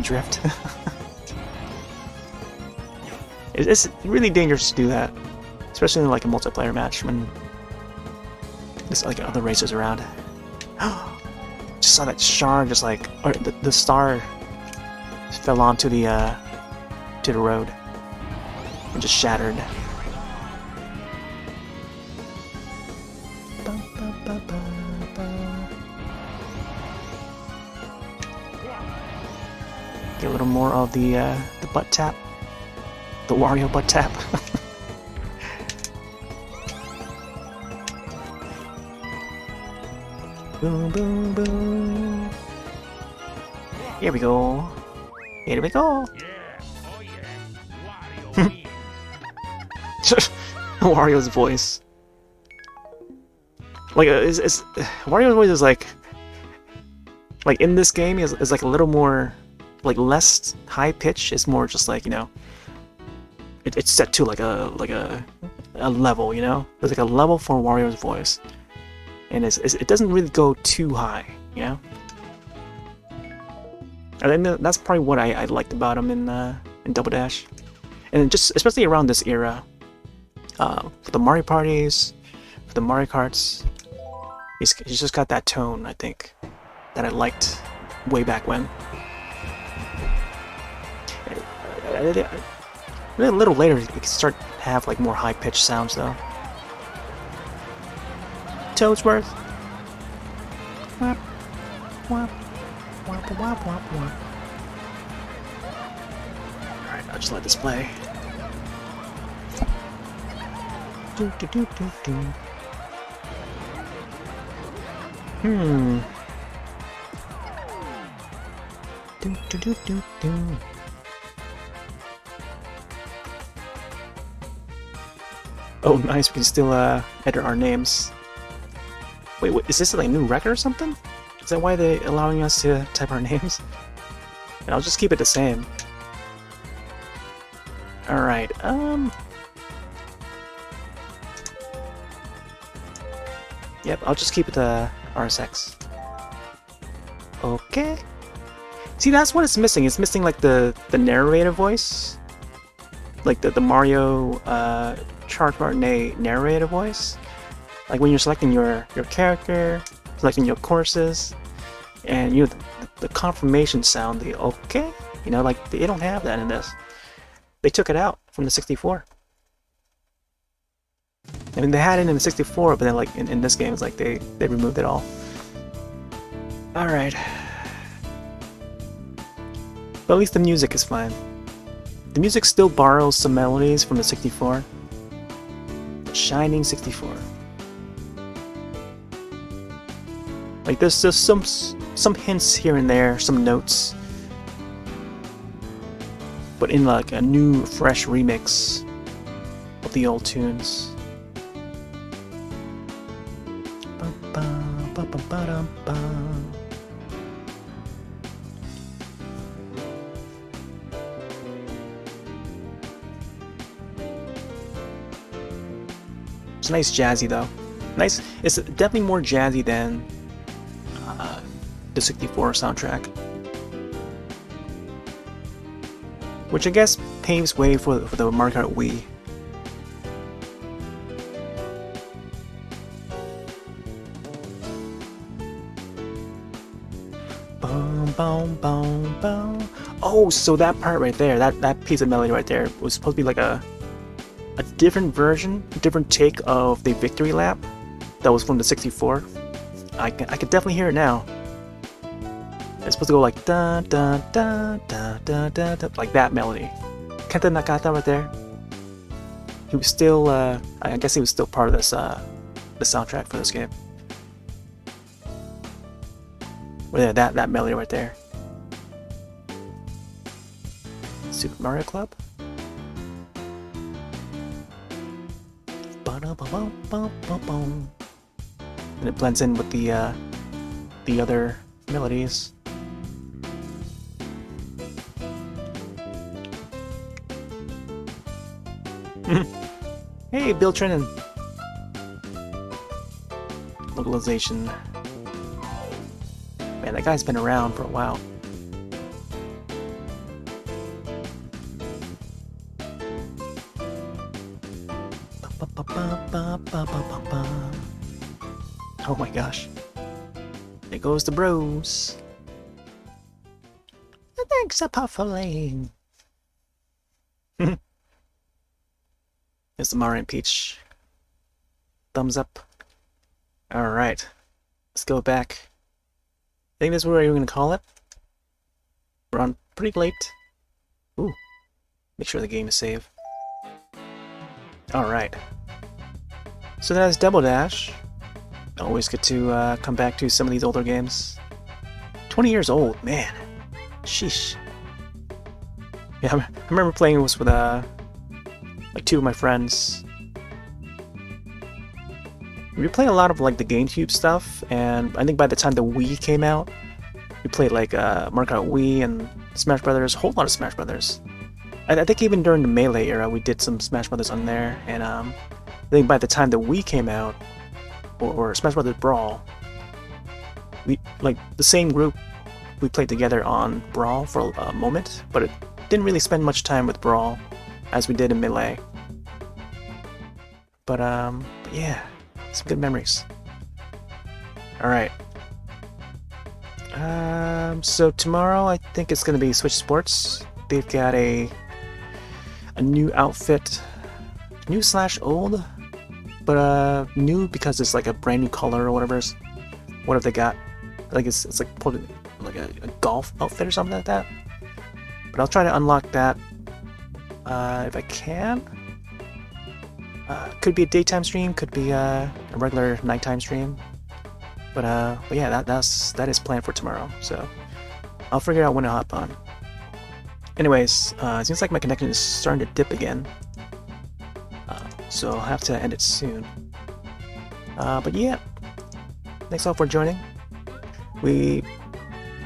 drift. It's really dangerous to do that, especially in like a multiplayer match when there's like other racers around. Just saw that shard, just like, or the star fell onto the road and just shattered. Get a little more of the butt tap, the Wario butt tap. Boom, boom, boom. Here we go. Here we go. Wario's voice. Like, Wario's voice is like in this game is like a little more, like less high pitch. It's more just like, you know, it's set to like a level, you know. There's like a level for Wario's voice. And it doesn't really go too high, you know? I think that's probably what I liked about him in Double Dash. And just, especially around this era, for the Mario parties, for the Mario Karts, he's just got that tone, I think, that I liked way back when. A little later, you can start to have like more high-pitched sounds, though. Toadsworth. Wap, wap, wap, wap, wap, wap. Alright, I'll just let this play. Do, do, do, do, do. Do, do, do, do, do. Oh, nice. We can still edit our names. Wait, is this like a new record or something? Is that why they're allowing us to type our names? And I'll just keep it the same. Alright, Yep, I'll just keep it to RSX. Okay. See, that's what it's missing. It's missing like the narrator voice. Like the Mario Charles Martinet narrator voice. Like when you're selecting your character, selecting your courses, and you know the confirmation sound, the okay, you know, like they don't have that in this. They took it out from the 64. I mean, they had it in the 64, but then like in this game, it's like they removed it all. All right, but at least the music is fine. The music still borrows some melodies from the 64. The Shining 64. Like there's just some hints here and there, some notes, but in like a new, fresh remix of the old tunes. It's nice jazzy though. Nice. It's definitely more jazzy than the 64 soundtrack, which I guess paves way for the Mario Kart Wii. Boom, boom, boom, boom. Oh, so that part right there, that piece of melody right there, was supposed to be like a different version, different take of the victory lap that was from the 64. I could definitely hear it now. It's supposed to go like da da da da da da da, like that melody. Kenta Nakata right there. He was still, I guess he was still part of this, the soundtrack for this game. Well, yeah, that melody right there. Super Mario Club. And it blends in with the other melodies. Hey, Bill Trennan. Localization. Man, that guy's been around for a while. Oh my gosh. There goes the bros. Thanks a puffling. It's the Mario and Peach. Thumbs up. Alright. Let's go back. I think this is what we're going to call it. We're on pretty late. Ooh. Make sure the game is saved. Alright. So that's Double Dash. Always good to come back to some of these older games. 20 years old, man. Sheesh. Yeah, I remember playing this with like two of my friends. We played a lot of like the GameCube stuff, and I think by the time the Wii came out, we played like Mario Kart Wii and Smash Brothers, a whole lot of Smash Brothers. I think even during the Melee era, we did some Smash Brothers on there, and I think by the time the Wii came out, or Smash Brothers Brawl, we like the same group. We played together on Brawl for a moment, but it didn't really spend much time with Brawl as we did in Melee. But yeah, some good memories. Alright. So tomorrow I think it's gonna be Switch Sports. They've got a new outfit. New slash old. But new because it's like a brand new color or whatever. What have they got? Like it's like probably like a golf outfit or something like that. But I'll try to unlock that if I can. Could be a daytime stream, could be a regular nighttime stream. But yeah, that is planned for tomorrow. So I'll figure out when to hop on. Anyways, it seems like my connection is starting to dip again. so I'll have to end it soon. But yeah, thanks all for joining. We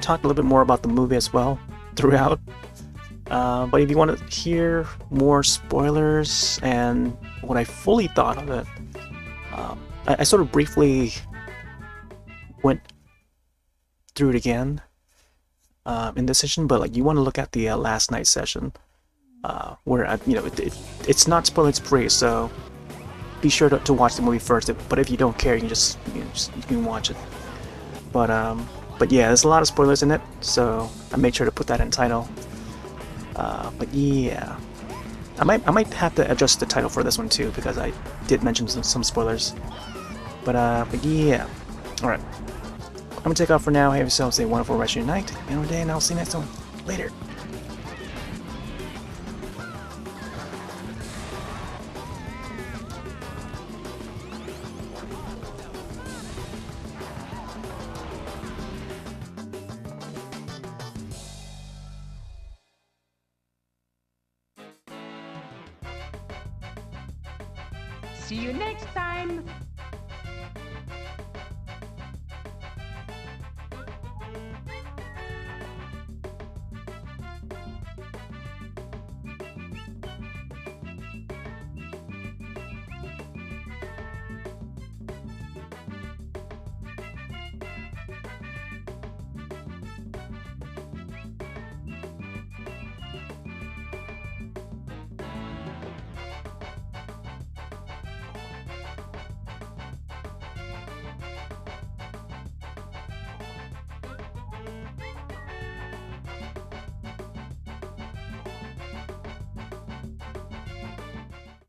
talked a little bit more about the movie as well throughout. But if you want to hear more spoilers and what I fully thought of it, I sort of briefly went through it again in this session. But like, you want to look at the last night session, where it's not spoilers free, so be sure to watch the movie first. But if you don't care, you can watch it. But yeah, there's a lot of spoilers in it, so I made sure to put that in title. But yeah, I might have to adjust the title for this one too, because I did mention some spoilers. But yeah, all right. I'm gonna take off for now. Have yourselves a wonderful rest of your night and day, and I'll see you next one. Later. See you next time!